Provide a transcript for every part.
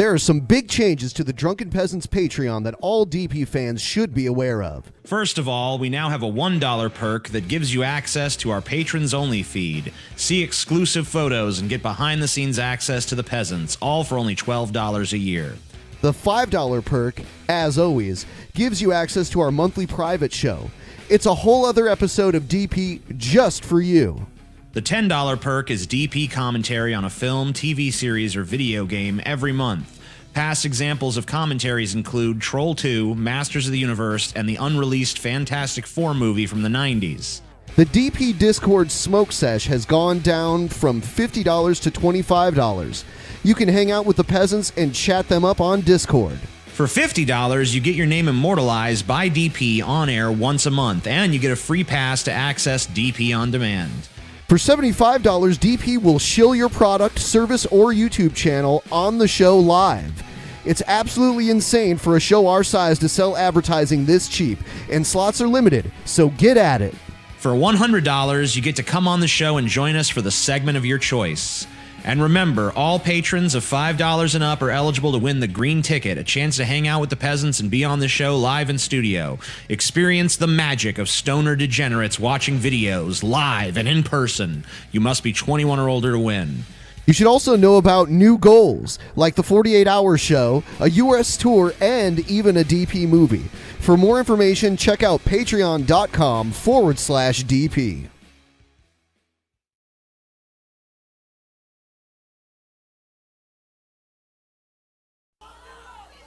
there are some big changes to the Drunken Peasants Patreon that all DP fans should be aware of. First of all, we now have a $1 perk that gives you access to our patrons-only feed. See exclusive photos and get behind-the-scenes access to the peasants, all for only $12 a year. The $5 perk, as always, gives you access to our monthly private show. It's a whole other episode of DP just for you. The $10 perk is DP commentary on a film, TV series, or video game every month. Past examples of commentaries include Troll 2, Masters of the Universe, and the unreleased Fantastic Four movie from the 90s. The DP Discord Smoke Sesh has gone down from $50 to $25. You can hang out with the peasants and chat them up on Discord. For $50, you get your name immortalized by DP on air once a month, and you get a free pass to access DP on demand. For $75, DP will shill your product, service, or YouTube channel on the show live. It's absolutely insane for a show our size to sell advertising this cheap, and slots are limited, so get at it. For $100, you get to come on the show and join us for the segment of your choice. And remember, all patrons of $5 and up are eligible to win the green ticket, a chance to hang out with the peasants and be on the show live in studio. Experience the magic of stoner degenerates watching videos live and in person. You must be 21 or older to win. You should also know about new goals, like the 48-hour show, a US tour, and even a DP movie. For more information, check out patreon.com/DP.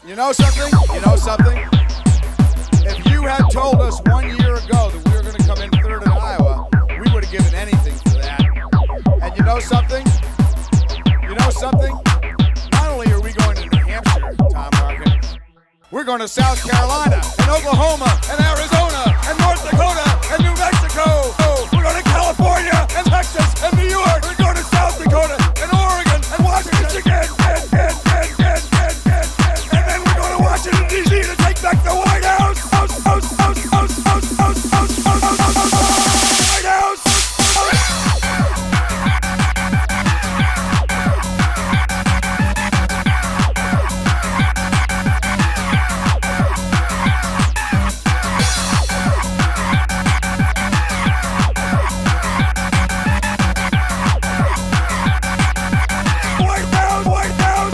You know something? If you had told us 1 year ago that we were going to come in third in Iowa, we would have given anything for that. And you know something? Not only are we going to New Hampshire, Tom Larkin, we're going to South Carolina, and Oklahoma, and Arizona, and North Dakota, and New Mexico. We're going to California, and Texas, and New York. We're going to South Dakota, and Oregon, and Washington, and then we're going to Washington, D.C. to take back the White House.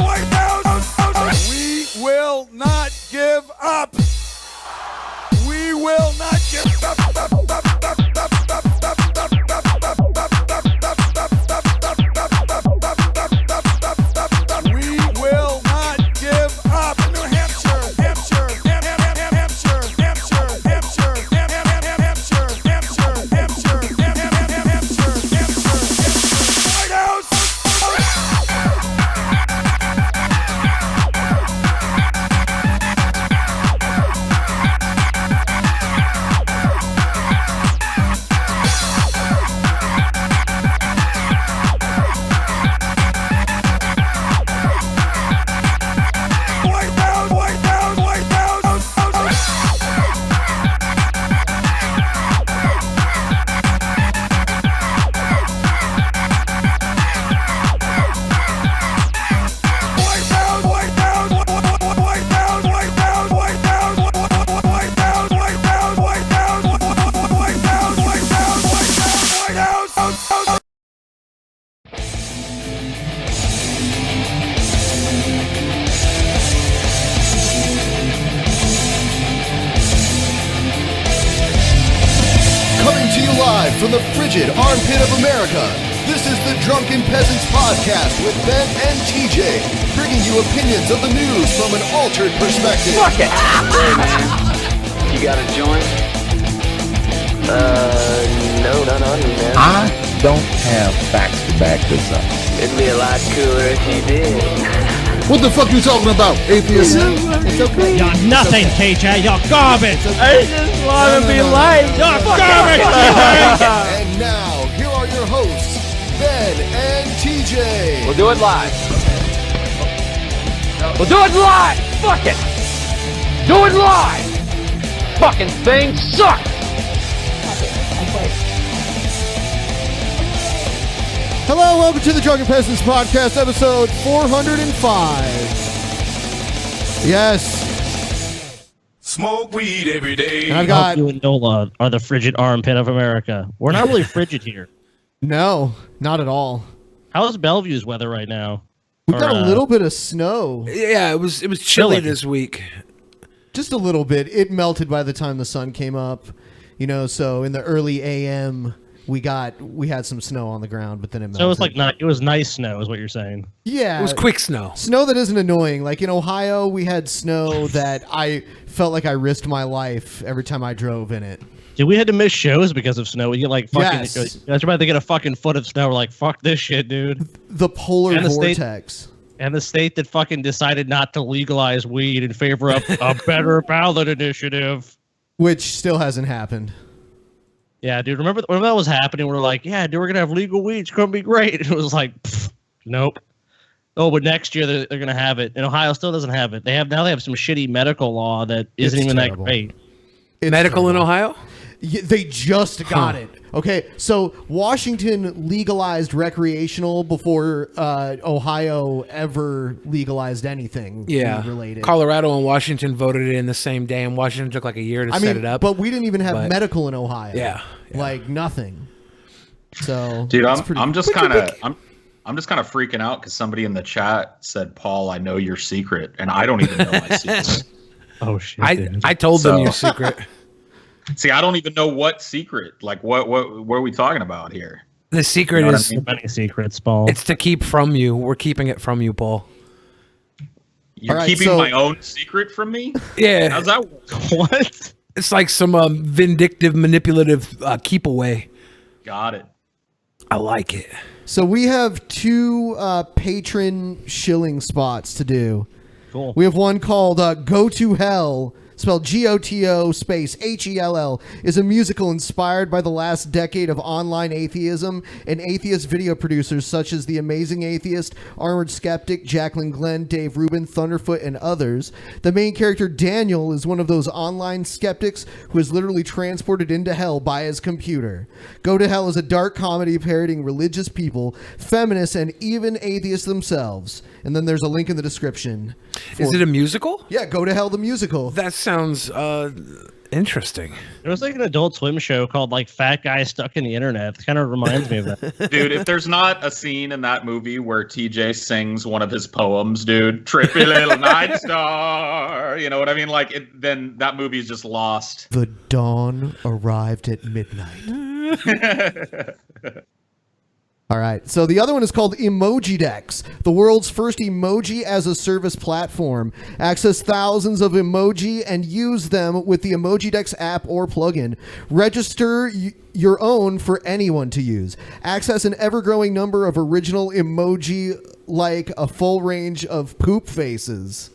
White House. We will not give up. We will not give up. New Hampshire, Hampshire, Hampshire, Hampshire, Hampshire, Hampshire, Hampshire, Hampshire, White House. From the frigid armpit of America, this is the Drunken Peasants Podcast with Ben and TJ, bringing you opinions of the news from an altered perspective. Fuck it! Hey man, you got a joint? No, not on me, man. I don't have facts to back this up. It'd be a lot cooler if you did. What the fuck you talking about, Atheist? It's okay. You're nothing, TJ. You're garbage. I just want to be liked. You're garbage. And now, here are your hosts, Ben and TJ. We'll do it live. We'll do it live. Fuck it. Do it live. Fucking thing sucks. Hello, welcome to the Drunken Peasants Podcast, episode 405. Yes. Smoke weed every day. And I've got You and Nola are the frigid armpit of America. We're not really frigid here. no, not at all. How's Bellevue's weather right now? We've got a little bit of snow. Yeah, it was chilly Chilly. this week. Just a little bit. It melted by the time the sun came up. So in the early AM, we had some snow on the ground, but then it melted. So it was nice snow, is what you're saying. Yeah. It was quick snow. Snow that isn't annoying. Like in Ohio, we had snow that I felt like I risked my life every time I drove in it. Dude, we had to miss shows because of snow. We get like fucking. Yes. That's about to get a fucking foot of snow. We're like, fuck this shit, dude. The polar And the state- vortex. And the state that fucking decided not to legalize weed in favor of a better ballot initiative. Which still hasn't happened. Yeah, dude. Remember when that was happening? We're like, yeah, dude, we're gonna have legal weed. It's gonna be great. And it was like, nope. Oh, but next year they're gonna have it. And Ohio still doesn't have it. They have some shitty medical law that isn't even terrible. that great. It's Medical in terrible. Ohio? They just got it. Okay, so Washington legalized recreational before Ohio ever legalized anything Yeah. related. Colorado and Washington voted it in the same day, and Washington took like a year to set it up. But we didn't even have But- medical in Ohio. Yeah. Like nothing. So Dude, it's pretty- I'm just kind of freaking out because somebody in the chat said, "Paul, I know your secret," and I don't even know my secret. Oh shit. I told them So- your secret. See, I don't even know what secret. Like, what are we talking about here? The secret You know what is I mean? Many secrets, Paul. it's to keep from you. We're keeping it from you, Paul. You're All right, keeping so- my own secret from me? Yeah. How's that work? What? It's like some vindictive, manipulative keep away. Got it. I like it. So we have two patron shilling spots to do. Cool. We have one called Go to Hell, spelled GOTO space HELL, is a musical inspired by the last decade of online atheism and atheist video producers such as The Amazing Atheist, Armored Skeptic, Jacqueline Glenn, Dave Rubin, Thunderfoot, and others. The main character, Daniel, is one of those online skeptics who is literally transported into hell by his computer. Go to Hell is a dark comedy parodying religious people, feminists, and even atheists themselves. And then there's a link in the description. Is it a musical? Yeah, Go to Hell the musical. That sounds interesting. There was like an Adult Swim show called like Fat Guy Stuck in the Internet. It kind of reminds me of that. Dude, if there's not a scene in that movie where TJ sings one of his poems, dude, Trippy Little Night Star, you know what I mean? Like, then that movie is just lost. The dawn arrived at midnight. All right. So the other one is called Emoji Dex, the world's first emoji as a service platform. Access thousands of emoji and use them with the Emoji Dex app or plugin. Register your own for anyone to use. Access an ever-growing number of original emoji like a full range of poop faces.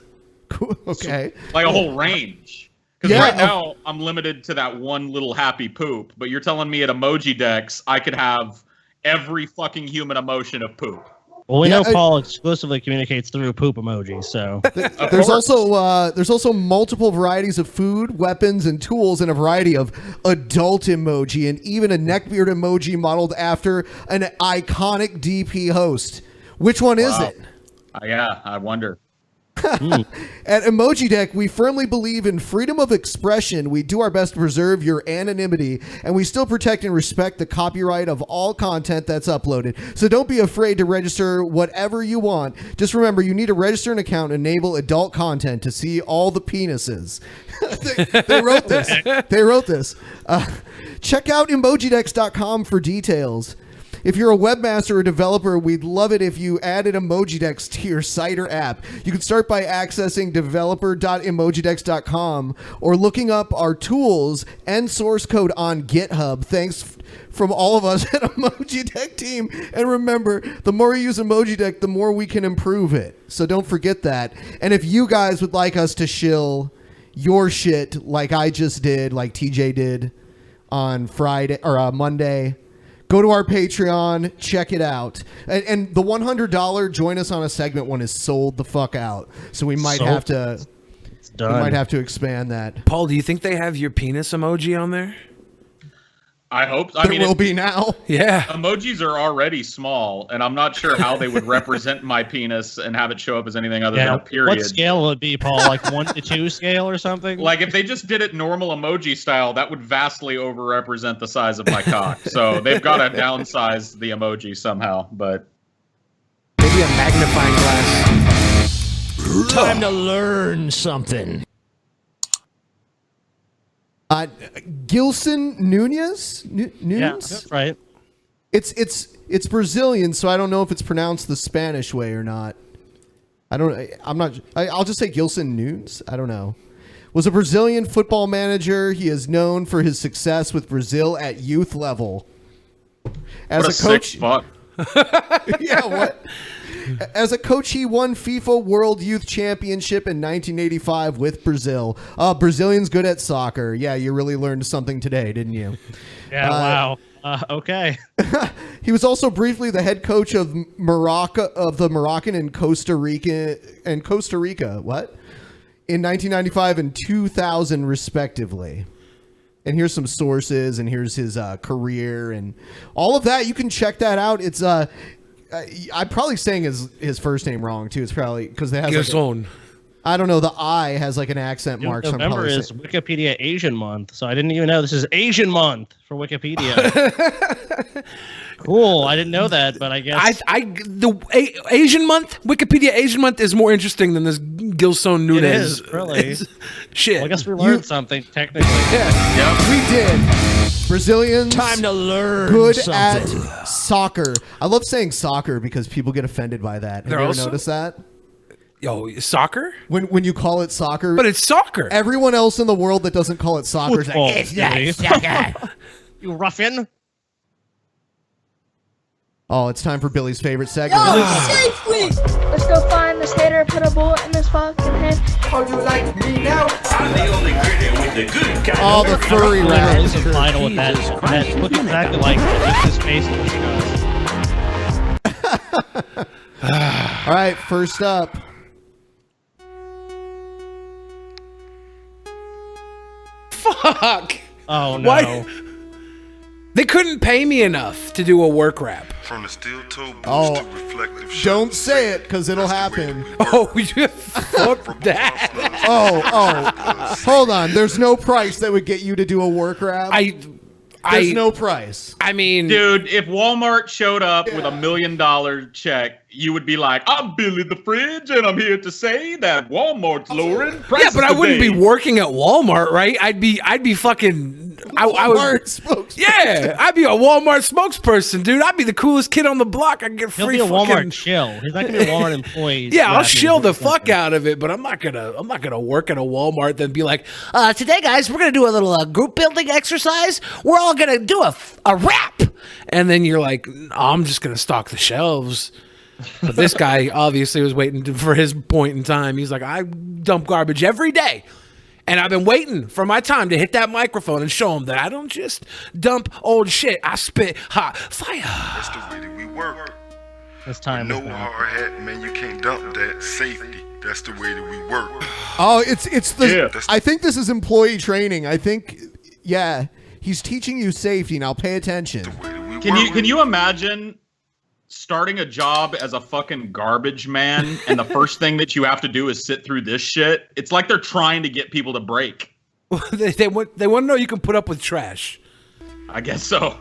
Cool. Okay. Like a whole range. Because Yeah, right now, I'm limited to that one little happy poop, but you're telling me at Emoji Dex, I could have every fucking human emotion of poop. Well, we Yeah, know Paul exclusively communicates through poop emojis, so There's also multiple varieties of food, weapons, and tools, and a variety of adult emoji, and even a neckbeard emoji modeled after an iconic DP host. Which one is Wow. it? Yeah, I wonder. At Emoji Deck, we firmly believe in freedom of expression. We do our best to preserve your anonymity, and we still protect and respect the copyright of all content that's uploaded. So don't be afraid to register whatever you want. Just remember, you need to register an account and enable adult content to see all the penises. They wrote this. They wrote this. Check out emojidex.com for details. If you're a webmaster or developer, we'd love it if you added Emojidex to your site or app. You can start by accessing developer.emojidex.com or looking up our tools and source code on GitHub. Thanks from all of us at Emojidex team. And remember, the more you use Emojidex, the more we can improve it. So don't forget that. And if you guys would like us to shill your shit like I just did, like TJ did on Friday or Monday, go to our Patreon, check it out. And the $100 join us on a segment one is sold the fuck out. So we might have to done. expand that. Paul, do you think they have your penis emoji on there? I hope. There will be now. Yeah. Emojis are already small, and I'm not sure how they would represent my penis and have it show up as anything other than a period. What scale will it be, Paul? Like 1 to 2 scale or something? Like if they just did it normal emoji style, that would vastly overrepresent the size of my cock. So they've got to downsize the emoji somehow. But Maybe a magnifying glass. Time to learn something. Gilson Nunes? Nunes? Yeah, that's right. It's Brazilian, so I don't know if it's pronounced the Spanish way or not. I'll just say Gilson Nunes. I don't know. Was a Brazilian football manager. He is known for his success with Brazil at youth level. As what a coach, sick fuck. yeah, what? As a coach, he won FIFA World Youth Championship in 1985 with Brazil. Brazilians good at soccer. Yeah, you really learned something today, didn't you? Yeah, wow. Okay. He was also briefly the head coach of the Moroccan and Costa Rica. What? In 1995 and 2000, respectively. And here's some sources, and here's his career, and all of that. You can check that out. It's I'm probably saying his first name wrong too. It's probably because it has Gilson. I don't know. The I has like an accent mark. November is Wikipedia Asian Month, so I didn't even know this is Asian Month for Wikipedia. Cool. I didn't know that, but I guess Asian Month, Wikipedia Asian Month is more interesting than this Gilson Nunes. it is really shit. Well, I guess we learned something technically. Yeah, we did. Brazilians. Time to learn good something. at soccer. I love saying soccer because people get offended by that. Have you ever noticed that? Yo, soccer? When you call it soccer, but it's soccer. Everyone else in the world that doesn't call it soccer is like, it's not soccer. You ruffian. Oh, it's time for Billy's favorite segment. Safely! Let's go find this hater, put a bullet in his fucking head. How do you like me now? I'm the only critic with the good kind. Oh, the furry rap. There's a final with that. That look exactly like just his face. All right, first up. Fuck. Oh no. Why? They couldn't pay me enough to do a work rap. From the steel toe boots to reflective don't say it because it'll happen. Oh, fuck that. Oh, hold on. There's no price that would get you to do a work rap. There's no price. I mean, dude, if Walmart showed up with $1 million check, you would be like, "I'm Billy the Fridge, and I'm here to say that Walmart's lowering prices." Yeah, but I wouldn't today. be working at Walmart, right? I'd be fucking. Walmart spokesperson. Yeah, I'd be a Walmart spokesperson, dude. I'd be the coolest kid on the block. I can get free. He'll be a fucking... Walmart shill. He's not gonna be a Walmart employee. Yeah, I'll shill the fuck out of it, but I'm not gonna work at a Walmart then be like, today, guys, we're gonna do a little group building exercise. We're all gonna do a rap, and then you're like, I'm just gonna stock the shelves. But this guy obviously was waiting for his point in time. He's like, I dump garbage every day. And I've been waiting for my time to hit that microphone and show him that I don't just dump old shit. I spit hot fire. That's the way that we work. This time. No hard hat, man. You can't dump that. Safety. That's the way that we work. Oh, it's the. Yeah. I think this is employee training. I think, yeah, he's teaching you safety. Now pay attention. Can you imagine starting a job as a fucking garbage man and the first thing that you have to do is sit through this shit? It's like they're trying to get people to break. they want to know you can put up with trash. I guess so.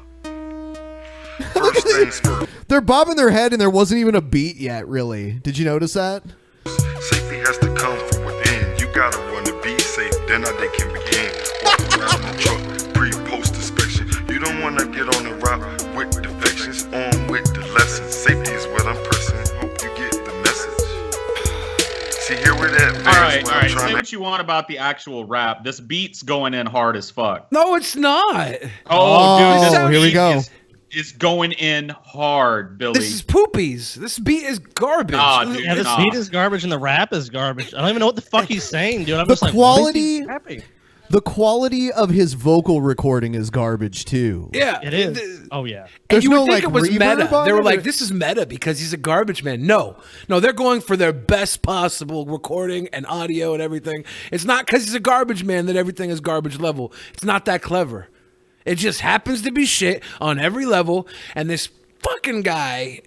First things first. They're bobbing their head and there wasn't even a beat yet, really. Did you notice that? Safety has to come from within. You gotta want to be safe, then they can begin. Walk around the truck, pre-post inspection. You don't want to get on the route with defections, on with the lessons. Safety is what I'm pressing. Hope you get the message. See, here we're at. All right. Say what you want about the actual rap. This beat's going in hard as fuck. No, it's not. Oh, dude, here we go. It's going in hard, Billy. This is poopies. This beat is garbage. Dude, Yeah, this beat is garbage and the rap is garbage. I don't even know what the fuck he's saying, dude. I'm The just like, quality- what is he rapping? The quality of his vocal recording is garbage too. Yeah, It is. Oh yeah. And There's you no, would think like, it was reverb meta. on They were it, like, or- this is meta because he's a garbage man. No, they're going for their best possible recording and audio and everything. It's not because he's a garbage man that everything is garbage level. It's not that clever. It just happens to be shit on every level. And this fucking guy,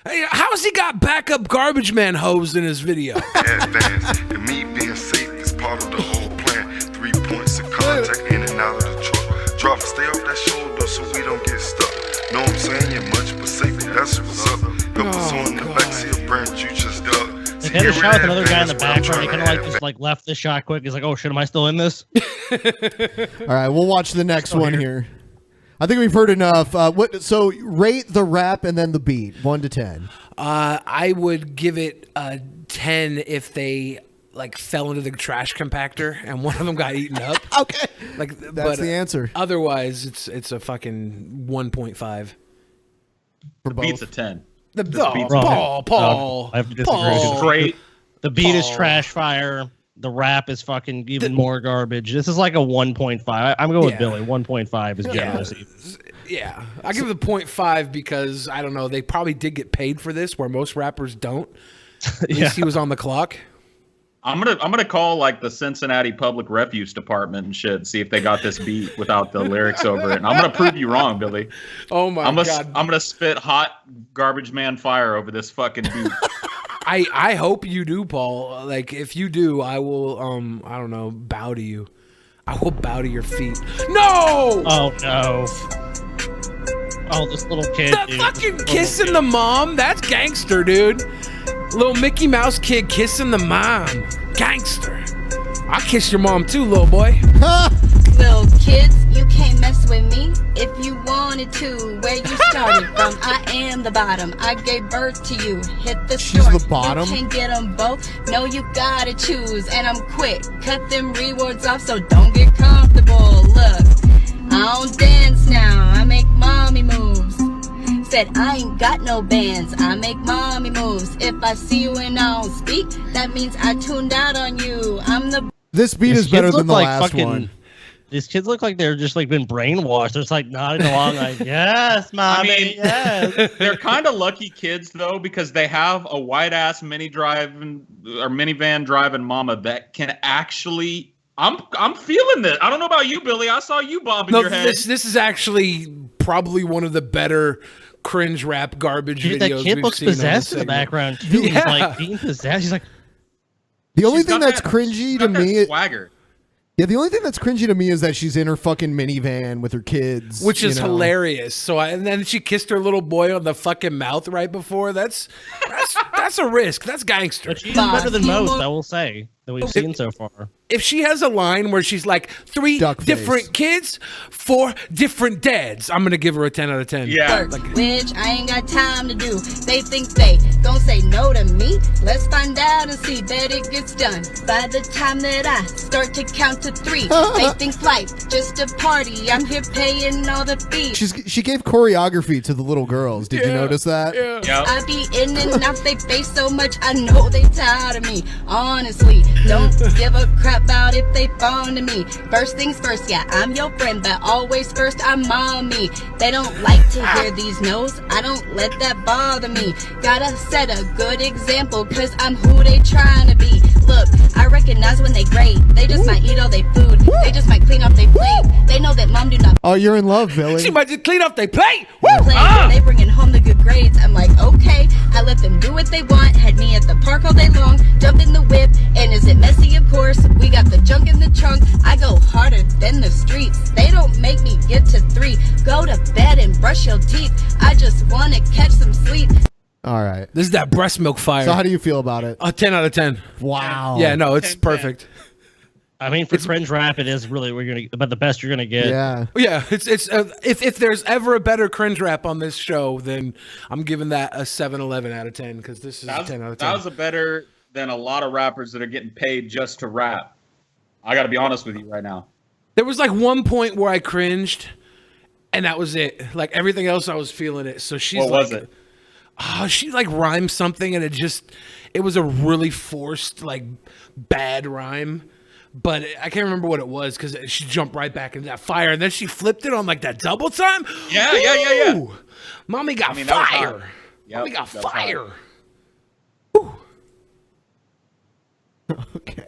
how's he got backup garbage man hose in his video? Advance, and me being safe is part of the whole plan. 3 points of contact in and out of the truck. Drop, stay off that shoulder so we don't get stuck. Know what I'm saying? You're much, but safety, that's what's up. Help us on the backseat, brand you just up. They had a shot with another guy in the background. He kind of like just like left the shot quick. He's like, "Oh shit, am I still in this?" All right, we'll watch the next one here. I think we've heard enough. So rate the rap and then the beat, 1 to 10. I would give it a 10 if they like fell into the trash compactor and one of them got eaten up. Okay, that's the answer. Otherwise, it's a fucking 1.5. The beat's a 10. Paul. I have to disagree. Paul. Great. The beat is trash fire. The rap is fucking even more garbage. This is like a 1.5. I'm going with Billy. 1.5 is generous. Yeah, I give it a 0.5 because I don't know. They probably did get paid for this, where most rappers don't. At least he was on the clock. I'm gonna call like the Cincinnati Public Refuse Department and shit and see if they got this beat without the lyrics over it. And I'm gonna prove you wrong, Billy. Oh my god! I'm gonna spit hot garbage man fire over this fucking beat. I hope you do, Paul. Like if you do, I will I don't know, bow to you. I will bow to your feet. No! Oh no! Oh, this little kid. That fucking kissing the mom. That's gangster, dude. Little Mickey Mouse kid kissing the mom. Gangster. I'll kiss your mom too, little boy. Little kids, you can't mess with me if you wanted to. Where you started from, I am the bottom. I gave birth to you. Hit the She's store. the bottom? You can't get them both. No, you gotta choose. And I'm quick. Cut them rewards off, so don't get comfortable. Look, I don't dance now. I make mommy moves. Said I ain't got no bands, I make mommy moves. If I see you and I don't speak, that means I tuned out on you. I'm the. This beat is better than the last one. These kids look like they're just like been brainwashed. They're just like nodding along, like yes, mommy, yes. They're kind of lucky kids though because they have a white ass minivan driving mama that can actually. I'm feeling this. I don't know about you, Billy. I saw you bobbing your head. This is actually probably one of the better cringe rap garbage videos. That kid we've looks seen possessed in the background too. He's like being possessed. He's like the only thing that's cringy to me. Swagger. Yeah, the only thing that's cringy to me is that she's in her fucking minivan with her kids, which is hilarious. So, and then she kissed her little boy on the fucking mouth right before. That's a risk. That's gangster. But she's better than most, I will say, that we've seen so far. If she has a line where she's like 3 different kids, 4 different dads, I'm gonna give her a 10 out of 10. Yeah. Which I ain't got time to do. They think they gon' say no to me. Let's find out and see that it gets done. By the time that I start to count to 3, they think life just a party. I'm here paying all the fees. She gave choreography to the little girls. Did you notice that? Yeah. I be in and out they face so much. I know they tired of me. Honestly, don't give a crap about if they phone to me. First things first, yeah, I'm your friend, but always first I'm mommy. They don't like to hear these no's. I don't let that bother me. Gotta set a good example, cause I'm who they trying to be. Look, I recognize when they grade. They just might eat all their food. They just might clean up their plate. They know that mom do not. Oh, you're in love, Billy. She might just clean up their plate. They bringing home the good grades. I'm like, okay, I let them do what they want. Had me at the park all day long, jump in the whip, and is it messy? Of course, we got the junk in the trunk. I go harder than the streets. They don't make me get to 3. Go to bed and brush your teeth. I just want to catch some sleep. All right. This is that breast milk fire. So how do you feel about it? A 10 out of 10. Wow. Yeah, no, it's perfect. I mean, for cringe rap, it is really about the best you're gonna get. Yeah, yeah. It's if there's ever a better cringe rap on this show, then I'm giving that a 7-11 out of 10 because this is a 10 out of 10. That was a better than a lot of rappers that are getting paid just to rap. I got to be honest with you right now. There was like one point where I cringed, and that was it. Like everything else, I was feeling it. So she's what was it? Oh, she like rhymed something, and it was a really forced like bad rhyme. But I can't remember what it was because she jumped right back into that fire, and then she flipped it on like that double time. Yeah. Mommy got fire. Yep, Mommy got fire. Okay.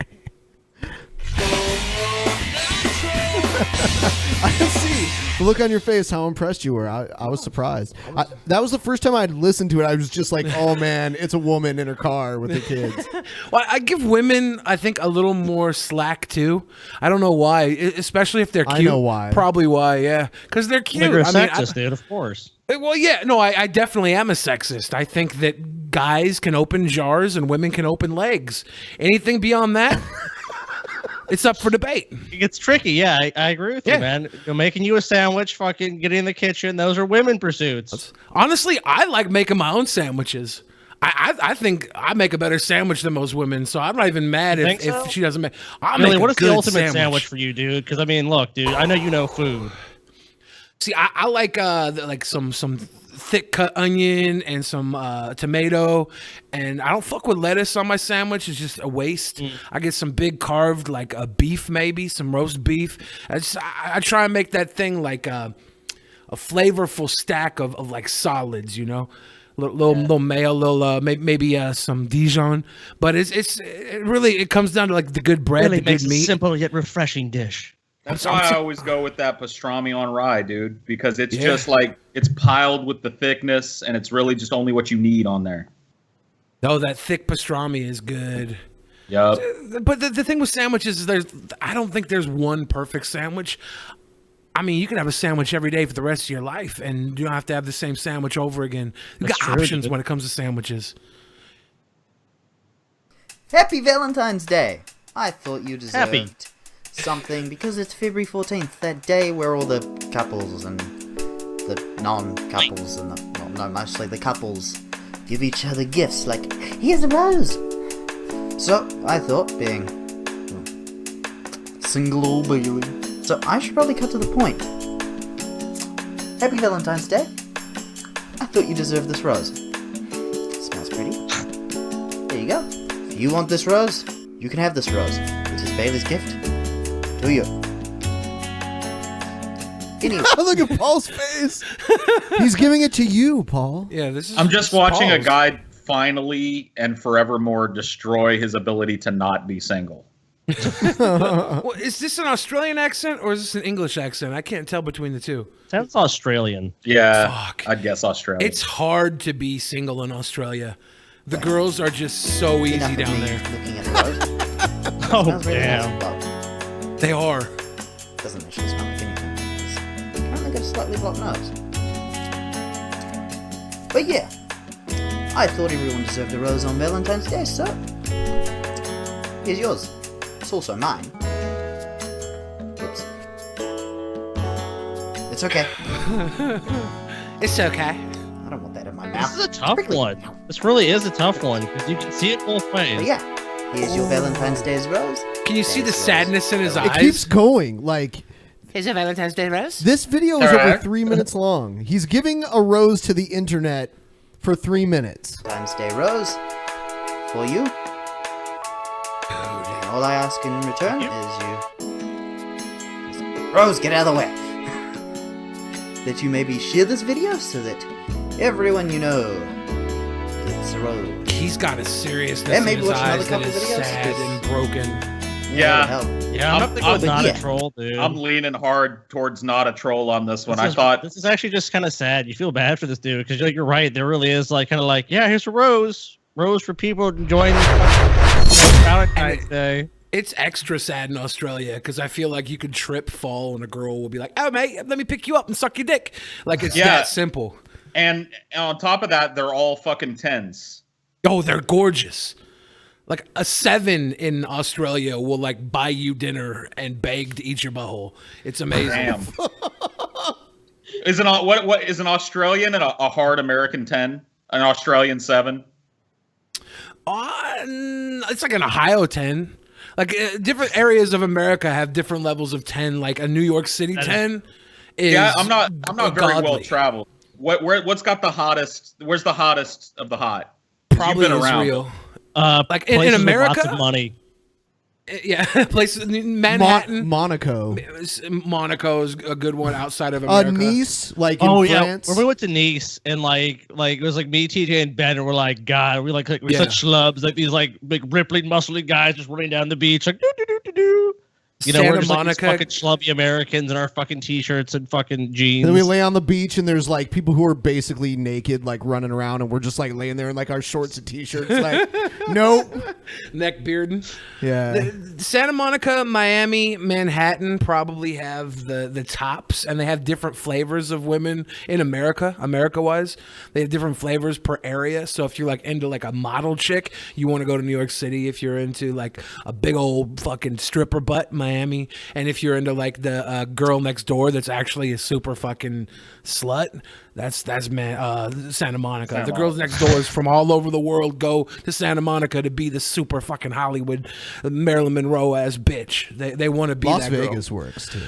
I see. The look on your face, how impressed you were. I was surprised. That was the first time I'd listened to it. I was just like, oh man, it's a woman in her car with her kids. Well, I give women, I think, a little more slack too. I don't know why, especially if they're cute. I know why. Probably why, yeah. Because they're cute. You're a sexist, dude, of course. Well, yeah, no, I definitely am a sexist. I think that guys can open jars and women can open legs. Anything beyond that, it's up for debate. It's tricky. Yeah, I agree with you, man. Making you a sandwich, fucking getting in the kitchen, those are women pursuits. Honestly, I like making my own sandwiches. I think I make a better sandwich than most women, so I'm not even mad if she doesn't make. Really, what is the ultimate sandwich for you, dude? Because I mean, look, dude, I know you know food. See, I like some thick cut onion and some tomato, and I don't fuck with lettuce on my sandwich. It's just a waste. I get some big carved like a beef, maybe some roast beef. I try and make that thing like a flavorful stack of like solids, you know. Little mayo, maybe some Dijon, but it really comes down to like the good bread, really the good meat. A simple yet refreshing dish. That's why I always go with that pastrami on rye, dude, because it's just like it's piled with the thickness, and it's really just only what you need on there. Oh, that thick pastrami is good. Yep. But the thing with sandwiches is I don't think there's one perfect sandwich. I mean, you can have a sandwich every day for the rest of your life, and you don't have to have the same sandwich over again. You got options when it comes to sandwiches. Happy Valentine's Day! I thought you deserved something because it's February 14th, that day where all the couples and the non-couples and mostly the couples give each other gifts like, here's a rose! So, I thought, being single old Bailey, so I should probably cut to the point. Happy Valentine's Day. I thought you deserved this rose. Smells pretty. There you go. If you want this rose, you can have this rose. It is Bailey's gift to you. Anyway. Look at Paul's face. He's giving it to you, Paul. Yeah, this is. I'm just watching a guy finally and forevermore destroy his ability to not be single. Well, is this an Australian accent or is this an English accent? I can't tell between the two. That's Australian. Yeah, Fuck. I'd guess Australian. It's hard to be single in Australia. The girls are just so easy down there. Looking at the rose. Oh, Smells really damn. nice. They are. Doesn't actually smell like anything. It's apparently got a slightly blocked nose. But yeah, I thought everyone deserved a rose on Valentine's Day, so here's yours. It's also mine. Whoops. It's okay. It's okay. I don't want that in my mouth. This is a tough one. This really is a tough one because you can see it both ways. But yeah, here's your Valentine's Day's rose. Can you see the sadness in his eyes? It keeps going. Like, here's a Valentine's Day rose. this video is over 3 minutes long. He's giving a rose to the internet for 3 minutes. Valentine's Day rose for you. And all I ask in return is you... Rose, get out of the way. That you maybe share this video so that everyone you know gets a rose. He's got a seriousness And in maybe his watch another eyes that couple is videos, sad 'cause- and broken. Yeah. Yeah, I'm not yeah. a troll, dude. I'm leaning hard towards not a troll on this one. This I is- thought this is actually just kind of sad. You feel bad for this dude because you're right. There really is like kind of like, yeah, here's a rose for people enjoying Valentine's Day. It's extra sad in Australia because I feel like you could trip, fall, and a girl will be like, "Oh, mate, let me pick you up and suck your dick." Like it's that simple. And on top of that, they're all fucking 10s. Oh, they're gorgeous. Like a 7 in Australia will like buy you dinner and beg to eat your butthole. It's amazing. Damn. What is an Australian and a hard American 10? An Australian 7? It's like an Ohio 10. Like different areas of America have different levels of 10. Like a New York City 10 is I'm not very well godly. traveled. What's got the hottest? Where's the hottest of the hot? Probably You've been around. Israel. Like in Places with America, lots of money. Yeah, places Manhattan, Monaco. Monaco is a good one outside of America. Nice, like in France. When we went to Nice and like it was like me, TJ, and Ben, and we're like, God, we're such schlubs, like these like big rippling, muscly guys just running down the beach, like do do do do do. You know, we're just like these fucking schlubby Americans in our fucking t-shirts and fucking jeans. And then we lay on the beach, and there's like people who are basically naked, like running around, and we're just like laying there in like our shorts and t-shirts, like, nope, neck bearding. Yeah. Santa Monica, Miami, Manhattan probably have the tops, and they have different flavors of women in America. America-wise, they have different flavors per area. So if you're like into like a model chick, you want to go to New York City. If you're into like a big old fucking stripper butt, Miami. And if you're into like the girl next door that's actually a super fucking slut, that's Santa Monica. The girls next doors from all over the world go to Santa Monica to be the super fucking Hollywood Marilyn Monroe ass bitch. They want to be Las that girl. Vegas works too.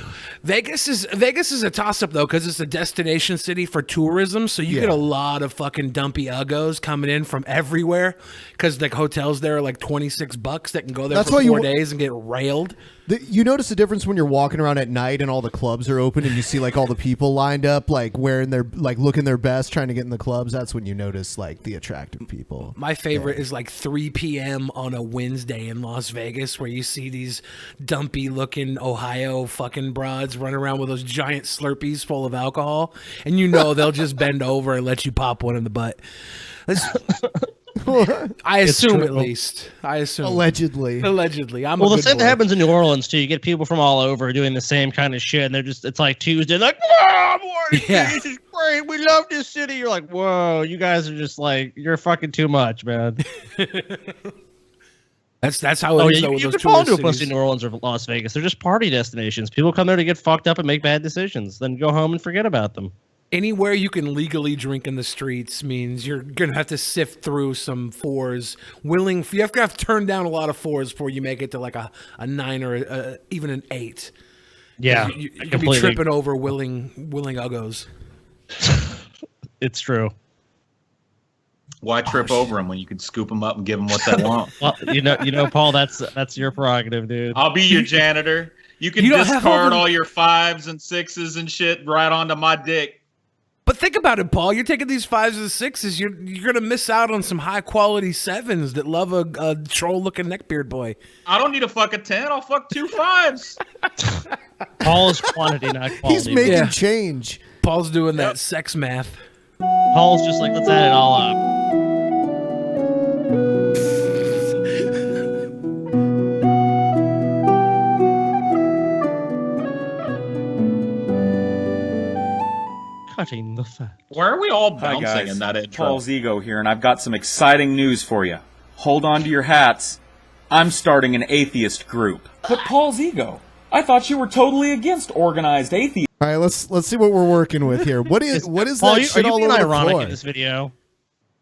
Vegas is a toss up though, because it's a destination city for tourism. So you get a lot of fucking dumpy uggos coming in from everywhere, because like hotels there are like $26 that can go there for 4 days and get railed. You notice the difference when you're walking around at night and all the clubs are open and you see like all the people lined up, like wearing their, like looking their best, trying to get in the clubs. That's when you notice like the attractive people. My favorite is like 3 p.m. on a Wednesday in Las Vegas, where you see these dumpy looking Ohio fucking broads running around with those giant Slurpees full of alcohol. And you know they'll just bend over and let you pop one in the butt. I assume at least. I assume. Allegedly. I'm well, the same thing happens in New Orleans too. You get people from all over doing the same kind of shit, and they're just, it's like Tuesday, like, whoa, boy, this is great. We love this city. You're like, whoa, you guys are just like, you're fucking too much, man. That's how it is. You could fall into a place in New Orleans or Las Vegas. They're just party destinations. People come there to get fucked up and make bad decisions, then go home and forget about them. Anywhere you can legally drink in the streets means you're gonna have to sift through some fours. You have to turn down a lot of fours before you make it to like a 9 or even an 8. Yeah, you can be tripping over willing uggos. It's true. Why trip over them when you could scoop them up and give them what they want? Well, you know, Paul, that's your prerogative, dude. I'll be your janitor. You can discard all your 5s and 6s and shit right onto my dick. But think about it, Paul. You're taking these 5s and 6s. You're gonna miss out on some high quality 7s that love a troll looking neckbeard boy. I don't need a fuck a 10. I'll fuck 2 5s. Paul's quantity, not quality. He's making change. Paul's doing that sex math. Paul's just like, let's add it all up. Cutting the fat. Why are we all Hi bouncing guys, in that intro? Paul's Ego here, and I've got some exciting news for you. Hold on to your hats. I'm starting an atheist group. But Paul's Ego, I thought you were totally against organized atheism. All right, let's see what we're working with here. What is Paul, that shit are you all being over the ironic floor? in this video?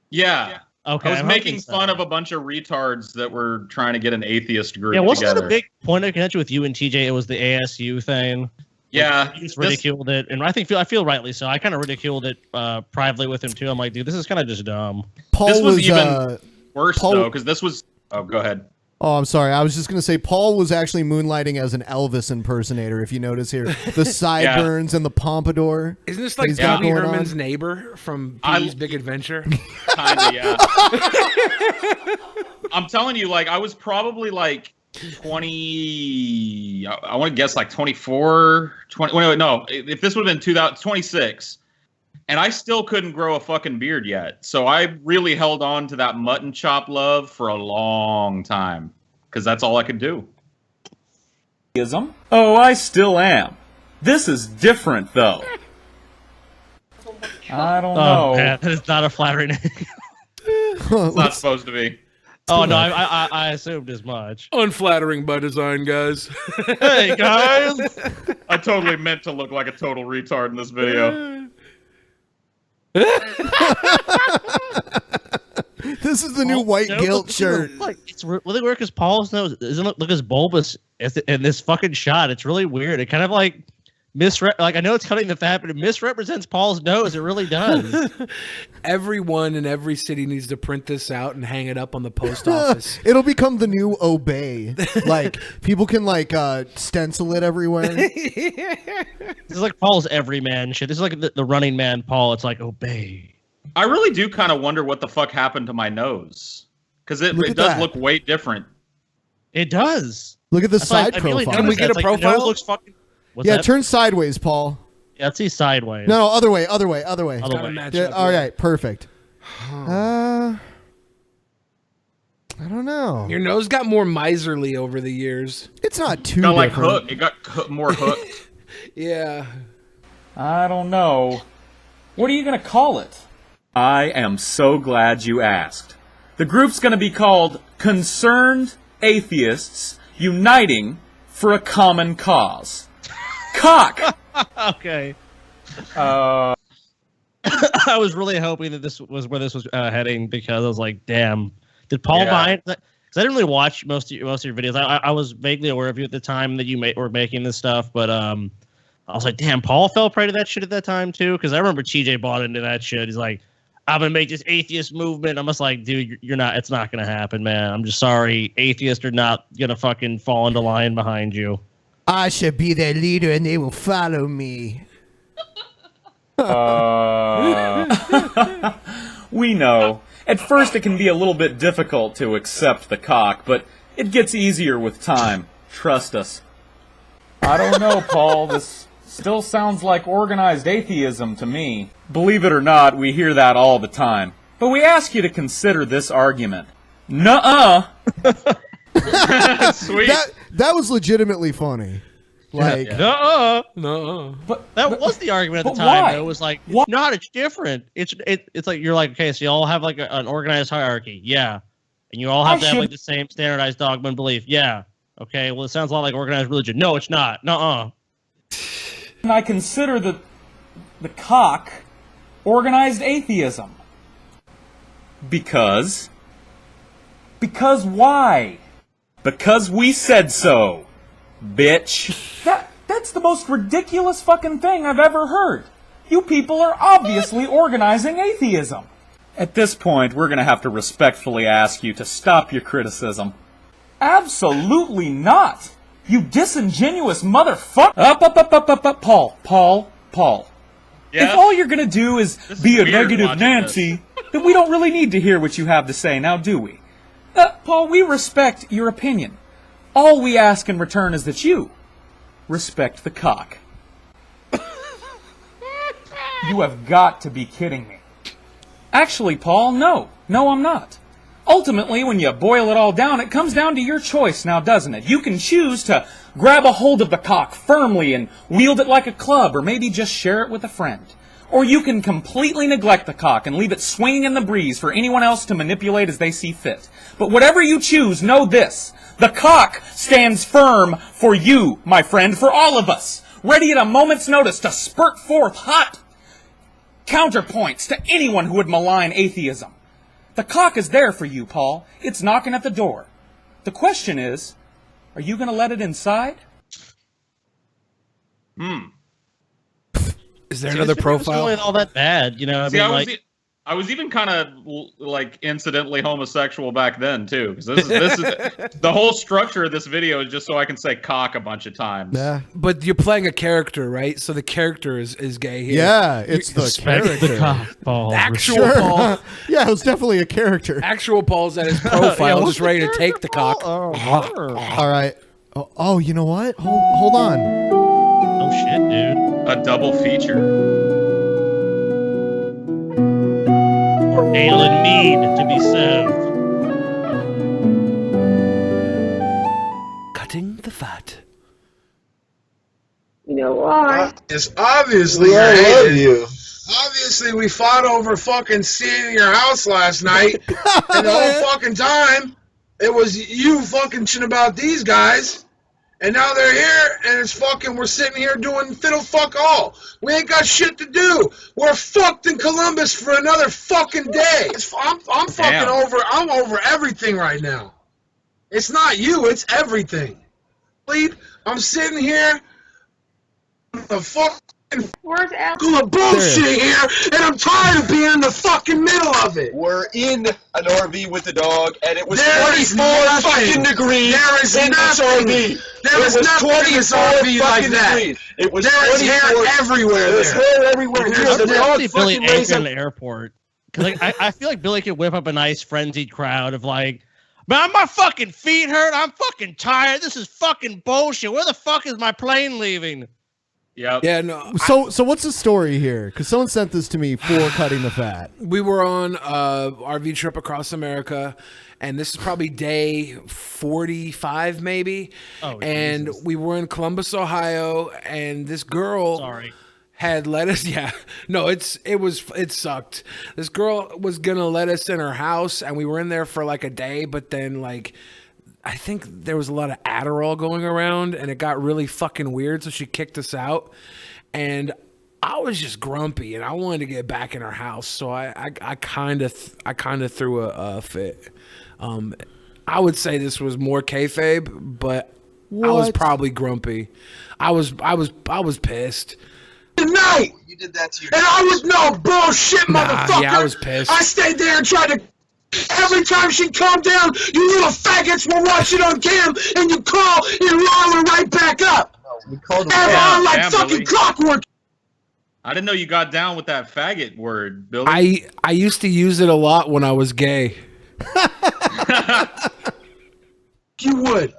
Yeah. Okay. I was making fun of a bunch of retards that were trying to get an atheist group Yeah, wasn't together. that a big point of contention with you and TJ? It was the ASU thing. Yeah, he just ridiculed it, and I feel rightly so. I kind of ridiculed it privately with him too. I'm like, dude, this is kind of just dumb. This was even worse though, because this was. Oh, go ahead. Oh, I'm sorry. I was just going to say Paul was actually moonlighting as an Elvis impersonator, if you notice here. The sideburns and the pompadour. Isn't this like Bobby Herman's neighbor from Pee-wee's Big Adventure? Kinda, yeah. I'm telling you, like, I was probably like 20, I want to guess like 24, 20, no, if this would have been 2026, and I still couldn't grow a fucking beard yet. So I really held on to that mutton chop love for a long time, because that's all I could do. Oh, I still am. This is different, though. I don't know. Man, that is not a flattering name. It's not supposed to be. Oh, no, I assumed as much. Unflattering by design, guys. Hey, guys. I totally meant to look like a total retard in this video. This is the new white guilt shirt. Like, it's really weird because Paul's nose doesn't look as bulbous in this fucking shot. It's really weird. It kind of like like, I know it's cutting the fat, but it misrepresents Paul's nose. It really does. Everyone in every city needs to print this out and hang it up on the post office. It'll become the new Obey. Like, people can like stencil it everywhere. This is like Paul's everyman shit. This is like the Running Man Paul. It's like Obey. I really do kind of wonder what the fuck happened to my nose, because it does look way different. It does. Look at the side I really profile. Can we noticed get that. a It's like, your nose profile? looks fucking. What's Yeah, that? turn sideways, Paul. Yeah, let's see sideways. No, other way. Other way. Yeah, all right, perfect. I don't know. Your nose got more miserly over the years. It's not too got like different. hook. It got more hooked. Yeah. I don't know. What are you going to call it? I am so glad you asked. The group's going to be called Concerned Atheists Uniting for a Common Cause. Cock! Okay. I was really hoping that this was where this was heading because I was like, damn. Did Paul buy it? Because I didn't really watch most of your videos. I was vaguely aware of you at the time that you were making this stuff, but I was like, damn, Paul fell prey to that shit at that time too. Because I remember TJ bought into that shit. He's like, I'm gonna make this atheist movement. I'm just like, dude, you're not. It's not gonna happen, man. I'm just sorry. Atheists are not gonna fucking fall into line behind you. I should be their leader, and they will follow me. We know. At first it can be a little bit difficult to accept the cock, but it gets easier with time. Trust us. I don't know, Paul. This still sounds like organized atheism to me. Believe it or not, we hear that all the time. But we ask you to consider this argument. Nuh-uh. Sweet. That was legitimately funny. Like, No. But that was the argument at the why? time. It was like, it's not. It's different. It's like you're like, okay, so you all have like an organized hierarchy, yeah, and you all have to have like the same standardized dogma and belief, yeah. Okay, well, it sounds a lot like organized religion. No, it's not. Nuh-uh. And I consider the cock organized atheism. Because why? Because we said so, bitch. That's the most ridiculous fucking thing I've ever heard. You people are obviously organizing atheism. At this point, we're gonna have to respectfully ask you to stop your criticism. Absolutely not! You disingenuous motherfucker! Up, Paul. Yeah? If all you're gonna do is be a weird negative watching Nancy, then we don't really need to hear what you have to say, now do we? Paul, we respect your opinion. All we ask in return is that you respect the cock. You have got to be kidding me. Actually, Paul, no, I'm not. Ultimately, when you boil it all down, it comes down to your choice now, doesn't it? You can choose to grab a hold of the cock firmly and wield it like a club, or maybe just share it with a friend. Or you can completely neglect the cock and leave it swinging in the breeze for anyone else to manipulate as they see fit. But whatever you choose, know this. The cock stands firm for you, my friend, for all of us. Ready at a moment's notice to spurt forth hot counterpoints to anyone who would malign atheism. The cock is there for you, Paul. It's knocking at the door. The question is, are you going to let it inside? Is there another It profile? wasn't all that bad, you know. I See, mean, like, I was even kind of like incidentally homosexual back then too, because this is the whole structure of this video is just so I can say cock a bunch of times. Yeah. But you're playing a character, right? So the character is gay here. Yeah, it's the respect character. the cock, Paul. Actual Sure. Paul. Yeah, it was definitely a character. Actual Paul's at his profile, just ready to take the cock. All right. Oh, you know what? Hold on. Oh shit, dude. A double feature. Or ale and mead to be served. Cutting the fat. You know why? It's obviously I love you. Obviously, we fought over fucking seeing your house last night, and the whole fucking time it was you fucking shit about these guys, and now they're here, and it's fucking we're sitting here doing fiddle fuck all. We ain't got shit to do. We're fucked in Columbus for another fucking day. I'm fucking over. I'm over everything right now. It's not you. It's everything. I'm sitting here. The fuck. Where's Al? Full of bullshit here, and I'm tired of being in the fucking middle of it. We're in an RV with the dog, and it was There is 24 nothing. fucking degrees There is in this nothing. RV. There is nothing in this RV like that. Degrees. It was There is hair 24 everywhere There's there. hair everywhere. There's Here's the no- dog See Billy fucking anchor raising. in the airport. Because like, I feel like Billy could whip up a nice frenzied crowd of like, Man, my fucking feet hurt. I'm fucking tired. This is fucking bullshit. Where the fuck is my plane leaving? Yep. Yeah, no. So what's the story here? Because someone sent this to me for cutting the fat. We were on a RV trip across America, and this is probably day 45 maybe. Oh, and Jesus. we were in Columbus, Ohio, and this girl had let us it sucked. This girl was gonna let us in her house, and we were in there for like a day, but then like I think there was a lot of Adderall going around, and it got really fucking weird, so she kicked us out. And I was just grumpy, and I wanted to get back in her house, so I kind of threw a fit. I would say this was more kayfabe, but I was probably grumpy. I was pissed. Tonight, You did that to your. and I was no bullshit, motherfucker. Yeah, I was pissed. I stayed there and tried to. Every time she calmed down, you little faggots will watch it on cam, and you call, you roll her right back up. We called him. And Yeah, on like yeah, fucking Billy. clockwork. I didn't know you got down with that faggot word, Billy. I used to use it a lot when I was gay. You would.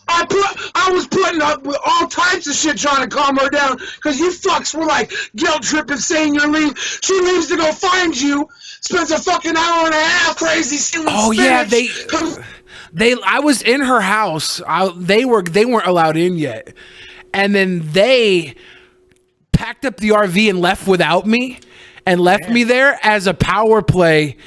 I was putting up with all types of shit trying to calm her down because you fucks were like guilt tripping, saying you're leaving. She leaves to go find you, spends a fucking hour and a half crazy stealing spinach. I was in her house. They weren't allowed in yet, and then they packed up the RV and left without me, and left me there as a power play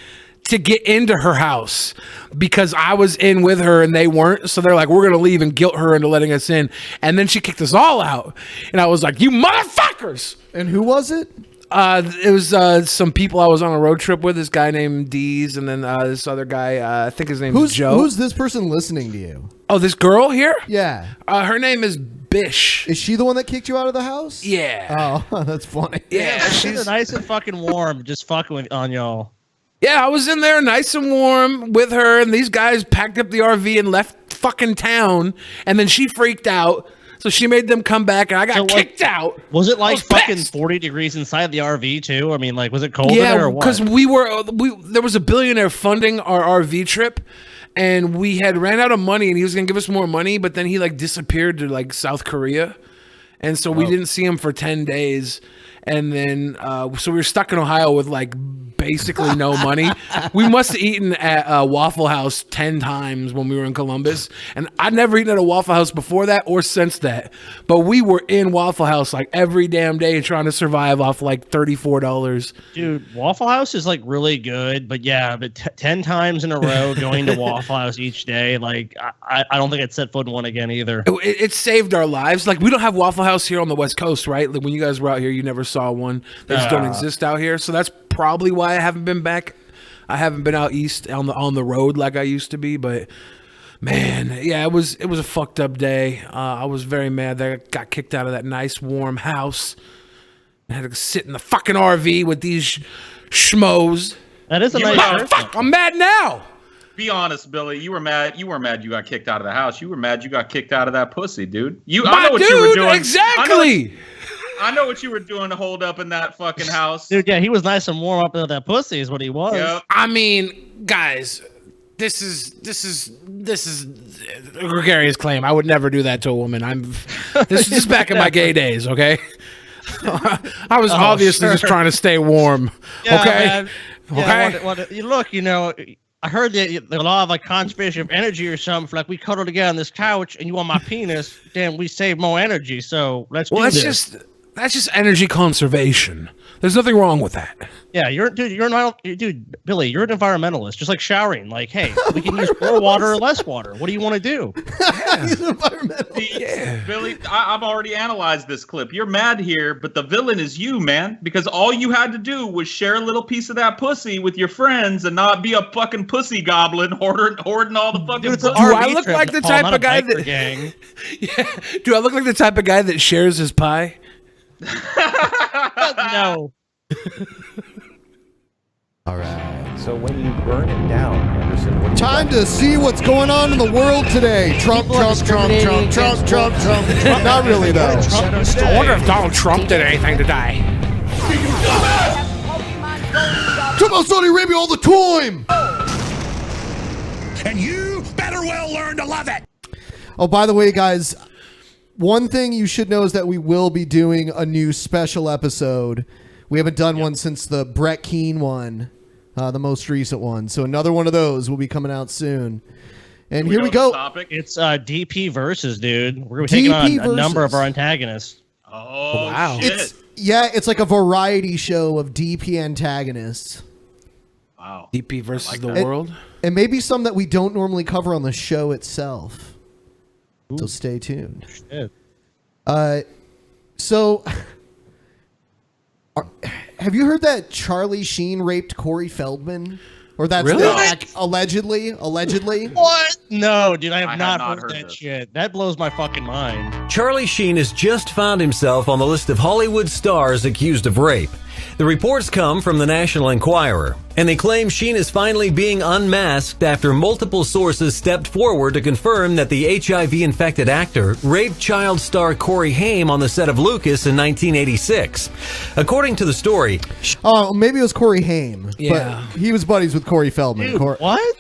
to get into her house because I was in with her and they weren't. So they're like, we're going to leave and guilt her into letting us in. And then she kicked us all out. And I was like, you motherfuckers. And who was it? It was some people I was on a road trip with, this guy named Deez, and then this other guy, I think his name is Joe. Who's this person listening to you? Oh, this girl here? Yeah. Her name is Bish. Is she the one that kicked you out of the house? Yeah. Oh, that's funny. Yeah, She's nice and fucking warm, just fucking on y'all. Yeah, I was in there nice and warm with her, and these guys packed up the RV and left fucking town, and then she freaked out, so she made them come back, and I got kicked out. Was it like was fucking pissed. 40 degrees inside the RV too? I mean, like, was it cold in there Yeah, or what? because there was a billionaire funding our RV trip, and we had ran out of money, and he was gonna give us more money, but then he like disappeared to like South Korea, and so we didn't see him for 10 days. And then, so we were stuck in Ohio with like basically no money. We must have eaten at Waffle House 10 times when we were in Columbus. And I'd never eaten at a Waffle House before that or since that. But we were in Waffle House like every damn day trying to survive off like $34. Dude, Waffle House is like really good. But yeah, but 10 times in a row going to Waffle House each day, like I don't think I'd set foot in one again either. It saved our lives. Like we don't have Waffle House here on the West Coast, right? Like when you guys were out here, you never saw one. They just don't exist out here. So that's probably why I haven't been back. I haven't been out east on the road like I used to be. But man, yeah, it was a fucked up day. I was very mad that I got kicked out of that nice warm house. I had to sit in the fucking RV with these schmoes. That is a You nice were- shirt. Fuck, I'm mad now. Be honest, Billy. You were mad. You weren't mad you got kicked out of the house. You were mad you got kicked out of that pussy, dude. I My know what dude, you were doing. exactly. I know what you were doing to hold up in that fucking house. Dude, yeah, he was nice and warm up in that pussy is what he was. Yep. I mean, guys, this is a gregarious claim. I would never do that to a woman. This is just back in my gay days, okay? I was obviously just trying to stay warm. Yeah, okay? man. Okay? Yeah, you look, you know, I heard that the law of like conservation of energy or something. Like we cuddle together on this couch, and you want my penis, then we save more energy. So let's do this. That's just energy conservation. There's nothing wrong with that. Yeah, dude, Billy, you're an environmentalist, just like showering. Like, hey, we can use more water or less water. What do you want to do? He's an environmentalist. Yeah. Billy, I've already analyzed this clip. You're mad here, but the villain is you, man. Because all you had to do was share a little piece of that pussy with your friends and not be a fucking pussy goblin hoarding all the fucking Dude, pussy. Do I look like the type of guy that? Gang. Yeah. Do I look like the type of guy that shares his pie? No. All right. So when you burn it down, Anderson, what do you Time to see what's going on in the world today. Trump. Not really, though. I wonder if Donald Trump did anything today. Talk about Saudi Arabia all the time. and you better well learn to love it. Oh, by the way, guys, one thing you should know is that we will be doing a new special episode. We haven't done one since the Brett Keane one, the most recent one. So another one of those will be coming out soon. And here we go. It's DP versus, dude. We're going to be taking on a number of our antagonists. Oh, wow. shit. It's like a variety show of DP antagonists. Wow. DP versus the world. And maybe some that we don't normally cover on the show itself. Ooh. So stay tuned. Shit. Have you heard that Charlie Sheen raped Corey Feldman? Or that's Really? allegedly? What? No, dude, I have not heard that shit. That blows my fucking mind. Charlie Sheen has just found himself on the list of Hollywood stars accused of rape. The reports come from the National Enquirer, and they claim Sheen is finally being unmasked after multiple sources stepped forward to confirm that the HIV-infected actor raped child star Corey Haim on the set of Lucas in 1986. According to the story... Oh, maybe it was Corey Haim. Yeah. But he was buddies with Corey Feldman. Dude, what?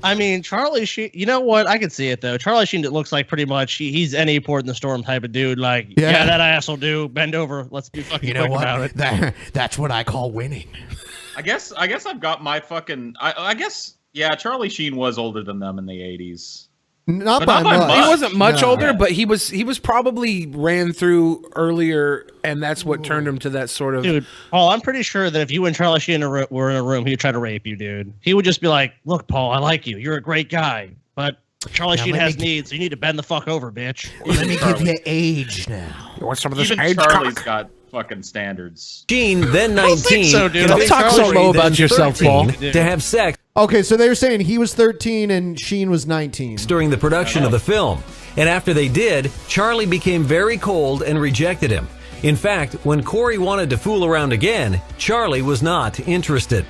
I mean, Charlie Sheen, you know what? I can see it, though. Charlie Sheen, it looks like pretty much he's any port in the storm type of dude. Like, yeah that ass will do. Bend over. Let's be fucking quick about it. That's what I call winning. I guess I've got my fucking... I guess, yeah, Charlie Sheen was older than them in the 80s. Not by much. He wasn't much older, but he was probably ran through earlier, and that's what turned him to that sort of... Dude, Paul, I'm pretty sure that if you and Charlie Sheen were in a room, he'd try to rape you, dude. He would just be like, look, Paul, I like you. You're a great guy, but Charlie Sheen has needs, so you need to bend the fuck over, bitch. Let me give you age now. You want some of this Even age Charlie's cock? got fucking standards. Sheen, then 19, so, dude. Don't talk so low about yourself, Paul. to have sex Okay, so they were saying he was 13 and Sheen was 19. during the production of the film. And after they did, Charlie became very cold and rejected him. In fact, when Corey wanted to fool around again, Charlie was not interested.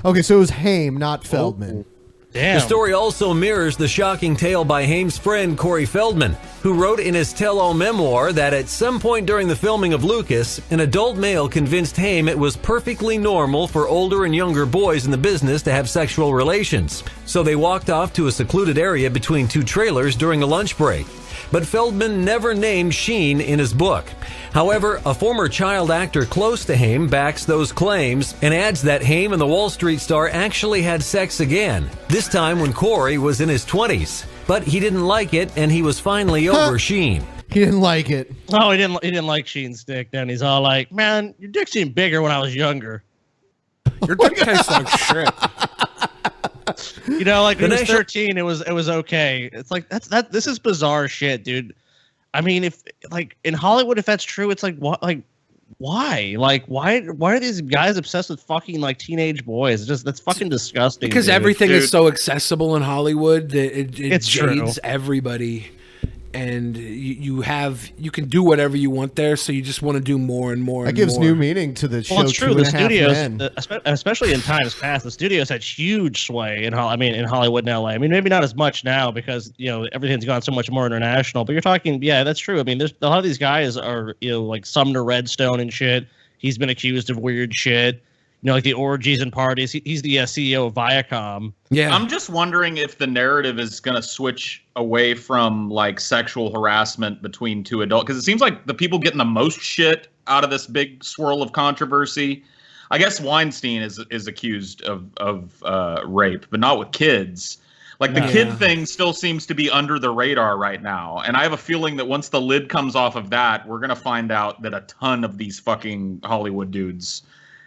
Okay, so it was Haim, not Feldman. Damn. The story also mirrors the shocking tale by Haim's friend Corey Feldman, who wrote in his tell-all memoir that at some point during the filming of Lucas, an adult male convinced Haim it was perfectly normal for older and younger boys in the business to have sexual relations. So they walked off to a secluded area between two trailers during a lunch break. But Feldman never named Sheen in his book. However, a former child actor close to Haim backs those claims and adds that Haim and the Wall Street star actually had sex again, this time when Corey was in his 20s. But he didn't like it, and he was finally over Sheen. He didn't like it. Oh, he didn't like Sheen's dick. Then he's all like, man, your dick seemed bigger when I was younger. Your dick tastes like shit. You know, like when he was 13, it was okay. It's like this is bizarre shit, dude. I mean, if like in Hollywood, if that's true, it's like what, like why, why are these guys obsessed with fucking like teenage boys? That's fucking disgusting. Because dude. everything is so accessible in Hollywood that it It's true. jades everybody. And you can do whatever you want there, so you just want to do more and more. That and gives more. new meaning to the show. Well, it's true. Two The and a Half studios, Men. especially in times past, the studios had huge sway in Hollywood and LA. I mean, maybe not as much now because everything's gone so much more international. But you're talking, yeah, that's true. I mean, a lot of these guys are like Sumner Redstone and shit. He's been accused of weird shit. Like the orgies and parties. He's the CEO of Viacom. Yeah. I'm just wondering if the narrative is going to switch away from like sexual harassment between two adults, because it seems like the people getting the most shit out of this big swirl of controversy. I guess Weinstein is accused of rape, but not with kids. Like the kid thing still seems to be under the radar right now. And I have a feeling that once the lid comes off of that, we're going to find out that a ton of these fucking Hollywood dudes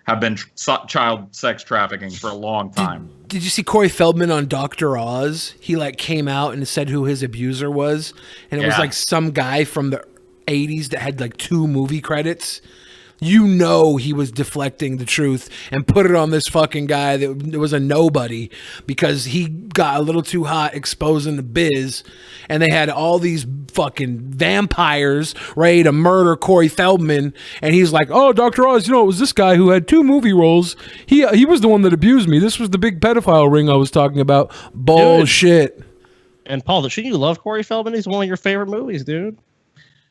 have been child sex trafficking for a long time. Did you see Corey Feldman on Dr. Oz? He like came out and said who his abuser was, and it was like some guy from the 80s that had like 2 movie credits. He was deflecting the truth and put it on this fucking guy that was a nobody because he got a little too hot exposing the biz, and they had all these fucking vampires ready to murder Corey Feldman, and he's like, oh, Dr. Oz, it was this guy who had 2 movie roles. He was the one that abused me. This was the big pedophile ring I was talking about. Bullshit. Dude. And Paul, shouldn't you love Corey Feldman? He's one of your favorite movies, dude.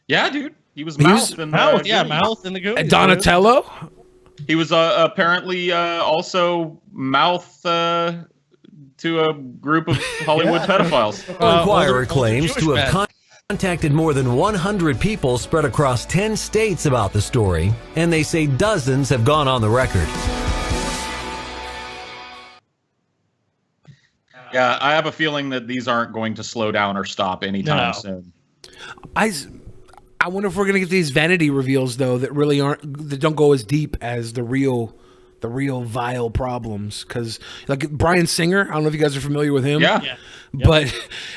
Yeah, dude. He was Mouth in the Mouth in the Goonies. Donatello? He was apparently also Mouth to a group of Hollywood pedophiles. Inquirer claims to have contacted more than 100 people spread across 10 states about the story, and they say dozens have gone on the record. Yeah, I have a feeling that these aren't going to slow down or stop anytime soon. I wonder if we're gonna get these vanity reveals though that really that don't go as deep as the real vile problems. Because like Bryan Singer, I don't know if you guys are familiar with him. Yeah. But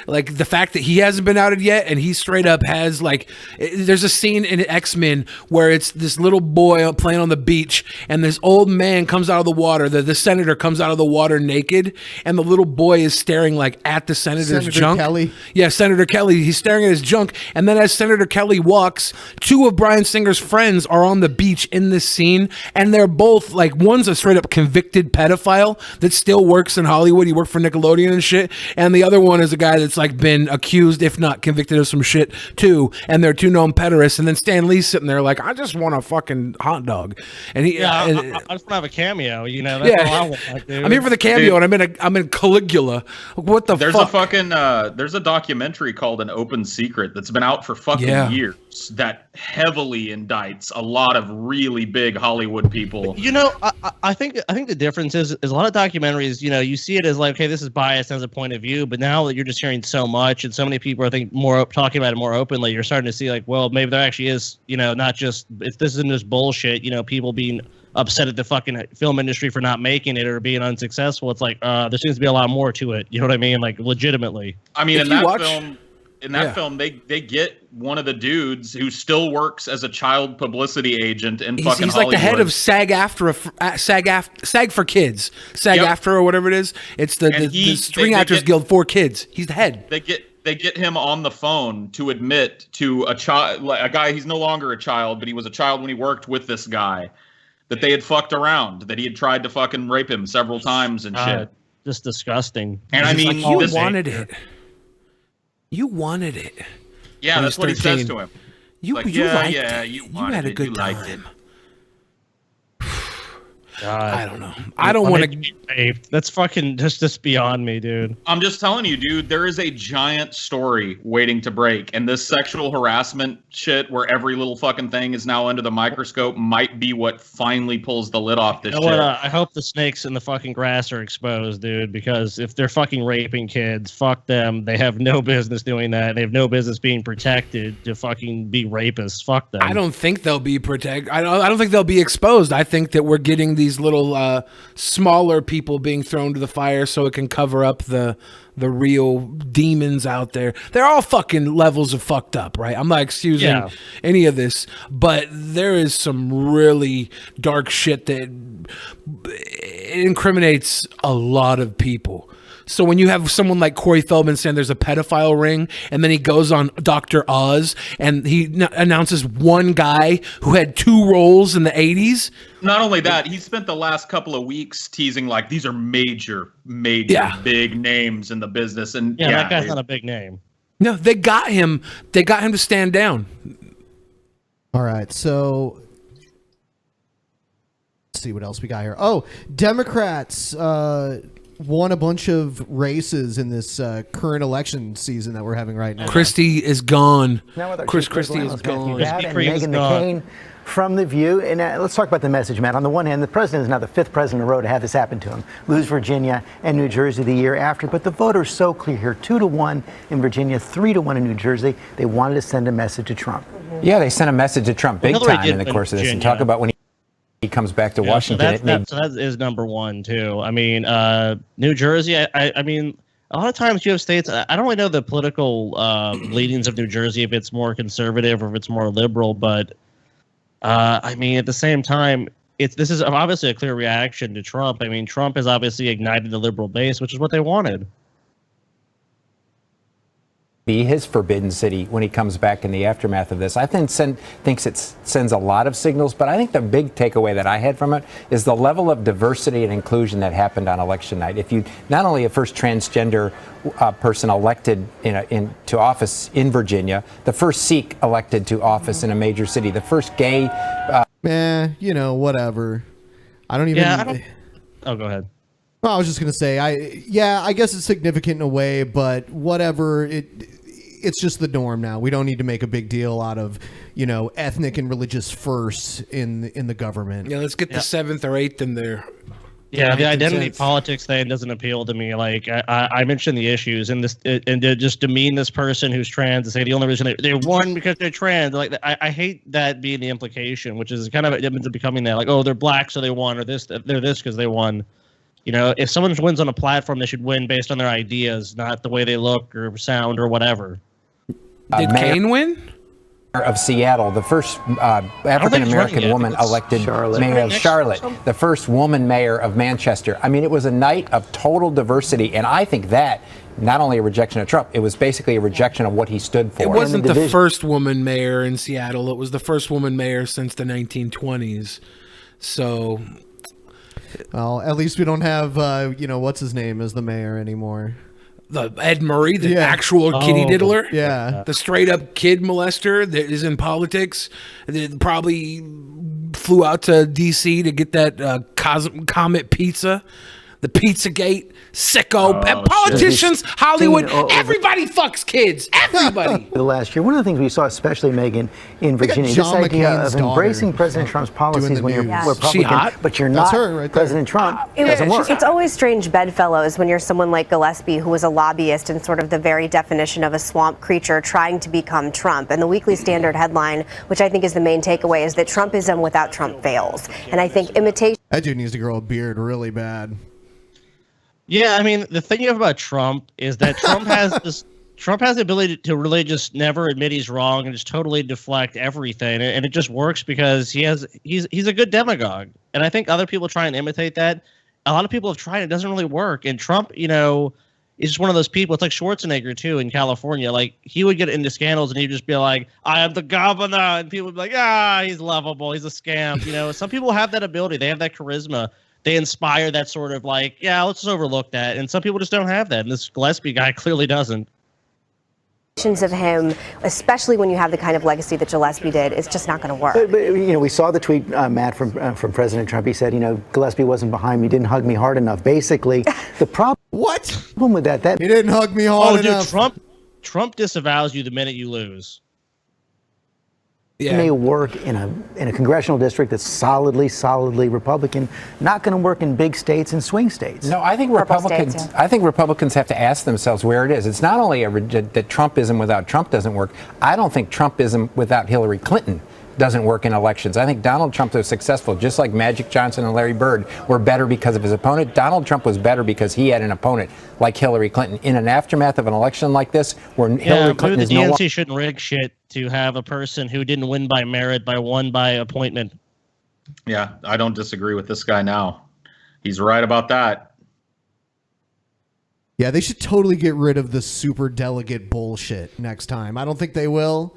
like the fact that he hasn't been outed yet, and he straight up has there's a scene in X-Men where it's this little boy playing on the beach, and this old man comes out of the water. The senator comes out of the water naked, and the little boy is staring like at the senator's junk. Kelly. Yeah, Senator Kelly. He's staring at his junk, and then as Senator Kelly walks, two of Bryan Singer's friends are on the beach in this scene, and they're both like, one's a straight up convicted pedophile that still works in Hollywood. He worked for Nickelodeon and shit, and the other one is a guy that's like been accused, if not convicted, of some shit too, and they're two known pederasts. And then Stan Lee's sitting there like, I just want a fucking hot dog, and he, I just want to have a cameo, you know. That's all I want, dude. I'm here for the cameo, and I'm in Caligula. What the There's fuck? a fucking there's a documentary called An Open Secret that's been out for fucking years that heavily indicts a lot of really big Hollywood people. You know, I think the difference is a lot of documentaries, you know, you see it as like, okay, this is biased as a point of view, but now that you're just hearing so much and so many people are more talking about it more openly, you're starting to see like, well, maybe there actually is, you know, not just, if this isn't just bullshit, you know, people being upset at the fucking film industry for not making it or being unsuccessful. It's like there seems to be a lot more to it. You know what I mean? Like legitimately. I mean, in that film, they get one of the dudes who still works as a child publicity agent in fucking He's like Hollywood. the head of SAG for kids, SAG-AFTRA or whatever it is. It's the String Actors Guild for kids. He's the head. They get him on the phone to admit to a child, like a guy. He's no longer a child, but he was a child when he worked with this guy. That they had fucked around, that he had tried to fucking rape him several times and shit. Just disgusting. And I mean, you wanted it. You wanted it. Yeah, that's what he says to him. You like, liked it. You had a good time. Liked it. I don't know. I don't want to. That's fucking just beyond me, dude. I'm just telling you, dude. There is a giant story waiting to break, and this sexual harassment shit, where every little fucking thing is now under the microscope, might be what finally pulls the lid off this shit. I hope the snakes in the fucking grass are exposed, dude. Because if they're fucking raping kids, fuck them. They have no business doing that. They have no business being protected to fucking be rapists. Fuck them. I don't think they'll be protected. I don't think they'll be exposed. I think that we're getting these little smaller people being thrown to the fire so it can cover up the real demons out there. They're all fucking levels of fucked up, right? I'm not excusing any of this, but there is some really dark shit that incriminates a lot of people. So when you have someone like Corey Feldman saying there's a pedophile ring, and then he goes on Dr. Oz and he announces one guy who had 2 roles in the 80s. Not only that, he spent the last couple of weeks teasing like these are major big names in the business, and that guy's not a big name. No, they got him to stand down. All right, so let's see what else we got here. Oh, Democrats won a bunch of races in this current election season that we're having right now. Christie is gone. Now with our Christie is gone. And Meghan McCain from The View. And let's talk about the message, Matt. On the one hand, the president is now the 5th president in a row to have this happen to him. Lose Virginia and New Jersey the year after. But the vote is so clear here. 2-1 in Virginia, 3-1 in New Jersey. They wanted to send a message to Trump. Yeah, they sent a message to Trump big time in the course of this. And talk about when he comes back to Washington. So that is number one, too. I mean, New Jersey, I mean, a lot of times you have states, I don't really know the political leanings of New Jersey, if it's more conservative or if it's more liberal, but I mean, at the same time, this is obviously a clear reaction to Trump. I mean, Trump has obviously ignited the liberal base, which is what they wanted. Be his forbidden city when he comes back in the aftermath of this. I think thinks it sends a lot of signals, but I think the big takeaway that I had from it is the level of diversity and inclusion that happened on election night. If you not only a first transgender person elected into office in Virginia, the first Sikh elected to office in a major city, the first gay. You know, whatever. I don't even. Oh, go ahead. Well, I was just gonna say, I guess it's significant in a way, but whatever. It's just the norm now. We don't need to make a big deal out of, ethnic and religious firsts in the government. Yeah, let's get the 7th or 8th in there. Yeah, the identity politics thing doesn't appeal to me. Like I mentioned the issues and to just demean this person who's trans and say the only reason they won because they're trans. Like I hate that being the implication, which is kind of it ends up becoming that, like, oh, they're black so they won, or they're this because they won. If someone wins on a platform, they should win based on their ideas, not the way they look or sound or whatever. Did Kane win? Of Seattle, the first African American woman elected mayor of Charlotte, the first woman mayor of Manchester. I mean, it was a night of total diversity, and I think that not only a rejection of Trump, it was basically a rejection of what he stood for. It wasn't the first woman mayor in Seattle. It was the first woman mayor since the 1920s. So, well, at least we don't have what's his name as the mayor anymore. The Ed Murray, the actual kitty diddler, the straight up kid molester that is in politics, that probably flew out to D.C. to get that Comet pizza, the Pizzagate, sicko, and politicians, Hollywood, everybody fucks kids, everybody. The last year, one of the things we saw, especially Megan in Virginia, this idea of embracing President Trump's policies when you're Republican, but you're not President Trump, doesn't work. It's always strange bedfellows when you're someone like Gillespie, who was a lobbyist and sort of the very definition of a swamp creature trying to become Trump. And the Weekly Standard headline, which I think is the main takeaway, is that Trumpism without Trump fails. And I think imitation. That dude needs to grow a beard really bad. Yeah, I mean, the thing you have about Trump is that Trump has the ability to really just never admit he's wrong and just totally deflect everything, and it just works because he's a good demagogue. And I think other people try and imitate that. A lot of people have tried; it doesn't really work. And Trump, is just one of those people. It's like Schwarzenegger too in California. Like he would get into scandals and he'd just be like, "I am the governor," and people would be like, he's lovable, he's a scamp." Some people have that ability; they have that charisma. They inspire that sort of like, let's just overlook that. And some people just don't have that. And this Gillespie guy clearly doesn't. Of him, especially when you have the kind of legacy that Gillespie did, it's just not going to work. But we saw the tweet, Matt, from President Trump. He said, Gillespie wasn't behind me, didn't hug me hard enough. Basically, the problem with that he didn't hug me hard enough. Dude, Trump disavows you the minute you lose. It may work in a congressional district that's solidly Republican, not going to work in big states and swing states. No, I think Republicans have to ask themselves where it is. It's not only that Trumpism without Trump doesn't work. I don't think Trumpism without Hillary Clinton doesn't work in elections. I think Donald Trump was successful, just like Magic Johnson and Larry Bird were better because of his opponent. Donald Trump was better because he had an opponent like Hillary Clinton. In an aftermath of an election like this, where Hillary Clinton is no longer... The DNC shouldn't rig shit to have a person who didn't win by merit, won by appointment. Yeah, I don't disagree with this guy now. He's right about that. Yeah, they should totally get rid of the super delegate bullshit next time. I don't think they will,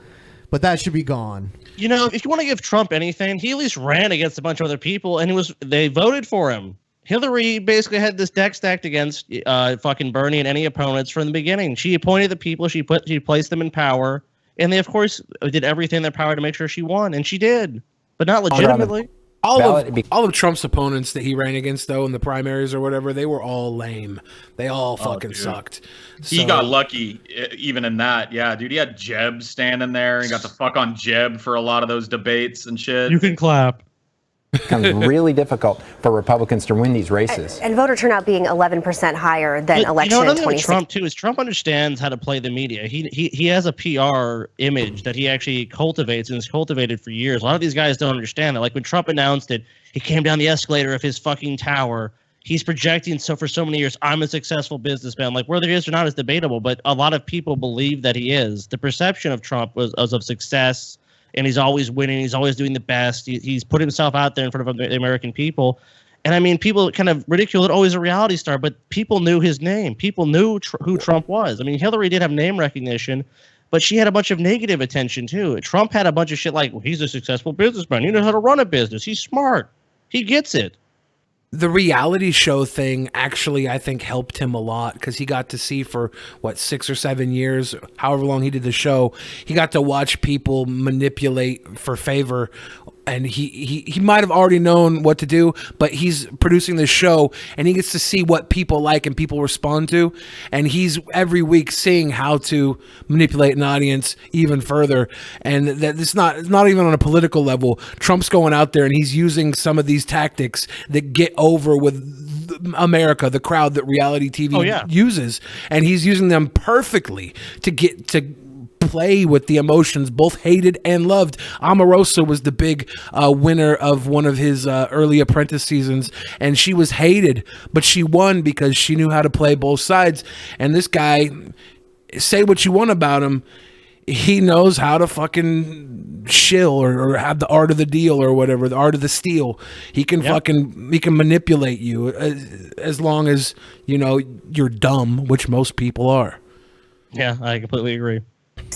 but that should be gone. If you want to give Trump anything, he at least ran against a bunch of other people, and they voted for him. Hillary basically had this deck stacked against fucking Bernie and any opponents from the beginning. She appointed the people, she placed them in power, and they of course did everything in their power to make sure she won, and she did, but not legitimately. All of Trump's opponents that he ran against, though, in the primaries or whatever, they were all lame. They all fucking sucked. He got lucky even in that. Yeah, dude, he had Jeb standing there. He got to fuck on Jeb for a lot of those debates and shit. You can clap. It becomes really difficult for Republicans to win these races. And voter turnout being 11% higher than election in 2016. Trump too is Trump understands how to play the media. He has a PR image that he actually cultivates and has cultivated for years. A lot of these guys don't understand that. Like when Trump announced it, he came down the escalator of his fucking tower. He's projecting for so many years, I'm a successful businessman. Like whether he is or not is debatable, but a lot of people believe that he is. The perception of Trump was of success. And he's always winning. He's always doing the best. He's put himself out there in front of the American people. And I mean, people kind of ridicule it. Oh, he's a reality star. But people knew his name. People knew who Trump was. I mean, Hillary did have name recognition, but she had a bunch of negative attention too. Trump had a bunch of shit like, well, he's a successful businessman. He knows how to run a business. He's smart. He gets it. The reality show thing actually, I think, helped him a lot because he got to see for, 6 or 7 years, however long he did the show, he got to watch people manipulate for favor and he might have already known what to do, but he's producing this show and he gets to see what people like and people respond to, and he's every week seeing how to manipulate an audience even further. And that it's not even on a political level. Trump's going out there and he's using some of these tactics that get over with America, the crowd that reality TV uses, and he's using them perfectly to get to play with the emotions, both hated and loved. Omarosa was the big winner of one of his early Apprentice seasons, and she was hated, but she won because she knew how to play both sides. And this guy, say what you want about him, he knows how to fucking shill or have the art of the deal or whatever, the art of the steal. He can he can manipulate you as long as, you know, you're dumb, which most people are. Yeah, I completely agree.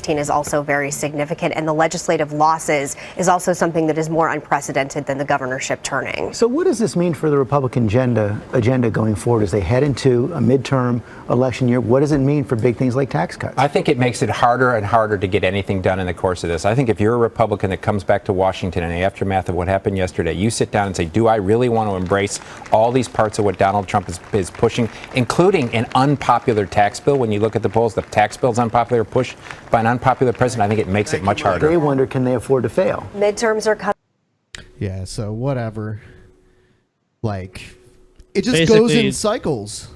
Is also very significant, and the legislative losses is also something that is more unprecedented than the governorship turning. So what does this mean for the Republican agenda going forward as they head into a midterm election year? What does it mean for big things like tax cuts? I think it makes it harder and harder to get anything done in the course of this. I think if you're a Republican that comes back to Washington in the aftermath of what happened yesterday, you sit down and say, do I really want to embrace all these parts of what Donald Trump is pushing, including an unpopular tax bill? When you look at the polls, the tax bill's unpopular, pushed by an unpopular president. I think it makes it much harder. They wonder, can they afford to fail? Midterms are coming. Yeah, so whatever. Like, it just Basically, goes in cycles.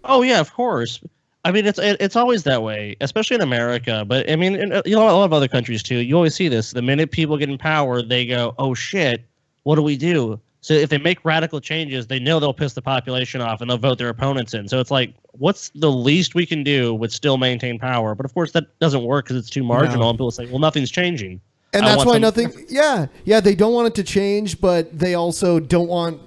Oh yeah, of course. I mean, it's always that way, especially in America. But I mean, you know, a lot of other countries too. You always see this. The minute people get in power, they go, "Oh shit, what do we do?" So if they make radical changes, they know they'll piss the population off and they'll vote their opponents in. So it's like, what's the least we can do but still maintain power? But of course, that doesn't work because it's too marginal. And people say, well, nothing's changing. And that's why nothing. Yeah, they don't want it to change, but they also don't want.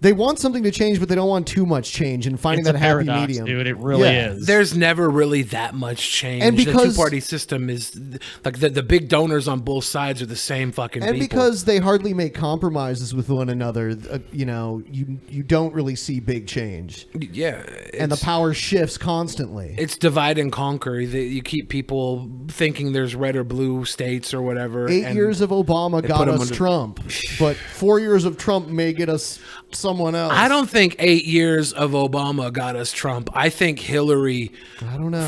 They want something to change, but they don't want too much change. And finding It's that a happy paradox, medium, dude. It really is. There's never really that much change. And because the two-party system is like the big donors on both sides are the same fucking and people. because they hardly make compromises with one another, you know, you don't really see big change. Yeah, and the power shifts constantly. It's divide and conquer. You keep people thinking there's red or blue states or whatever. 8 years of Obama got us Trump, but 4 years of Trump may get us someone else. I don't think 8 years of Obama got us Trump. I think Hillary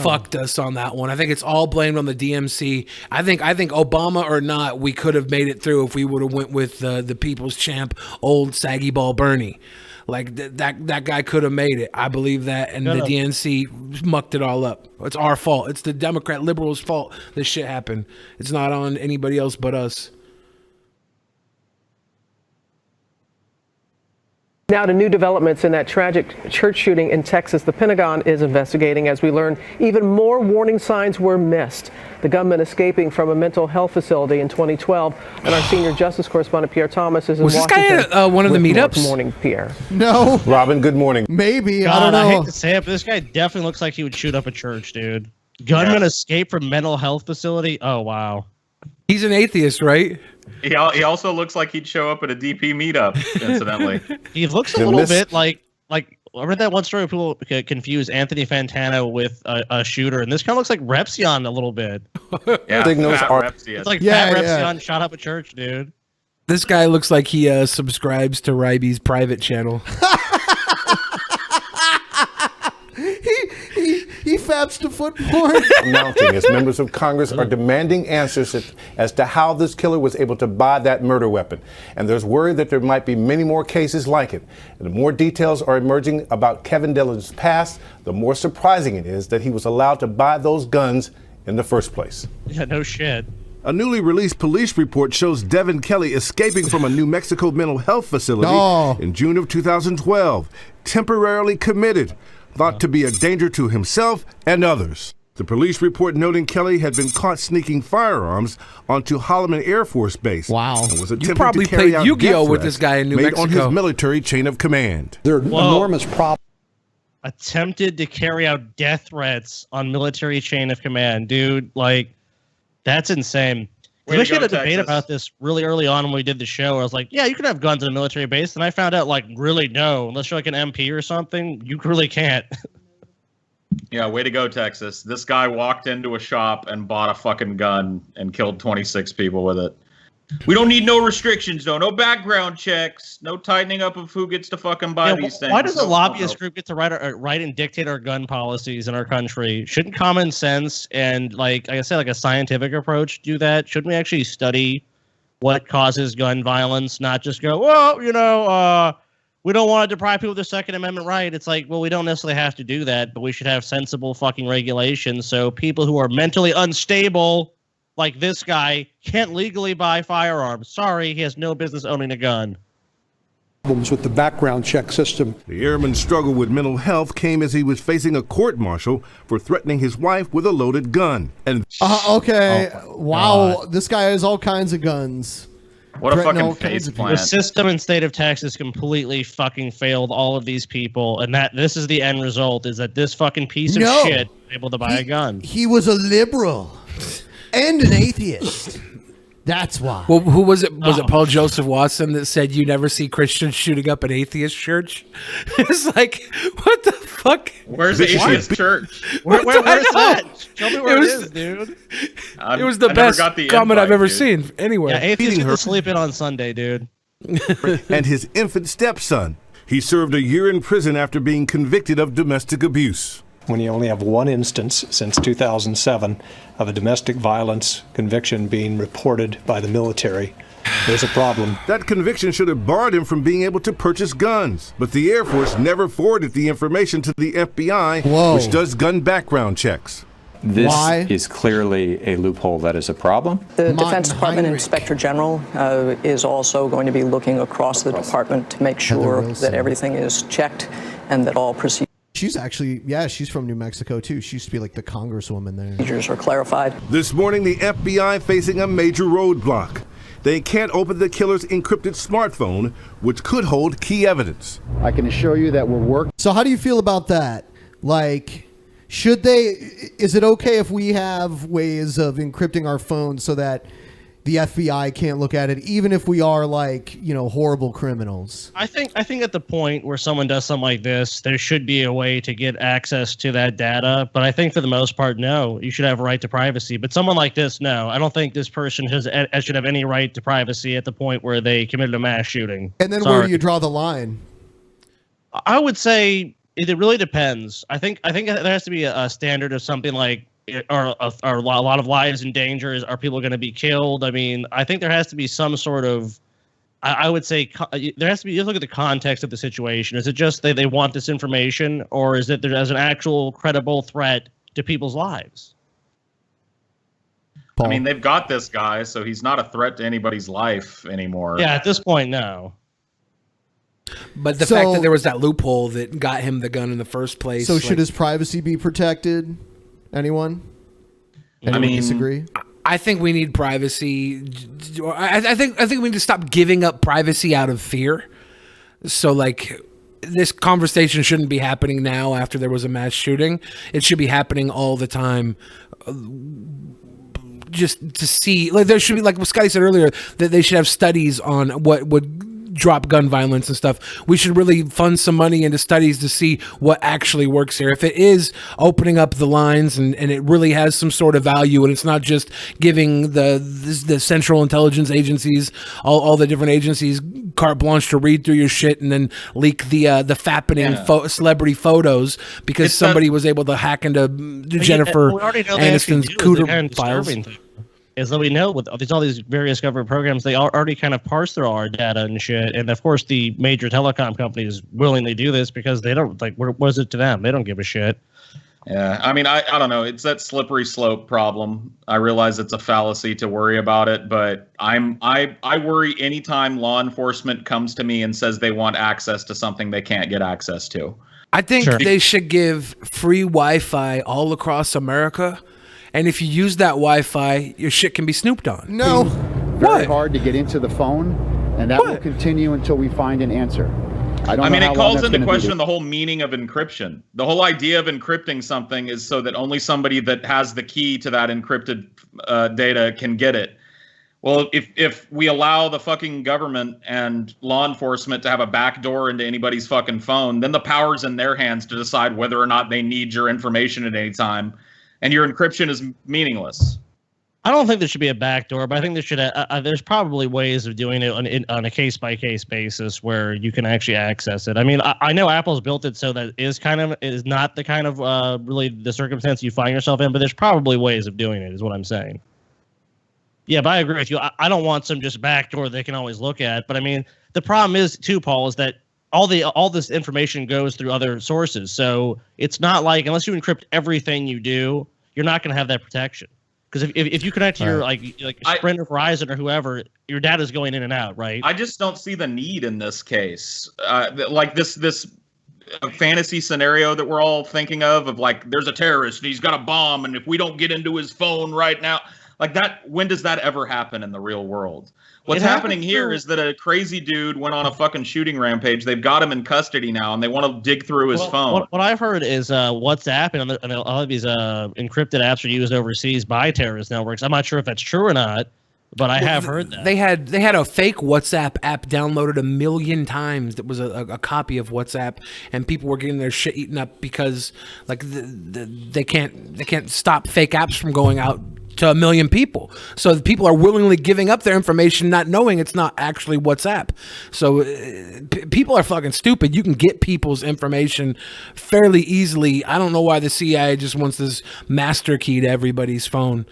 fucked us on that one. I think it's all blamed on the DMC. I think Obama or not, we could have made it through if we would have went with the people's champ, old saggy ball Bernie. Like that guy could have made it. I believe that, and the DNC mucked it all up. It's our fault. It's the Democrat liberals' fault this shit happened. It's not on anybody else but us. Now to new developments in that tragic church shooting in Texas. The Pentagon is investigating as we learn even more warning signs were missed. The gunman escaping from a mental health facility in 2012. And our senior justice correspondent, Pierre Thomas, is in Washington. Was this guy at one of the meetups? Good morning, Pierre. No. Robin, good morning. Maybe. God, I don't know. I hate to say it, but this guy definitely looks like he would shoot up a church, dude. Gunman escape from mental health facility? Oh, wow. He's an atheist, right? He also looks like he'd show up at a DP meetup, incidentally. He looks a little bit like I read that one story where people confuse Anthony Fantano with a shooter, and this kind of looks like Repsion a little bit. Yeah, Signals are. It's like Pat Repsion shot up a church, dude. This guy looks like he subscribes to Ryby's private channel. He faps to foot porn. Mounting as members of Congress are demanding answers as to how this killer was able to buy that murder weapon. And there's worry that there might be many more cases like it. And the more details are emerging about Kevin Dillon's past, the more surprising it is that he was allowed to buy those guns in the first place. Yeah, no shit. A newly released police report shows Devin Kelly escaping from a New Mexico mental health facility in June of 2012, temporarily committed, thought to be a danger to himself and others. The police report noting Kelly had been caught sneaking firearms onto Holloman Air Force Base. Wow. And was You attempting probably to carry played out Yu-Gi-Oh death with this threats guy in New made on Mexico. his military chain of command. There are enormous problems. Attempted to carry out death threats on military chain of command, dude. Like, that's insane. We actually had a debate about this really early on when we did the show. I was like, yeah, you can have guns in a military base. And I found out, like, really no. Unless you're like an MP or something, you really can't. Yeah, way to go, Texas. This guy walked into a shop and bought a fucking gun and killed 26 people with it. We don't need no restrictions, though. No background checks. No tightening up of who gets to fucking buy these things. Why does a No, lobbyist no. group get to write and dictate our gun policies in our country? Shouldn't common sense and, like I said, like a scientific approach do that? Shouldn't we actually study what causes gun violence, not just go, well, we don't want to deprive people of their Second Amendment right. It's like, well, we don't necessarily have to do that, but we should have sensible fucking regulations so people who are mentally unstable, like this guy, can't legally buy firearms. Sorry, he has no business owning a gun. Problems with the background check system. The airman's struggle with mental health came as he was facing a court-martial for threatening his wife with a loaded gun. And Okay. Wow. This guy has all kinds of guns. What a Threatening fucking all kinds face of plant. The system in state of Texas completely fucking failed all of these people, and that this is the end result: is that this fucking piece of No. shit is able to buy a gun. He was a liberal and an atheist. That's why. Well, who was it? Was it Paul Joseph Watson that said you never see Christians shooting up an atheist church? It's like, what the fuck? Where's the atheist church? Where's that? Show me where It it was- is, dude. It was the best comment I've ever seen. Anyway, Yeah, atheists Feeding get her. to sleep in on Sunday, dude. and his infant stepson. He served a year in prison after being convicted of domestic abuse. When you only have one instance since 2007 of a domestic violence conviction being reported by the military, there's a problem. That conviction should have barred him from being able to purchase guns. But the Air Force never forwarded the information to the FBI, which does gun background checks. This is clearly a loophole that is a problem. The Defense Department Inspector General is also going to be looking across the department to make sure that everything is checked and that all procedures She's actually, she's from New Mexico too. She used to be like the congresswoman there. are clarified. This morning, the FBI facing a major roadblock. They can't open the killer's encrypted smartphone, which could hold key evidence. I can assure you that we're working. So how do you feel about that? Like, should they, is it okay if we have ways of encrypting our phones so that the FBI can't look at it, even if we are like, horrible criminals? I think at the point where someone does something like this, there should be a way to get access to that data. But I think for the most part, no, you should have a right to privacy. But someone like this, no, I don't think this person should have any right to privacy at the point where they committed a mass shooting. And then where do you draw the line? I would say it really depends. I think there has to be a standard of something like, are a lot of lives in danger? Are people going to be killed? I mean, I think there has to be some sort of, I would say there has to be, you have to look at the context of the situation. Is it just they want this information, or is it there's an actual credible threat to people's lives? I mean, they've got this guy, so he's not a threat to anybody's life anymore. Yeah, at this point, no. But the fact that there was that loophole that got him the gun in the first place. So should his privacy be protected? Anyone? Anyone disagree? I think we need privacy. I think we need to stop giving up privacy out of fear. So like, this conversation shouldn't be happening now after there was a mass shooting. It should be happening all the time. Just to see, like, there should be, like what Scotty said earlier, that they should have studies on what would drop gun violence and stuff. We should really fund some money into studies to see what actually works here. If it is opening up the lines and it really has some sort of value, and it's not just giving the central intelligence agencies, all the different agencies, carte blanche to read through your shit and then leak the fappening celebrity photos because somebody was able to hack into Jennifer Aniston's cooter files. Is that we know with all these various government programs, they already kind of parse through our data and shit. And of course, the major telecom companies willingly do this because they don't what is it to them? They don't give a shit. Yeah, I mean, I don't know. It's that slippery slope problem. I realize it's a fallacy to worry about it, but I worry anytime law enforcement comes to me and says they want access to something they can't get access to. I think they should give free Wi-Fi all across America. And if you use that Wi-Fi, your shit can be snooped on. No. Very hard to get into the phone, and that will continue until we find an answer. I mean, it calls into question the whole meaning of encryption. The whole idea of encrypting something is so that only somebody that has the key to that encrypted data can get it. Well, if we allow the fucking government and law enforcement to have a backdoor into anybody's fucking phone, then the power's in their hands to decide whether or not they need your information at any time. And your encryption is meaningless. I don't think there should be a backdoor, but I think there should. There's probably ways of doing it on a case-by-case basis where you can actually access it. I mean, I know Apple's built it so that is not the kind of really the circumstance you find yourself in, but there's probably ways of doing it, is what I'm saying. Yeah, but I agree with you. I don't want some just backdoor they can always look at. But I mean, the problem is too, Paul, is that all this information goes through other sources. So it's not like unless you encrypt everything you do, you're not going to have that protection. Because if you connect to your like Sprint or Verizon or whoever, your data's going in and out, right? I just don't see the need in this case. Like this fantasy scenario that we're all thinking of like there's a terrorist and he's got a bomb, and if we don't get into his phone right now, like that, when does that ever happen in the real world? What's happening here is that a crazy dude went on a fucking shooting rampage. They've got him in custody now, and they want to dig through his phone. What I've heard is WhatsApp and all of these encrypted apps are used overseas by terrorist networks. I'm not sure if that's true or not, but I have heard that. They had a fake WhatsApp app downloaded 1 million times that was a copy of WhatsApp, and people were getting their shit eaten up because like they can't stop fake apps from going out to 1 million people. So the people are willingly giving up their information, not knowing it's not actually WhatsApp. So people are fucking stupid. You can get people's information fairly easily. I don't know why the CIA just wants this master key to everybody's phone.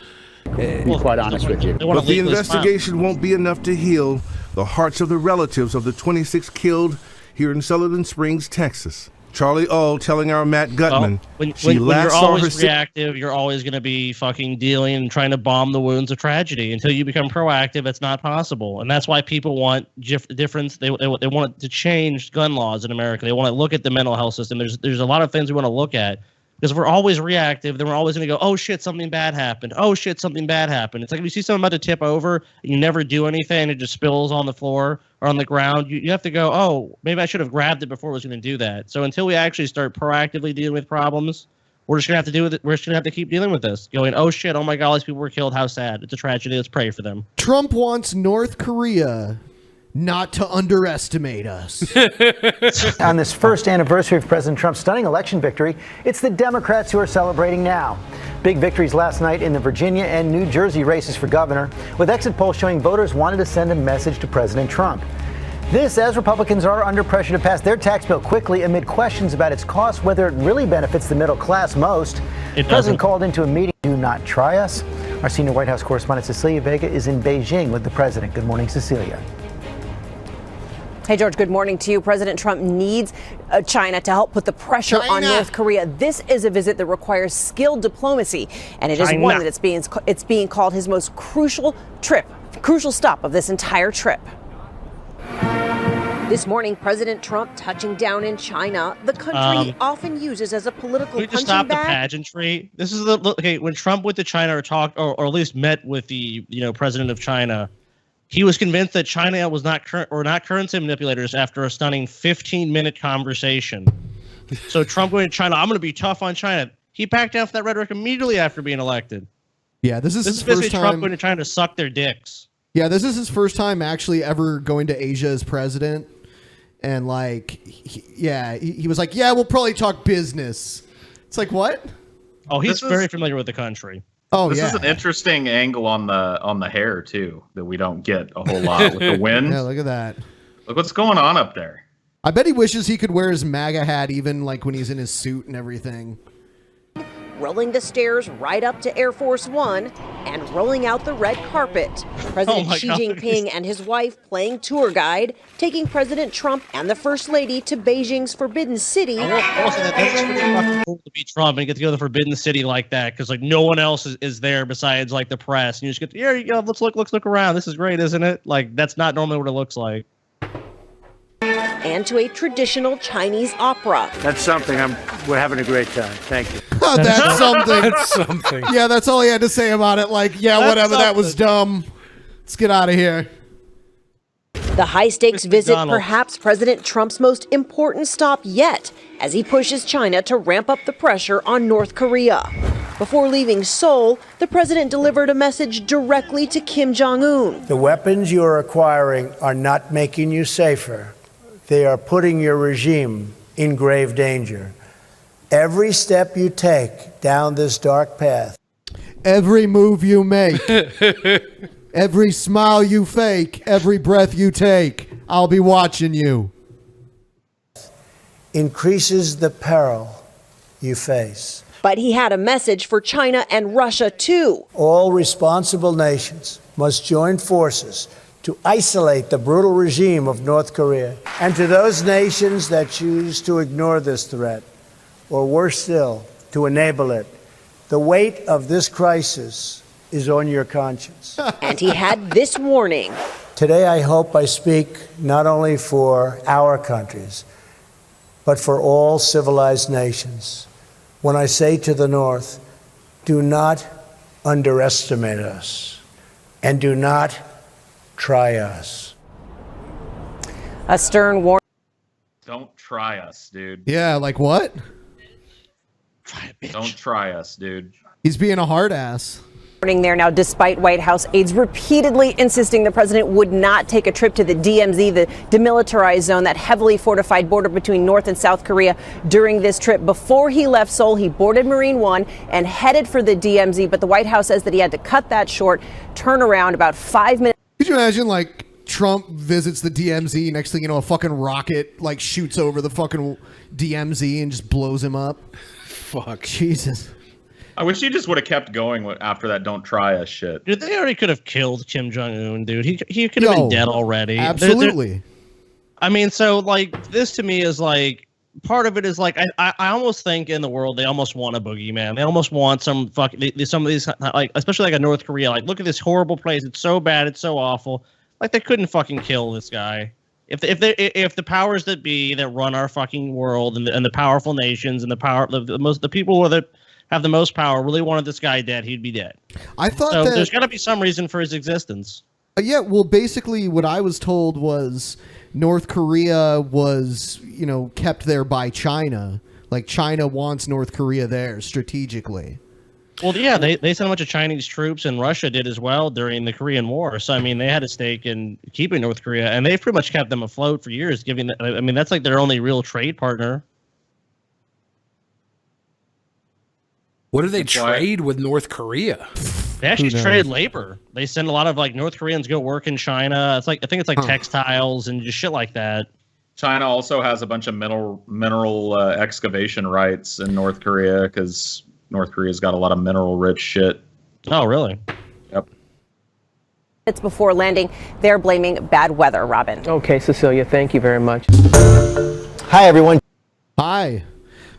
Be quite honest with you. But the investigation won't be enough to heal the hearts of the relatives of the 26 killed here in Sutherland Springs, Texas. Charlie O telling our Matt Gutman. When you're always reactive, you're always going to be fucking dealing and trying to bomb the wounds of tragedy. Until you become proactive, it's not possible. And that's why people want difference. They want to change gun laws in America. They want to look at the mental health system. There's a lot of things we want to look at. Because if we're always reactive, then we're always going to go, oh, shit, something bad happened. Oh, shit, something bad happened. It's like if you see something about to tip over, and you never do anything, it just spills on the floor or on the ground, you have to go, oh, maybe I should have grabbed it before I was going to do that. So until we actually start proactively dealing with problems, we're just going to have to do it. We're just going to have to keep dealing with this. Going, oh, shit, oh, my God, these people were killed. How sad. It's a tragedy. Let's pray for them. Trump wants North Korea not to underestimate us. On this first anniversary of President Trump's stunning election victory, it's the Democrats who are celebrating now. Big victories last night in the Virginia and New Jersey races for governor, with exit polls showing voters wanted to send a message to President Trump. This as Republicans are under pressure to pass their tax bill quickly amid questions about its cost, whether it really benefits the middle class most. The president called into a meeting, "Do not try us." Our senior White House correspondent Cecilia Vega is in Beijing with the president. Good morning, Cecilia. Hey, George, good morning to you. President Trump needs China to help put the pressure on North Korea. This is a visit that requires skilled diplomacy, and it is one that it's being called his most crucial stop of this entire trip. This morning, President Trump touching down in China, the country he often uses as a political punching bag. Just stop the pageantry. This is when Trump went to China or talked or at least met with the president of China. He was convinced that China was not currency manipulators after a stunning 15-minute conversation. So Trump going to China, I'm going to be tough on China. He backed down from that rhetoric immediately after being elected. Yeah, this is his first time. Trump going to China to suck their dicks. Yeah, this is his first time actually ever going to Asia as president. And he was like, yeah, we'll probably talk business. It's like, what? Oh, he's very familiar with the country. Oh, this is an interesting angle on the hair too that we don't get a whole lot with the wind. Yeah, look at that. Look what's going on up there. I bet he wishes he could wear his MAGA hat even like when he's in his suit and everything. Rolling the stairs right up to Air Force One and rolling out the red carpet. President Xi Jinping and his wife playing tour guide, taking President Trump and the First Lady to Beijing's Forbidden City. That's pretty fucking cool to be Trump and get to go to the Forbidden City like that because like no one else is there besides like the press. And you just get to, let's look around. This is great, isn't it? Like that's not normally what it looks like. And to a traditional Chinese opera. That's something. We're having a great time. Thank you. That's something. That's something. Yeah, that's all he had to say about it. Like, yeah, That's whatever. something. That was dumb. Let's get out of here. The high-stakes visit, perhaps President Trump's most important stop yet, as he pushes China to ramp up the pressure on North Korea. Before leaving Seoul, the president delivered a message directly to Kim Jong-un. The weapons you are acquiring are not making you safer. They are putting your regime in grave danger. Every step you take down this dark path. Every move you make, every smile you fake, every breath you take, I'll be watching you. Increases the peril you face. But he had a message for China and Russia, too. All responsible nations must join forces to isolate the brutal regime of North Korea. And to those nations that choose to ignore this threat, or worse still, to enable it, the weight of this crisis is on your conscience. And he had this warning. Today, I hope I speak not only for our countries, but for all civilized nations. When I say to the North, do not underestimate us, and do not try us. A stern warning. Don't try us, dude. Yeah, like what? Don't try us, dude. He's being a hard ass. There now, despite White House aides repeatedly insisting the president would not take a trip to the DMZ, the demilitarized zone, that heavily fortified border between North and South Korea, during this trip. Before he left Seoul, he boarded Marine One and headed for the DMZ, but the White House says that he had to cut that short, turn around about 5 minutes. Could you imagine, like, Trump visits the DMZ, next thing you know, a fucking rocket, like, shoots over the fucking DMZ and just blows him up? Fuck. Jesus. I wish he just would have kept going after that "don't try us" shit. Dude, they already could have killed Kim Jong-un, dude. He could have been dead already. Absolutely. I mean, so, like, this to me is, like, part of it is, like, I almost think in the world they almost want a boogeyman. They almost want some some of these, like, especially like a North Korea. Like, look at this horrible place. It's so bad. It's so awful. Like, they couldn't fucking kill this guy. If the powers that be that run our fucking world and the powerful nations and the people that have the most power really wanted this guy dead, he'd be dead. I thought so. that There's got to be some reason for his existence. Yeah, well, basically what I was told was North Korea was, kept there by China. Like, China wants North Korea there strategically. Well, yeah, they sent a bunch of Chinese troops, and Russia did as well during the Korean War. So, I mean, they had a stake in keeping North Korea, and they've pretty much kept them afloat for years. That's like their only real trade partner. What do they trade with North Korea? They actually trade labor. They send a lot of, like, North Koreans go work in China. It's like, I think it's like textiles and just shit like that. China also has a bunch of mineral excavation rights in North Korea because North Korea's got a lot of mineral-rich shit. Oh, really? Yep. It's before landing. They're blaming bad weather, Robin. Okay, Cecilia, thank you very much. Hi, everyone. Hi.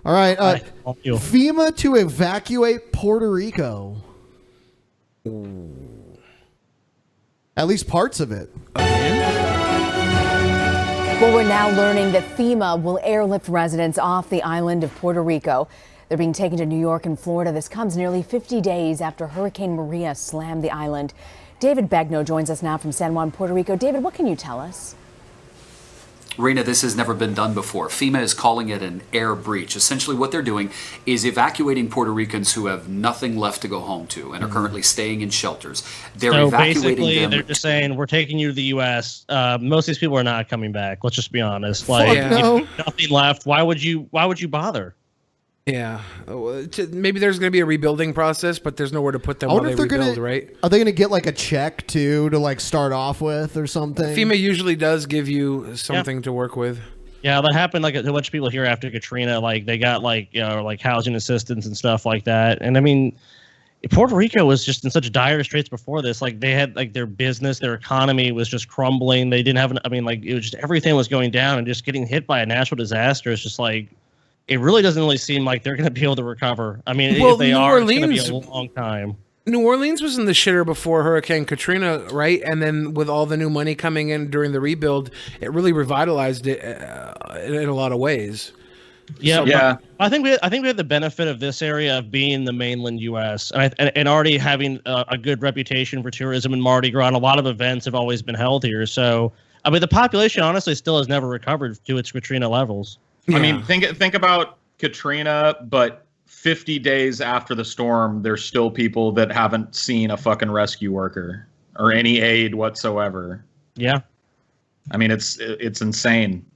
All right. FEMA to evacuate Puerto Rico. At least parts of it. Well, we're now learning that FEMA will airlift residents off the island of Puerto Rico. They're being taken to New York and Florida. This comes nearly 50 days after Hurricane Maria slammed the island. David Begno joins us now from San Juan, Puerto Rico. David, what can you tell us? Rena, this has never been done before. FEMA is calling it an air breach. Essentially what they're doing is evacuating Puerto Ricans who have nothing left to go home to and are currently staying in shelters. They're evacuating them. They're just saying, we're taking you to the U.S. Most of these people are not coming back. Let's just be honest. Like, nothing left. Why would you bother? Yeah, maybe there's going to be a rebuilding process, but there's nowhere to put them while they rebuild, right? Are they going to get like a check too to like start off with or something? FEMA usually does give you something to work with. Yeah, that happened. Like a bunch of people here after Katrina, like they got like like housing assistance and stuff like that. And I mean, Puerto Rico was just in such dire straits before this. Like they had like their business, their economy was just crumbling. They didn't have it was just everything was going down, and just getting hit by a natural disaster is just like. It really doesn't really seem like they're going to be able to recover. I mean, if they are, it's going to be a long time. New Orleans was in the shitter before Hurricane Katrina, right? And then with all the new money coming in during the rebuild, it really revitalized it in a lot of ways. Yeah, yeah. I think we have the benefit of this area of being the mainland U.S. and already having a good reputation for tourism and Mardi Gras. And a lot of events have always been held here. So, I mean, the population honestly still has never recovered to its Katrina levels. Yeah. I mean, think about Katrina, but 50 days after the storm, there's still people that haven't seen a fucking rescue worker or any aid whatsoever. Yeah. I mean, it's insane.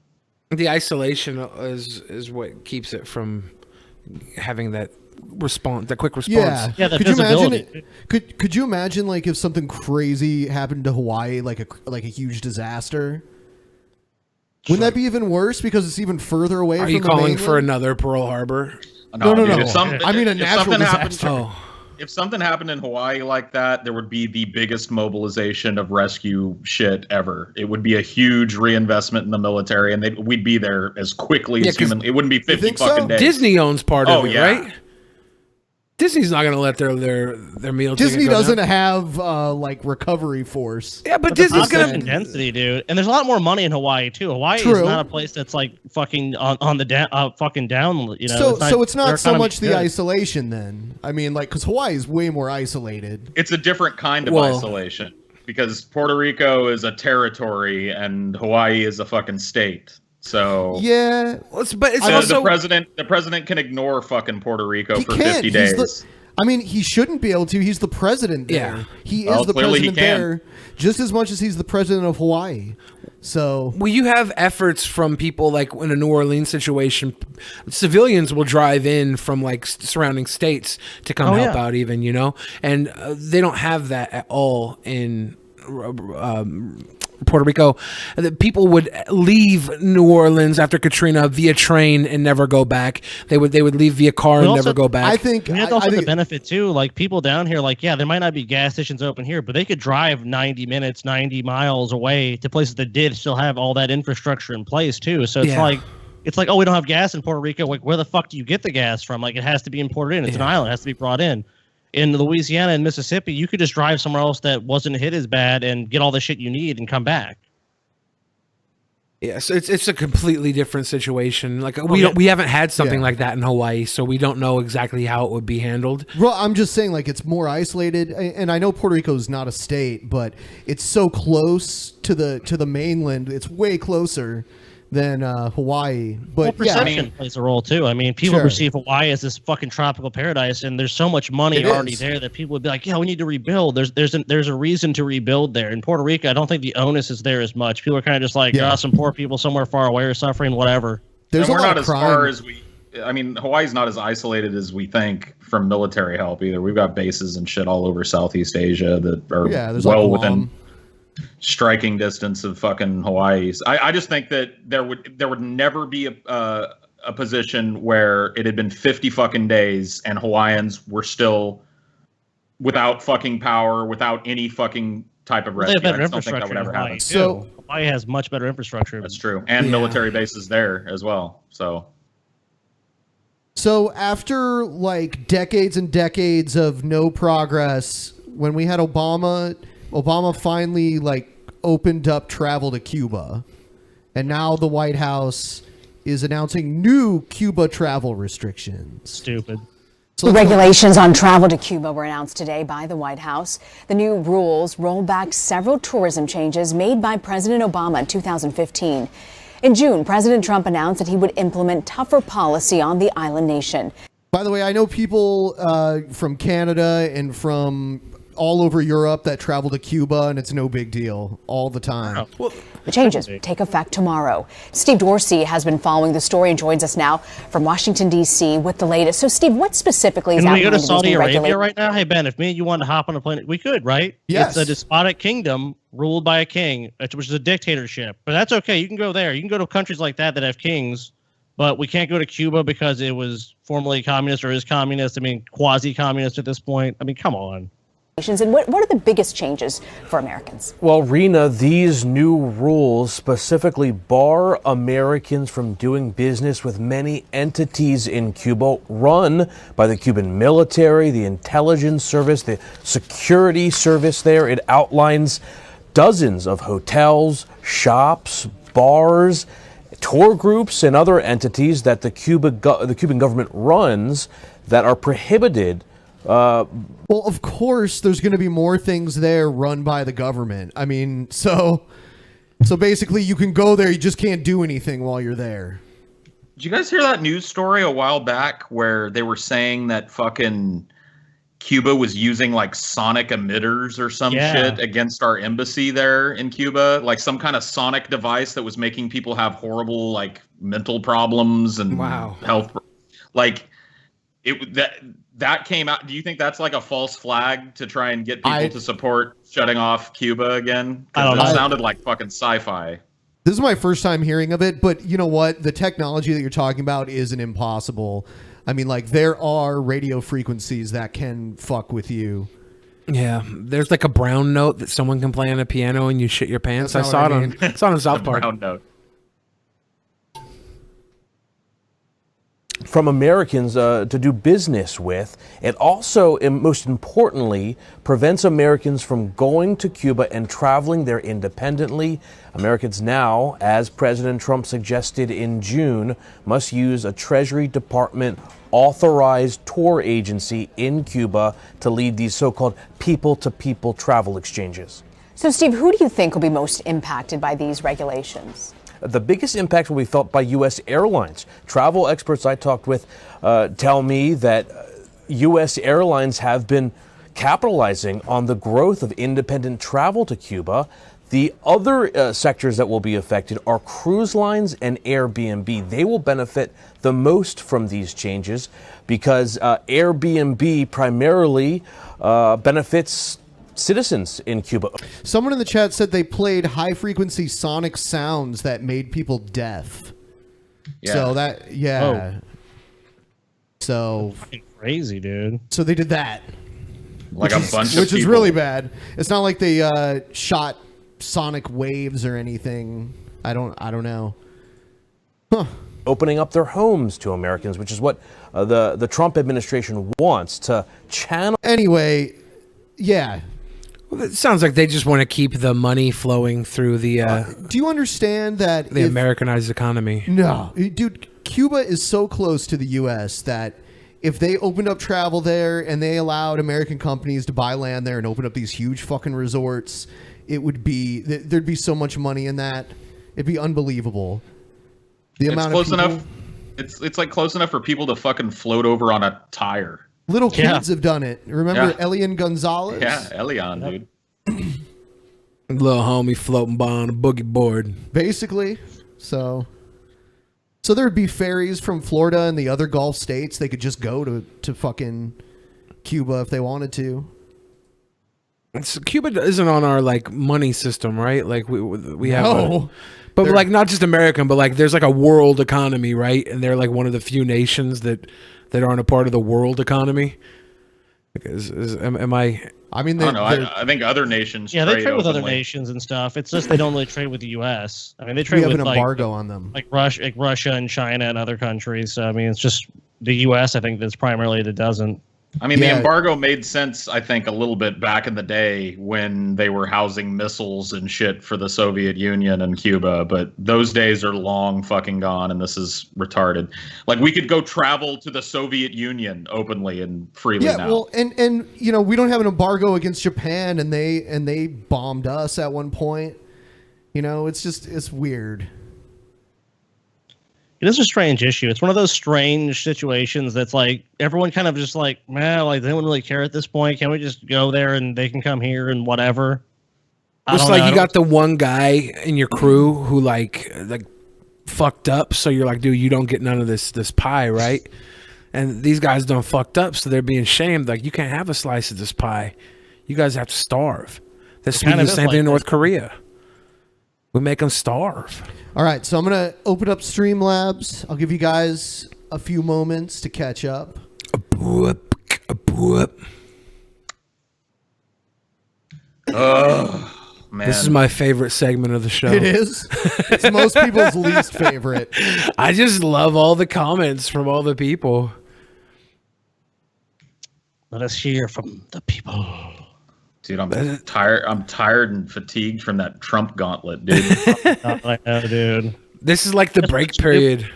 The isolation is what keeps it from having that response, that quick response. Yeah, the could you visibility. imagine? Could you imagine like if something crazy happened to Hawaii, like a huge disaster? Wouldn't that be even worse because it's even further away? Are from you the calling mainland? for another Pearl Harbor? No. dude, I mean a if natural something happened- disaster. If something happened in Hawaii like that, there would be the biggest mobilization of rescue shit ever. It would be a huge reinvestment in the military, and we'd be there as quickly as humanly. It wouldn't be 50 fucking days. Disney owns part of it, yeah. right? Disney's not going to let their meal. Disney ticket go doesn't down. have like recovery force. Yeah, but Disney's Disney's going population density, dude. And there's a lot more money in Hawaii too. Hawaii True. is not a place that's like fucking on the fucking down. You know, So it's their not so economy's much the good. isolation then. I mean, like, because Hawaii is way more isolated. It's a different kind of isolation because Puerto Rico is a territory and Hawaii is a fucking state. So yeah, but it's the president can ignore fucking Puerto Rico for 50 He's days. I mean, he shouldn't be able to. He's the president there. Yeah. He Well, is the clearly he president can. there just as much as he's the president of Hawaii. So Well, you have efforts from people like in a New Orleans situation. Civilians will drive in from like surrounding states to come help out, even, you know, and they don't have that at all in Puerto Rico. The people would leave New Orleans after Katrina via train and never go back. They would leave via car and never go back. I think that's also the benefit too. Like people down here, like there might not be gas stations open here, but they could drive 90 minutes, 90 miles away to places that did still have all that infrastructure in place too. So it's like, oh, we don't have gas in Puerto Rico. Like, where the fuck do you get the gas from? Like, it has to be imported in. It's an island. It has to be brought in. In Louisiana and Mississippi, you could just drive somewhere else that wasn't hit as bad and get all the shit you need and come back. Yeah, so it's a completely different situation. Like we haven't had something like that in Hawaii, so we don't know exactly how it would be handled. Well, I'm just saying, like, it's more isolated, and I know Puerto Rico is not a state, but it's so close to the mainland. It's way closer than Hawaii. But perception plays a role too. I mean, people perceive Hawaii as this fucking tropical paradise, and there's so much money already there that people would be like, "Yeah, we need to rebuild." There's a reason to rebuild there. In Puerto Rico, I don't think the onus is there as much. People are kind of just like, some poor people somewhere far away are suffering, whatever. There's and a we're lot not of as crime. far as we. I mean, Hawaii's not as isolated as we think from military help either. We've got bases and shit all over Southeast Asia that are there's well like within Guam. striking distance of fucking Hawaii. I just think that there would never be a position where it had been 50 fucking days and Hawaiians were still without fucking power, without any fucking type of They rescue. have better I just don't think that would infrastructure in ever Hawaii. happen. So- too. Hawaii has much better infrastructure. That's true, and military bases there as well. So after like decades and decades of no progress, when we had Obama finally like opened up travel to Cuba, and now the White House is announcing new Cuba travel restrictions. Stupid. The regulations on travel to Cuba were announced today by the White House. The new rules roll back several tourism changes made by President Obama in 2015. In June, President Trump announced that he would implement tougher policy on the island nation. By the way, I know people from Canada and from all over Europe that travel to Cuba, and it's no big deal all the time. The changes take effect tomorrow. Steve Dorsey has been following the story and joins us now from Washington, D.C. with the latest. So, Steve, what specifically is Can we go outlined to in these Saudi new Arabia regulations? right now? Hey, Ben, if me and you wanted to hop on a plane, we could, right? Yes. It's a despotic kingdom ruled by a king, which is a dictatorship. But that's okay. You can go there. You can go to countries like that have kings. But we can't go to Cuba because it was formerly communist or is communist. I mean, quasi-communist at this point. I mean, come on. And what are the biggest changes for Americans? Well, Rena, these new rules specifically bar Americans from doing business with many entities in Cuba run by the Cuban military, the intelligence service, the security service there. It outlines dozens of hotels, shops, bars, tour groups, and other entities that the Cuban government runs that are prohibited. Well, of course, there's going to be more things there run by the government. I mean, so basically, you can go there, you just can't do anything while you're there. Did you guys hear that news story a while back where they were saying that fucking Cuba was using like sonic emitters or some shit against our embassy there in Cuba? Like some kind of sonic device that was making people have horrible like mental problems and health. Like, that came out. Do you think that's like a false flag to try and get people to support shutting off Cuba again? I don't know. It sounded like fucking sci-fi. This is my first time hearing of it, but you know what? The technology that you're talking about isn't impossible. I mean, like, there are radio frequencies that can fuck with you. Yeah, there's like a brown note that someone can play on a piano and you shit your pants. I saw it on South Park. Brown note. From Americans to do business with. It also, and most importantly, prevents Americans from going to Cuba and traveling there independently. Americans now, as President Trump suggested in June, must use a Treasury Department authorized tour agency in Cuba to lead these so-called people-to-people travel exchanges. So, Steve, who do you think will be most impacted by these regulations? The biggest impact will be felt by U.S. airlines. Travel experts I talked with tell me that U.S. airlines have been capitalizing on the growth of independent travel to Cuba. The other sectors that will be affected are cruise lines and Airbnb. They will benefit the most from these changes because Airbnb primarily benefits citizens in Cuba. Someone in the chat said they played high-frequency sonic sounds that made people deaf. Yeah. So that, yeah. Oh. So fucking crazy, dude. So they did that. Like a bunch of which is people. really bad. It's not like they shot sonic waves or anything. I don't know. Opening up their homes to Americans, which is what the Trump administration wants to channel. Anyway, yeah. Well, it sounds like they just want to keep the money flowing through the do you understand that the Americanized economy? No, dude, Cuba is so close to the U.S. that if they opened up travel there and they allowed American companies to buy land there and open up these huge fucking resorts, it would be there'd be so much money in that. It'd be unbelievable. It's close enough. It's like close enough for people to fucking float over on a tire. Little kids have done it. Remember Elian Gonzalez? Yeah, Elian, dude. Little homie floating by on a boogie board. Basically. So there'd be ferries from Florida and the other Gulf states. They could just go to fucking Cuba if they wanted to. Cuba isn't on our like money system, right? Like we have, No. but like not just American, but like there's like a world economy, right? And they're like one of the few nations that aren't a part of the world economy. Am I? I mean, I don't know. I think other nations. Yeah, they trade with other openly. nations and stuff. It's just they don't really trade with the U.S. I mean, they trade We have with an embargo on them. like Russia and China and other countries. So I mean, it's just the U.S. I think that's primarily that doesn't. I mean, the embargo made sense, I think, a little bit back in the day when they were housing missiles and shit for the Soviet Union and Cuba, but those days are long fucking gone, and this is retarded. Like, we could go travel to the Soviet Union openly and freely now. Well, and you know, we don't have an embargo against Japan, and they bombed us at one point. You know, it's weird. It is a strange issue. It's one of those strange situations that's like everyone kind of just like, man, like they don't really care at this point. Can't we just go there and they can come here and whatever? It's like you got the one guy in your crew who like fucked up, so you're like, dude, you don't get none of this pie, right? And these guys done fucked up, so they're being shamed. Like, you can't have a slice of this pie. You guys have to starve. That's the same thing in North Korea. We make them starve. All right, so I'm going to open up Streamlabs. I'll give you guys a few moments to catch up. Oh, man. This is my favorite segment of the show. It is? It's most people's least favorite. I just love all the comments from all the people. Let us hear from the people. Dude, I'm tired. I'm tired and fatigued from that Trump gauntlet, dude. I know, dude. This is like the break period.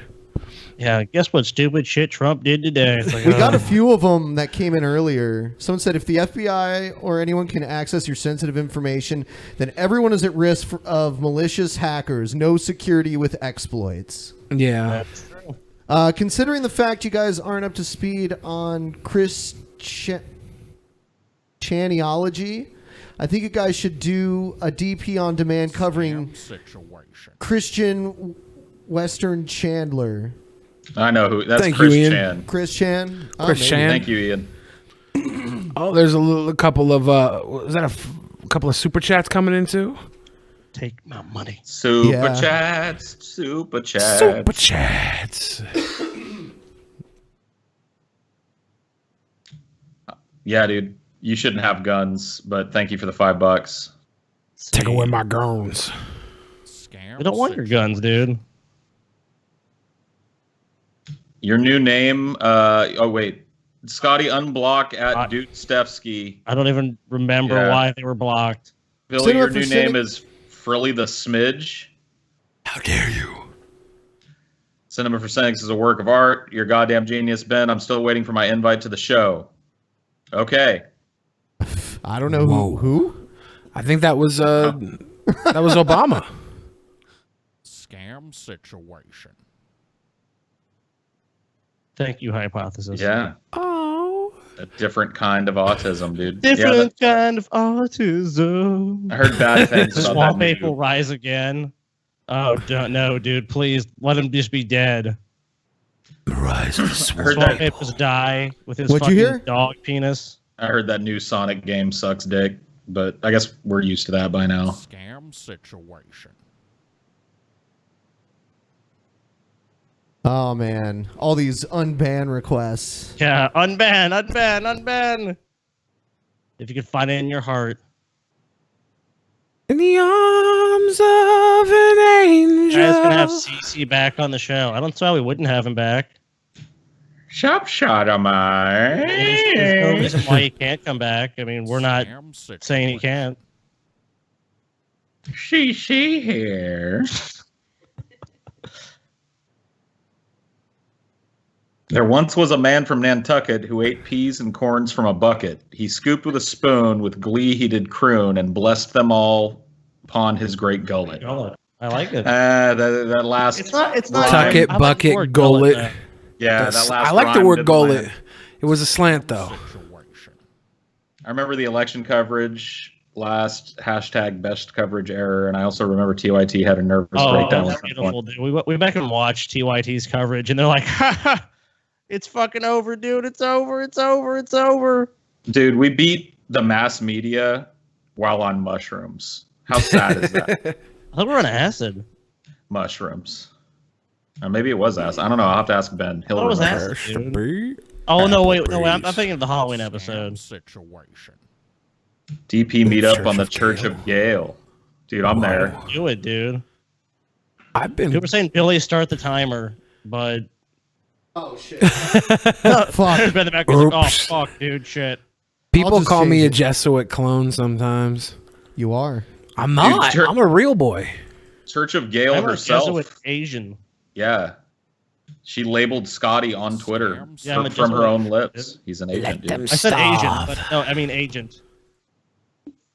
Yeah, guess what stupid shit Trump did today? It's like, We got a few of them that came in earlier. Someone said if the FBI or anyone can access your sensitive information, then everyone is at risk of malicious hackers. No security with exploits. Yeah. That's true. Considering the fact you guys aren't up to speed on Christianology, I think you guys should do a DP on demand covering Christian Western Chandler. I know who. That's Thank Chris you, Ian. Chan. Chris Chan. Oh, Chris maybe. Chan. Thank you, Ian. Oh, there's a couple of was that a couple of super chats coming in too? Take my money. Super chats. Super chats. Super chats. Yeah, dude. You shouldn't have guns, but thank you for the $5. Take away my guns. We don't want your guns, dude. Your new name. Oh wait, Scotty unblock at Dude Stefsky. I don't even remember why they were blocked. Billy, your new name is Frilly the Smidge. How dare you? Cinema for Cynics is a work of art. You're a goddamn genius, Ben. I'm still waiting for my invite to the show. Okay. I don't know who. I think that was Obama. Scam situation. Thank you, Hypothesis. Yeah. Oh. A different kind of autism, dude. Different kind of autism. I heard bad things about Swamp that Ape will rise again. Oh, no, dude. Please, let him just be dead. Rise of Swamp Ape just die with his What'd you fucking hear? dog penis. I heard that new Sonic game sucks dick, but I guess we're used to that by now. Scam situation. Oh man, all these unban requests. Yeah, unban. If you could find it in your heart. In the arms of an angel. Guys gonna have CC back on the show. I don't see why we wouldn't have him back. Shop shot of mine. There's no reason why he can't come back. I mean, we're not saying he can't. She here. There once was a man from Nantucket who ate peas and corns from a bucket. He scooped with a spoon, with glee he did croon, and blessed them all upon his great gullet. I like it. That last. It's not. Tucket, bucket, gullet. Yeah, that last. I like the rhyme word didn't gullet. land. It was a slant though. I remember the election coverage last hashtag best coverage error, and I also remember TYT had a nervous breakdown. That's at some beautiful, point. dude. We went back and watched TYT's coverage, and they're like, "Ha ha, it's fucking over, dude. It's over. It's over. It's over." Dude, we beat the mass media while on mushrooms. How sad is that? I thought we were on acid. Mushrooms. Or maybe it was acid. I don't know. I'll have to ask Ben. He'll What was remember. acid, dude? Oh no, wait, I'm thinking of the Halloween episode. Situation. DP meetup on the Church of Gale. Dude, I'm there. Do it, dude. I've been. People were saying Billy start the timer, but oh shit. fuck. In the back, like, oh Oops. fuck, dude, shit. People just call me a change Jesuit clone sometimes. You are. I'm not. Dude, I'm a real boy. Church of Gale I'm a herself. Jesuit Asian. Yeah. She labeled Scotty on Twitter Yeah, I'm a from her Jesuit. own lips. He's an agent, dude. I said Asian, but no, I mean agent.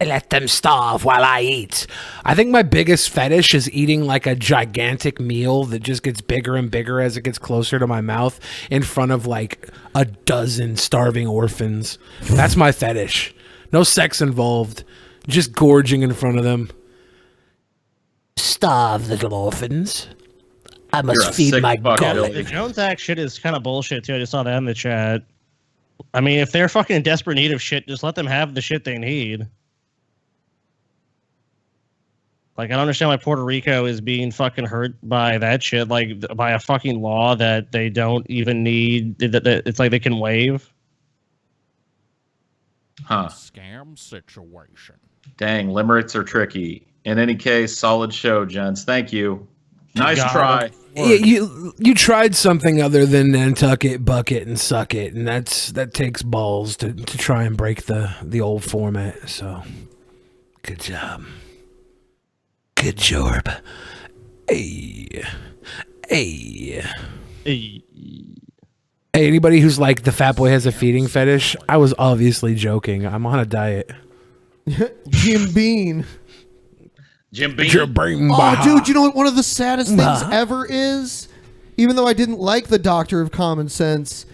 Let them starve while I eat. I think my biggest fetish is eating like a gigantic meal that just gets bigger and bigger as it gets closer to my mouth in front of like a dozen starving orphans. That's my fetish. No sex involved. Just gorging in front of them. Starve, little orphans. I You're a must feed sick my fuck, gullet. The Jones Act shit is kind of bullshit too. I just saw that in the chat. I mean, if they're fucking in desperate need of shit, just let them have the shit they need. Like, I don't understand why Puerto Rico is being fucking hurt by that shit, like by a fucking law that they don't even need. That it's like they can waive. Huh. Scam situation. Dang, limericks are tricky. In any case, solid show, gents. Thank you. Nice God. try. You tried something other than Nantucket, bucket, and suck it, and that takes balls to try and break the old format. So, good job. Good job. Hey. Hey, anybody who's like the fat boy has a feeding fetish, I was obviously joking. I'm on a diet. Jim Bean. Jim Beam. Oh, dude, you know what one of the saddest things ever is? Even though I didn't like the Doctor of Common Sense,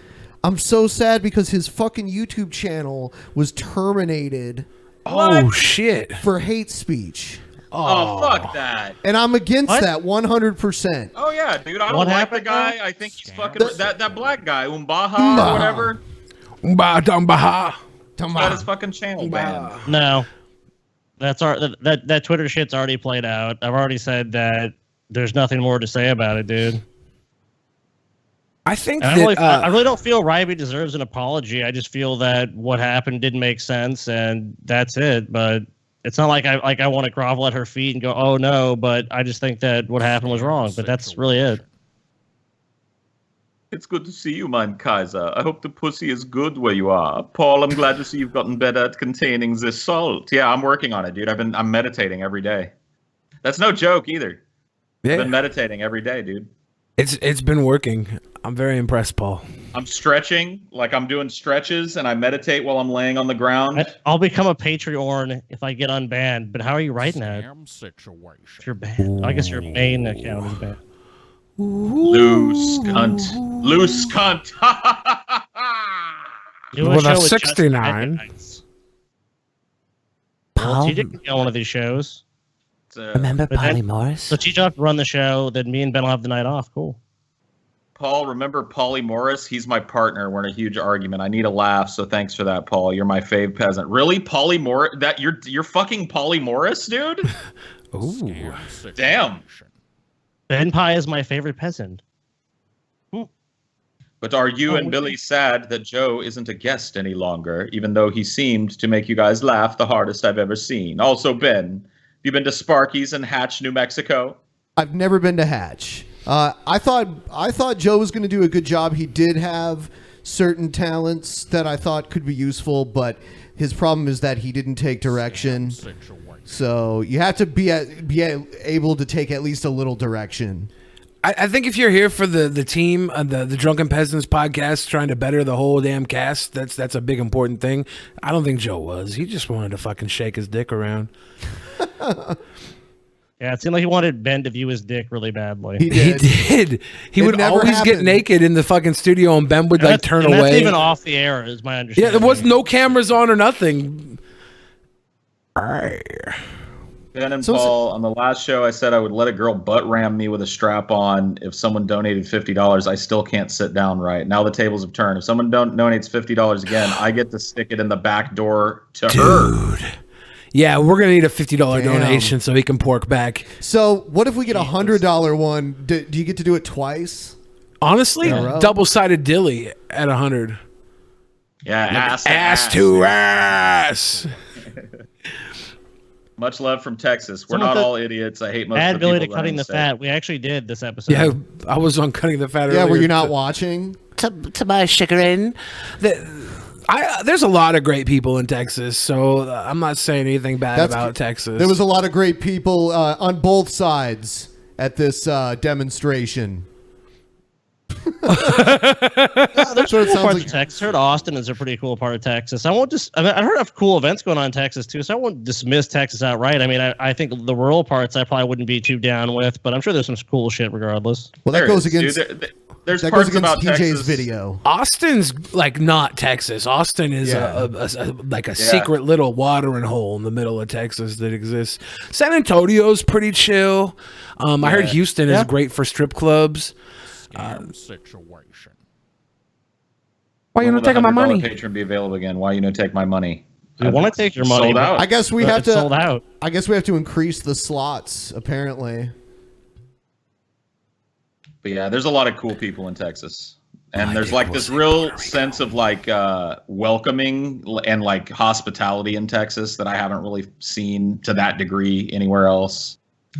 I'm so sad because his fucking YouTube channel was terminated. Oh, shit. For hate speech. Oh, fuck that. And I'm against that 100%. Oh yeah, dude. I What don't like the happened, guy. I think he's fucking that black guy, Umbaha or whatever. Umbaha. Got his fucking channel banned. No, that Twitter shit's already played out. I've already said that there's nothing more to say about it, dude. I think I really don't feel Ryby deserves an apology. I just feel that what happened didn't make sense, and that's it. But it's not like I want to grovel at her feet and go, "Oh no!" But I just think that what happened was wrong. But that's really it. It's good to see you, mein Kaiser. I hope the pussy is good where you are. Paul, I'm glad to see you've gotten better at containing the salt. Yeah, I'm working on it, dude. I'm meditating every day. That's no joke either. Yeah. I've been meditating every day, dude. It's been working. I'm very impressed, Paul. I'm stretching, like I'm doing stretches, and I meditate while I'm laying on the ground. I'll become a Patreon if I get unbanned. But how are you writing that? If you're banned, I guess your main account is banned. Loose cunt. Loose cunt. Do a show with 69. Well, TJ can be on one of these shows. Remember Polly Morris? So TJ will have to run the show, then me and Ben will have the night off. Cool. Paul, remember Paulie Morris? He's my partner. We're in a huge argument. I need a laugh, so thanks for that, Paul. You're my fave peasant. Really, Paulie Morris? That you're fucking Paulie Morris, dude? Ooh. Damn. Ben Pie is my favorite peasant. But are you and Billy sad that Joe isn't a guest any longer, even though he seemed to make you guys laugh the hardest I've ever seen? Also, Ben, have you been to Sparky's in Hatch, New Mexico? I've never been to Hatch. I thought Joe was going to do a good job. He did have certain talents that I thought could be useful, but his problem is that he didn't take direction. So you have to be able to take at least a little direction. I think if you're here for the team, the Drunken Peasants podcast, trying to better the whole damn cast, that's a big important thing. I don't think Joe was. He just wanted to fucking shake his dick around. Yeah, it seemed like he wanted Ben to view his dick really badly. He did. He would always get naked in the fucking studio, and Ben would like turn away. That's even off the air, is my understanding. Yeah, there was no cameras on or nothing. Ben and Paul, on the last show, I said I would let a girl butt ram me with a strap on if someone donated $50. I still can't sit down right. Now the tables have turned. If someone donates $50 again, I get to stick it in the back door to her. Yeah, we're gonna need a $50 donation so he can pork back. So what if we get a $100 one? Do you get to do it twice? Honestly, double-sided dilly at 100. Yeah, ass to ass. Much love from Texas. We're not all idiots. I hate most Add of the Billy people to Cutting the Fat. We actually did this episode. Yeah, I was on Cutting the Fat earlier. Yeah, were you not watching? To my chagrin. There's a lot of great people in Texas, so I'm not saying anything bad about Texas. There was a lot of great people on both sides at this demonstration. There's cool parts of Texas. I heard Austin is a pretty cool part of Texas. I heard of cool events going on in Texas too, so I won't dismiss Texas outright. I mean, I think the rural parts I probably wouldn't be too down with, but I'm sure there's some cool shit regardless. Well, that goes against. There's that parts goes against about TJ's Texas. video. Austin's like not Texas. Austin is like a secret little watering hole in the middle of Texas that exists. San Antonio's pretty chill. I heard Houston is great for strip clubs. Situation. Why you not taking my money? Patron be available again. Why you not take my money? I want to take your money. Sold out. I guess we have to. Sold out. I guess we have to increase the slots. Apparently. But yeah, there's a lot of cool people in Texas. And there's like this real sense of like welcoming and like hospitality in Texas that I haven't really seen to that degree anywhere else.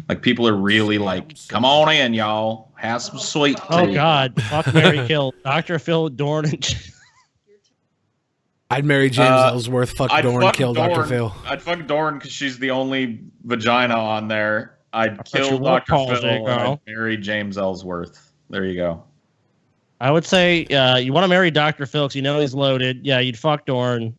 Like people are really like, come on in, y'all. Have some sweet tea. Oh God, fuck, Mary, kill Dr. Phil Dorn. I'd marry James Ellsworth. Fuck Dorn, kill Dr. Phil. I'd fuck Dorn because she's the only vagina on there. I'd kill Dr. Phil and I'd marry James Ellsworth. There you go. I would say you want to marry Dr. Phil because you know he's loaded. Yeah, you'd fuck Dorn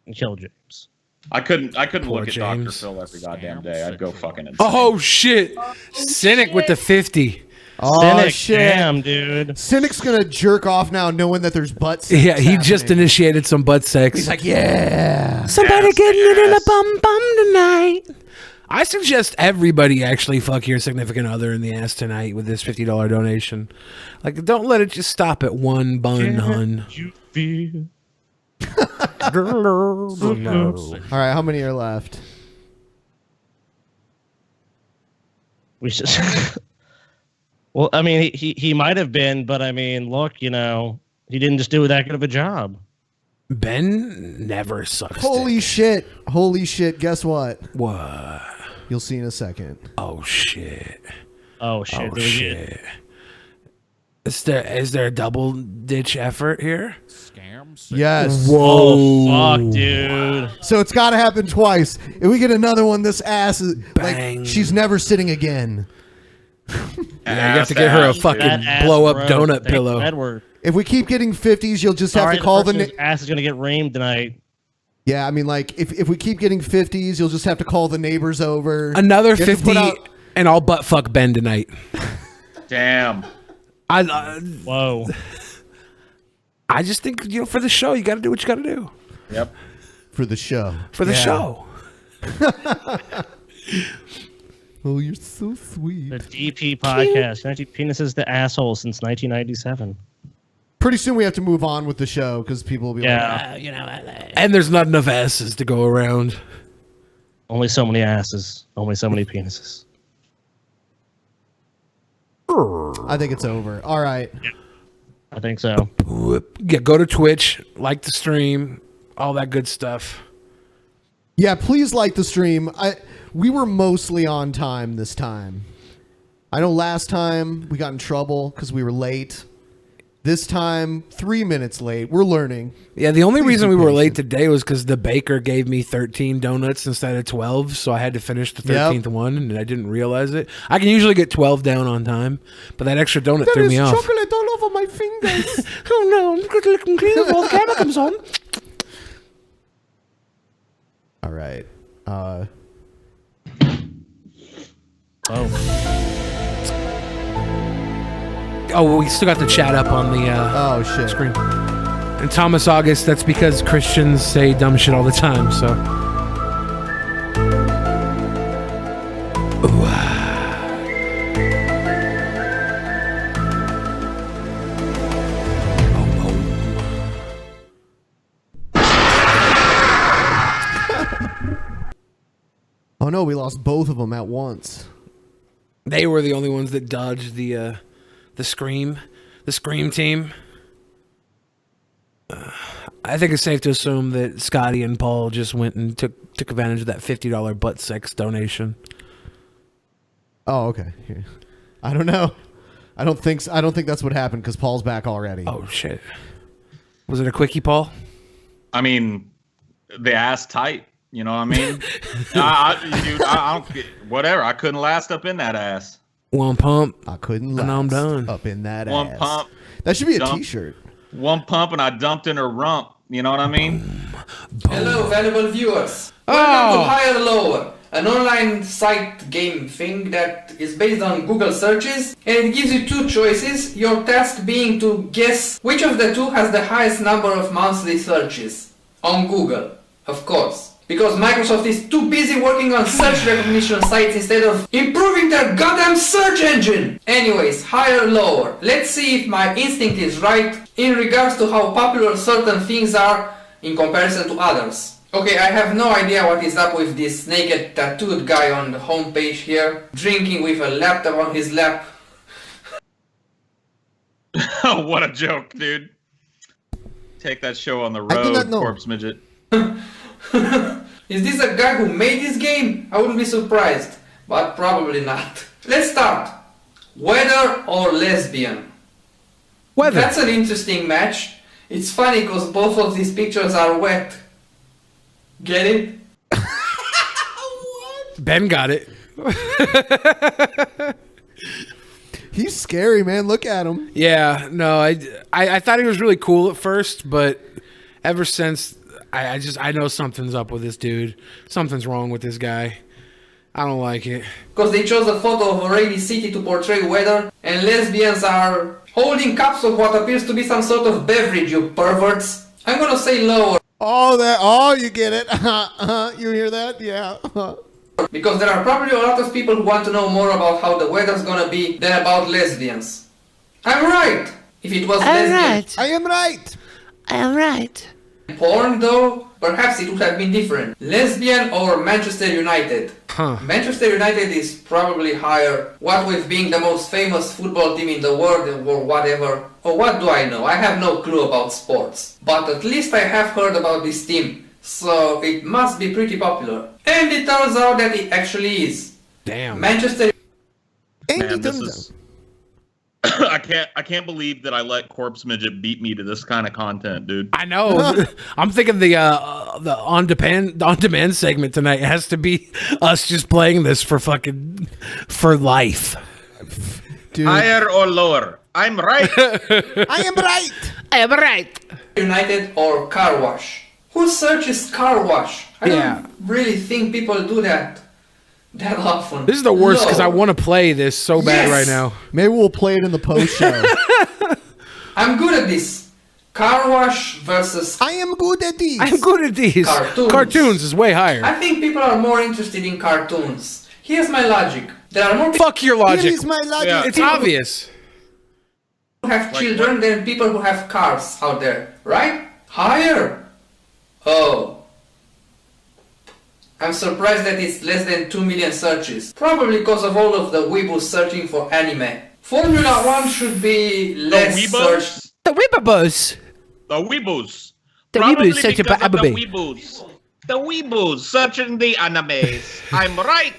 and kill James. I couldn't Poor look at James. Dr. Phil every goddamn day. I'd go fucking insane. Oh shit! Cynic with the 50. Oh Cynic, shit, damn, dude. Cynic's gonna jerk off now, knowing that there's butt sex. Yeah, he just happening. initiated some butt sex. He's like, yeah. Somebody getting it in a bum tonight. I suggest everybody actually fuck your significant other in the ass tonight with this $50 donation. Like, don't let it just stop at one bun, hun. You feel. All right, how many are left? We should. Well, I mean, he might have been, but I mean, look, he didn't just do that good of a job. Ben never sucks. Holy shit! Holy shit! Guess what? What? You'll see in a second. Oh shit! Oh shit! Oh shit! Is there a double ditch effort here? Scams. Yes. Whoa! Oh, fuck, dude. So it's got to happen twice. If we get another one, this ass is Bang. like she's never sitting again. Yeah, you have to get her a fucking blow up donut pillow. Edward. If we keep getting 50s, you'll just have to call the ass is gonna get reamed tonight. Yeah, I mean, like if we keep getting 50s, you'll just have to call the neighbors over. Another 50, and I'll butt fuck Ben tonight. Damn. Whoa. I just think for the show, you got to do what you got to do. Yep. For the show. For the show. Oh, you're so sweet. The DP podcast, connecting penises to assholes since 1997. Pretty soon we have to move on with the show because people will be like, And there's not enough asses to go around. Only so many asses. Only so many penises. I think it's over. All right. Yeah, I think so. Yeah, go to Twitch, like the stream, all that good stuff. Yeah, please like the stream. We were mostly on time this time. I know last time we got in trouble because we were late. This time, 3 minutes late. We're learning. Yeah, the only reason we were late today was because the baker gave me 13 donuts instead of 12, so I had to finish the 13th one, and I didn't realize it. I can usually get 12 down on time, but that extra donut threw me off. There's chocolate all over my fingers. Oh no, I'm going to look clean before the camera comes on. All right. Oh, we still got the chat up on the screen. And Thomas August, that's because Christians say dumb shit all the time, so. Oh no, we lost both of them at once. They were the only ones that dodged the scream team. I think it's safe to assume that Scotty and Paul just went and took advantage of that $50 butt sex donation. Oh, okay. Here. I don't know. I don't think that's what happened because Paul's back already. Oh shit! Was it a quickie, Paul? I mean, the ass tight. You know what I mean? I don't. Whatever. I couldn't last up in that ass. One pump. I couldn't last and I'm done. Up in that One ass. pump. That should be a dump, t-shirt. One pump and I dumped in her rump. You know what I mean? Hello, valuable viewers. Welcome to Higher Lower, an online site game thing that is based on Google searches, and it gives you two choices, your task being to guess which of the two has the highest number of monthly searches. On Google, of course. Because Microsoft is too busy working on search recognition sites instead of improving their goddamn search engine! Anyways, higher or lower. Let's see if my instinct is right in regards to how popular certain things are in comparison to others. Okay, I have no idea what is up with this naked tattooed guy on the homepage here, drinking with a laptop on his lap. Oh, what a joke, dude. Take that show on the road, corpse midget. Is this a guy who made this game? I wouldn't be surprised, but probably not. Let's start. Weather or lesbian? Weather. That's an interesting match. It's funny because both of these pictures are wet. Get it? Ben got it. He's scary, man. Look at him. Yeah, no, I thought he was really cool at first, but ever since I know something's up with this dude. Something's wrong with this guy. I don't like it. Because they chose a photo of a rainy city to portray weather, and lesbians are holding cups of what appears to be some sort of beverage, you perverts. I'm gonna say lower. Oh, you get it. You hear that? Yeah. Because there are probably a lot of people who want to know more about how the weather's gonna be than about lesbians. I'm right. If it was lesbian. I am right. I am right. Porn, though, perhaps it would have been different. Lesbian or Manchester United? Manchester United is probably higher, what with being the most famous football team in the world or whatever. Or what do I know? I have no clue about sports. But at least I have heard about this team, so it must be pretty popular. And it turns out that it actually is. Damn. Manchester. Man, this is. I can't believe that I let Corpse Midget beat me to this kind of content, dude. I know. I'm thinking the on demand segment tonight has to be us just playing this for life. Dude. Higher or lower? I'm right. I am right. I am right. United or car wash? Who searches car wash? I don't really think people do that often. This is the worst because I want to play this so bad right now. Maybe we'll play it in the post show. I'm good at this. Car wash versus. I am good at these. I'm good at these. Cartoons is way higher. I think people are more interested in cartoons. Here's my logic. There are more. Fuck your logic. Here is my logic. Yeah. It's obvious. Who have children than people who have cars out there, right? Higher. Oh. I'm surprised that it's less than 2 million searches. Probably because of all of the weebos searching for anime. Formula 1 should be less searched. The weebos. The weebos. The Probably weebos searching because for of the anime. weebos. The weebos searching the animes. I'm right.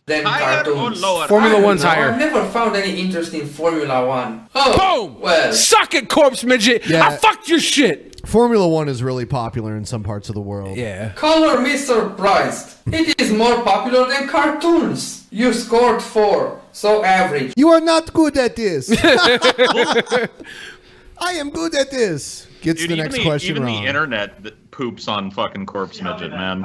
Than Higher cartoons. or lower? Formula I don't 1's know. higher. I've never found any interest in Formula 1. Oh, Boom! well. Suck it, Corpse Midget. Yeah. I fucked your shit. Formula 1 is really popular in some parts of the world. Yeah. Color me surprised. It is more popular than cartoons. You scored 4, so average. You are not good at this. I am good at this. Gets Dude, the next question even wrong. the internet that poops on fucking Corpse Midget, man.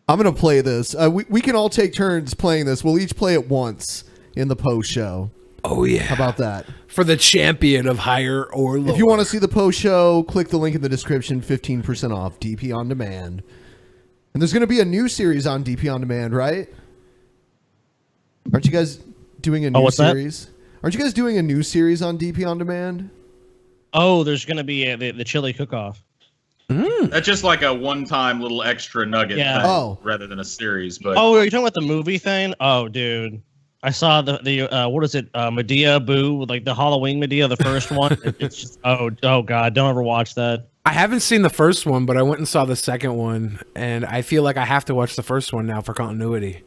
I'm going to play this. We can all take turns playing this. We'll each play it once in the post show. Oh, yeah. How about that? For the champion of higher or lower. If you want to see the post show, click the link in the description. 15% off DP On Demand. And there's going to be a new series on DP On Demand, right? Aren't you guys doing a new series? Aren't you guys doing a new series on DP On Demand? Oh, there's going to be the chili cook-off. That's just like a one-time little extra nugget thing, rather than a series. But are you talking about the movie thing? Oh, dude. I saw the what is it? Medea Boo, like the Halloween Medea, the first one. It's just oh god, don't ever watch that. I haven't seen the first one, but I went and saw the second one, and I feel like I have to watch the first one now for continuity.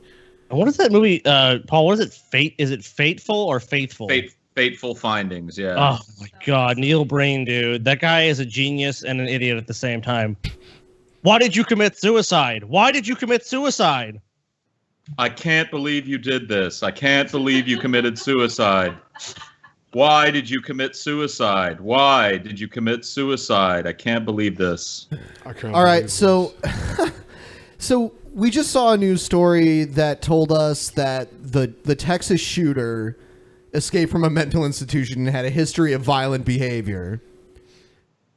What is that movie, Paul? What is it? Fate? Is it Fateful or Faithful? Fateful Findings. Yeah. Oh my god, Neil Breen, dude, that guy is a genius and an idiot at the same time. Why did you commit suicide? Why did you commit suicide? I can't believe you did this. I can't believe you committed suicide. Why did you commit suicide? Why did you commit suicide? I can't believe this. All right, so we just saw a news story that told us that the Texas shooter escaped from a mental institution and had a history of violent behavior.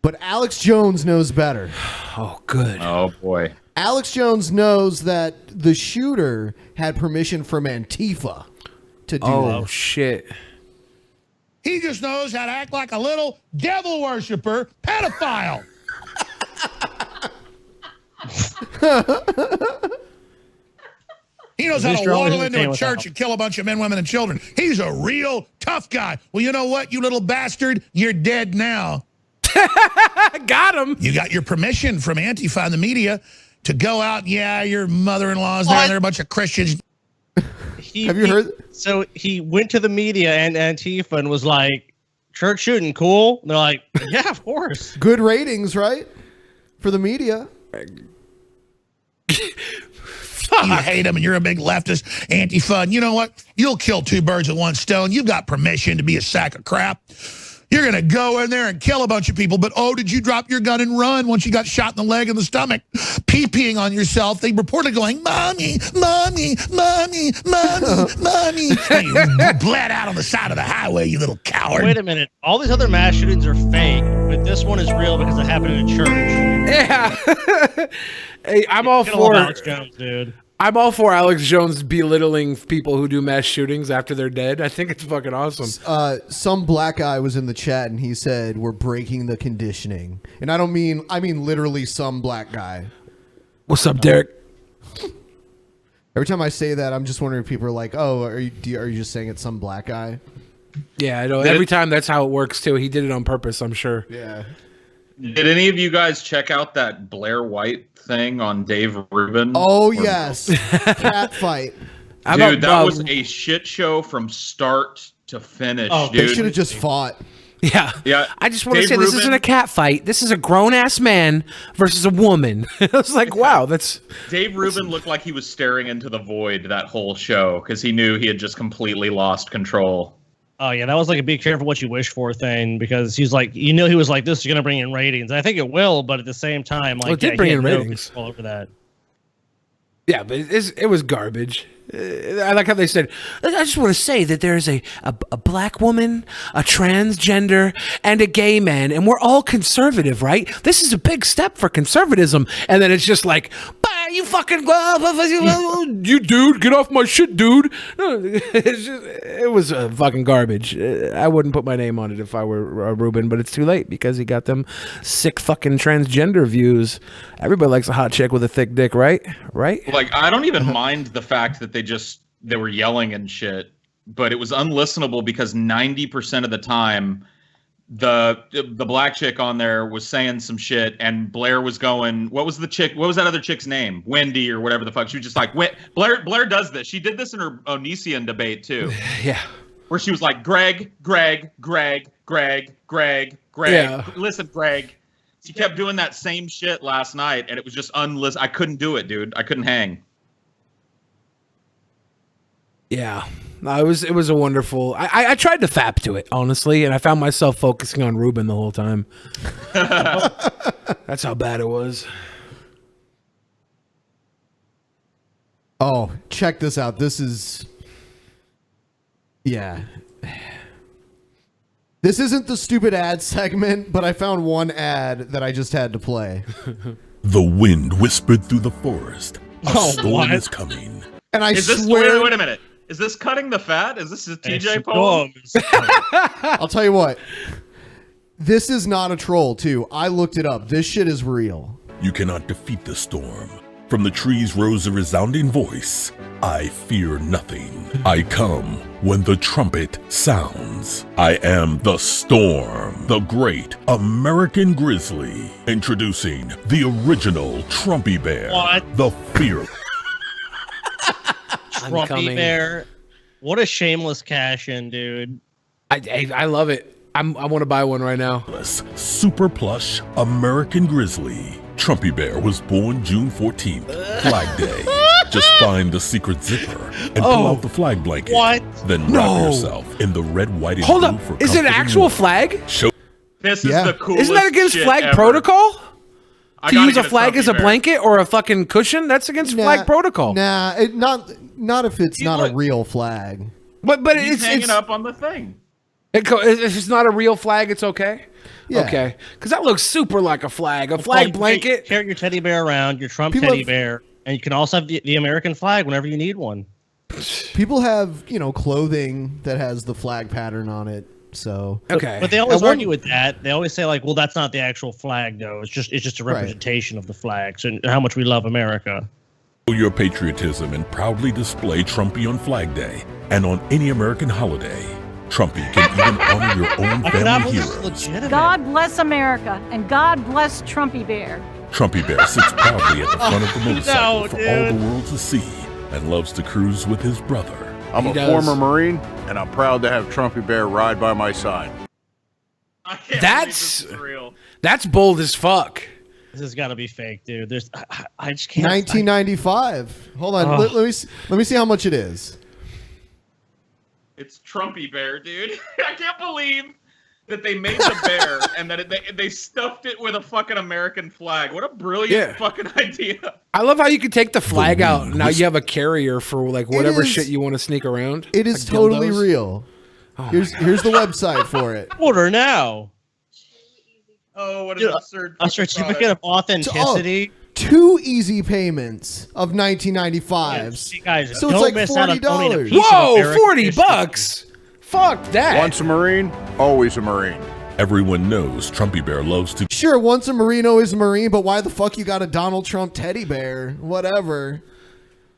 But Alex Jones knows better. Oh, good. Oh, boy. Alex Jones knows that the shooter had permission from Antifa to do that. Oh, shit. He just knows how to act like a little devil worshiper pedophile. He knows how to waddle into a church and kill a bunch of men, women, and children. He's a real tough guy. Well, you know what, you little bastard? You're dead now. Got him. You got your permission from Antifa and the media to go out. Yeah, your mother-in-law's down there, a bunch of Christians. Have you heard? So he went to the media and Antifa and was like, church shooting, cool? And they're like, yeah, of course. Good ratings, right? For the media. You hate him and you're a big leftist, Antifa. And you know what? You'll kill 2 birds with 1 stone. You've got permission to be a sack of crap. You're going to go in there and kill a bunch of people. But, oh, did you drop your gun and run once you got shot in the leg and the stomach? Pee-peeing on yourself. They reported going, Mommy, Mommy, Mommy, Mommy, Mommy. And you bled out on the side of the highway, you little coward. Wait a minute. All these other mass shootings are fake, but this one is real because it happened in a church. It Yeah. Hey, I'm all Get a little for Alex Jones, dude. I'm all for Alex Jones belittling people who do mass shootings after they're dead. I think it's fucking awesome. Some black guy was in the chat and he said we're breaking the conditioning, and I mean literally some black guy. What's up, Derek? Every time I say that, I'm just wondering if people are like, "Oh, are you just saying it's some black guy?" Yeah, I know. Every time that's how it works too. He did it on purpose, I'm sure. Yeah. Did any of you guys check out that Blair White thing on Dave Rubin? Oh yes, cat fight. Dude, that was a shit show from start to finish. Oh, dude. they should have just fought. Yeah. Yeah. I just want to Dave say this Rubin- isn't a cat fight. This is a grown ass man versus a woman. I was like, wow, that's Dave Rubin looked like he was staring into the void that whole show because he knew he had just completely lost control. Oh yeah, that was like a be careful what you wish for thing because he's like, he was like, this is gonna bring in ratings. I think it will, but at the same time, like, Well, it did bring in ratings. All over that. Yeah, but it was garbage. I like how they said, I just want to say that there's a black woman, a transgender, and a gay man, and we're all conservative, right? This is a big step for conservatism. And then it's just like, bah, you fucking, you dude, get off my shit, dude. It was fucking garbage. I wouldn't put my name on it if I were Ruben, but it's too late because he got them sick fucking transgender views. Everybody likes a hot chick with a thick dick, right? Right? Like, I don't even mind the fact that they were yelling and shit, but it was unlistenable because 90% of the time the black chick on there was saying some shit and Blair was going, what was that other chick's name? Wendy or whatever the fuck. She was just like, Blair does this. She did this in her Onision debate too. Yeah. Where she was like, Greg. Yeah. Listen, Greg. She kept doing that same shit last night and it was just I couldn't do it, dude. I couldn't hang. Yeah, no, it was a wonderful. I tried to fap to it honestly, and I found myself focusing on Ruben the whole time. That's how bad it was. Oh, check this out. This is, yeah. This isn't the stupid ad segment, but I found one ad that I just had to play. The wind whispered through the forest. A storm what? is coming. And I Is swear. wait a minute. Is this cutting the fat? Is this a TJ poem? I'll tell you what. This is not a troll, too. I looked it up. This shit is real. You cannot defeat the storm. From the trees rose a resounding voice. I fear nothing. I come when the trumpet sounds. I am the storm, the great American grizzly. Introducing the original Trumpy Bear. What? The fear. Trumpy Bear. What a shameless cash in, dude. I love it. I want to buy one right now. Super plush American grizzly. Trumpy Bear was born June 14th, Flag Day. Just find the secret zipper and pull out the flag blanket. What? Then wrap yourself in the red, white, and Hold blue up. for Is it an comfort and actual warmth. flag? This is the coolest Isn't that against shit flag ever. protocol? I To gotta use a get flag Trumpy as a Bear. blanket or a fucking cushion? That's against flag protocol. Nah, not if it's not a real flag. But He's it's hanging up on the thing. If it's not a real flag, it's okay. Yeah. Okay, because that looks super like a flag. A flag blanket. Carry your teddy bear around, your Trump People teddy have- bear, and you can also have the American flag whenever you need one. People have, clothing that has the flag pattern on it. So But they always At one- argue with that. They always say like, well, that's not the actual flag though. It's just a representation of the flags and how much we love America. Show your patriotism and proudly display Trumpy on Flag Day and on any American holiday. Trumpy can even honor your own family heroes. God bless America and God bless Trumpy Bear. Trumpy Bear sits proudly at the front of the motorcycle No, for all dude. the world to see and loves to cruise with his brother. I'm He a does. former Marine, and I'm proud to have Trumpy Bear ride by my side. That's bold as fuck. This has got to be fake, dude. I just can't. 1995. Hold on. Oh. Let me see how much it is. It's Trumpy Bear, dude. I can't believe that they made the bear and that they stuffed it with a fucking American flag. What a brilliant fucking idea. I love how you can take the flag out. Now you have a carrier for like whatever is- shit you want to sneak around. It is Like totally dildos. real. Here's the website for it. Order now. Oh, what an absurd a certificate of authenticity. 2 easy payments of 1995s. Yeah, guys, so don't it's miss like out on owning a $40. piece of Whoa, American $40 history. bucks. Fuck that. Once a Marine, always a Marine. Everyone knows Trumpy Bear loves to Sure, once a Marine, always a Marine, but why the fuck you got a Donald Trump teddy bear? Whatever.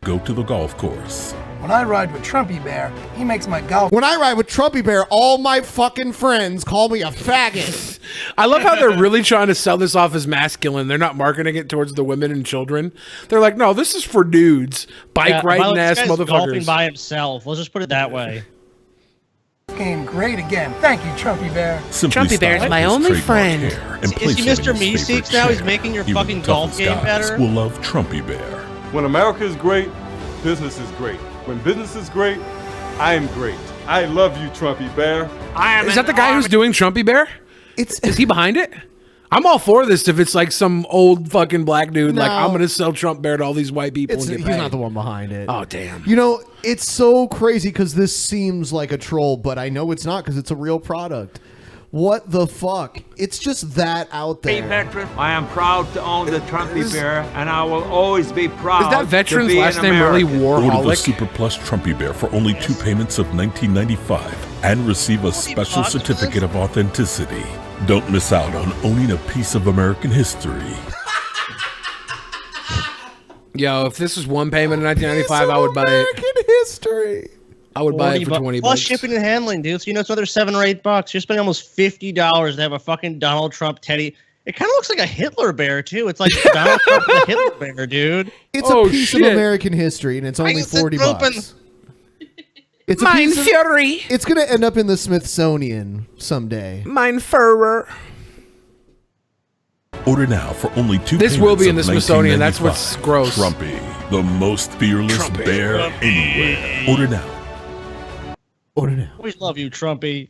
go to the golf course. When I ride with Trumpy Bear, he makes my golf. When I ride with Trumpy Bear, all my fucking friends call me a faggot. I love how they're really trying to sell this off as masculine. They're not marketing it towards the women and children. They're like, no, this is for dudes. Bike riding ass this guy's golfing motherfuckers. by himself. Let's just put it that way. Game great again. Thank you, Trumpy Bear. Simply Trumpy Bear's style my his only trademark friend. hair and Is place he him in Mr. his favorite Meeseeks now? He's chair. making your Even fucking the golf toughest game guys better? will love Trumpy Bear. When America is great, business is great. When business is great, I am great. I love you, Trumpy Bear. Is that the guy who's doing Trumpy Bear? Is he behind it? I'm all for this if it's like some old fucking black dude. Like, No. I'm going to sell Trump Bear to all these white people. He's and get not paid. the one behind it. Oh, damn. You know, it's so crazy because this seems like a troll, but I know it's not because it's a real product. What the fuck? It's just that out there. Hey, veteran, I am proud to own the Trumpy Bear, and I will always be proud. Is that veteran's to be last an name really American. Order the Warholic? Super Plus Trumpy Bear for only 2 payments of $19.95 and receive a special certificate of authenticity. Don't miss out on owning a piece of American history. Yo, if this was one payment in 1995, I would buy it. American history. I would buy it for 20 Plus bucks. shipping and handling, dude. So, it's another $7 or $8. You're spending almost $50 to have a fucking Donald Trump teddy. It kind of looks like a Hitler bear, too. It's like Donald Trump with a Hitler bear, dude. It's a piece of American history, and it's only Is it $40. open? It's a Mein piece of, Fury. It's gonna end up in the Smithsonian someday. Mein Führer. Order now for only 2 This payments will be in of the Smithsonian. That's what's $19.95. gross. Trumpy, the most fearless bear anywhere. Order now. Order now. Always love you, Trumpy.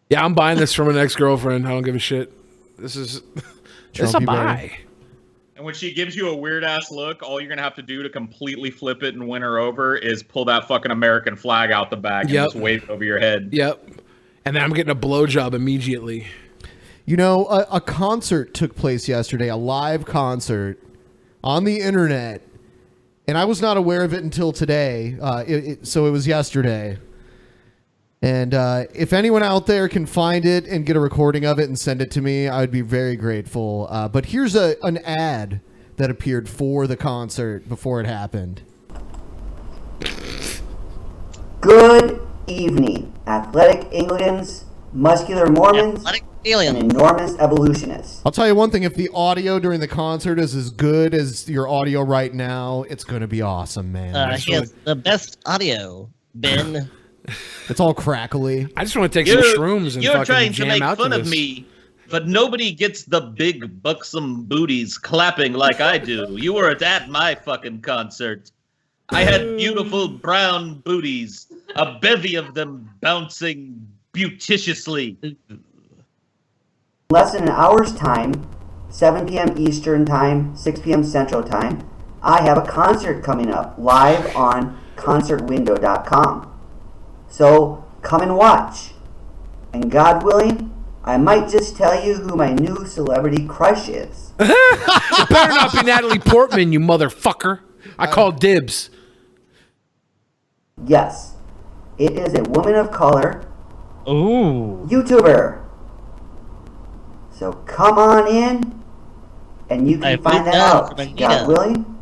Yeah, I'm buying this from an ex-girlfriend. I don't give a shit. This is this a Trumpy Bear. buy. And when she gives you a weird ass look, all you're gonna have to do to completely flip it and win her over is pull that fucking American flag out the bag and Yep. just wave it over your head. Yep. And then I'm getting a blowjob immediately. You know, a concert took place yesterday, a live concert on the internet, and I was not aware of it until today. So it was yesterday. And if anyone out there can find it and get a recording of it and send it to me, I would be very grateful. But here's an ad that appeared for the concert before it happened. Good evening, athletic Anglicans, muscular Mormons, and enormous evolutionists. I'll tell you one thing, if the audio during the concert is as good as your audio right now, it's going to be awesome, man. Here's the best audio, Ben. It's all crackly. I just want to take some shrooms and You're fucking trying to jam make out fun to of this. me, but nobody gets the big buxom booties clapping like I do. You weren't at my fucking concert. I had beautiful brown booties, a bevy of them bouncing beautitiously. Less than an hour's time, 7 p.m. Eastern Time, 6 p.m. Central Time, I have a concert coming up live on concertwindow.com. So come and watch. And God willing, I might just tell you who my new celebrity crush is. It better not be Natalie Portman, you motherfucker. I call dibs. Yes, it is a woman of color. Ooh. YouTuber. So come on in, and you can find that out, God willing.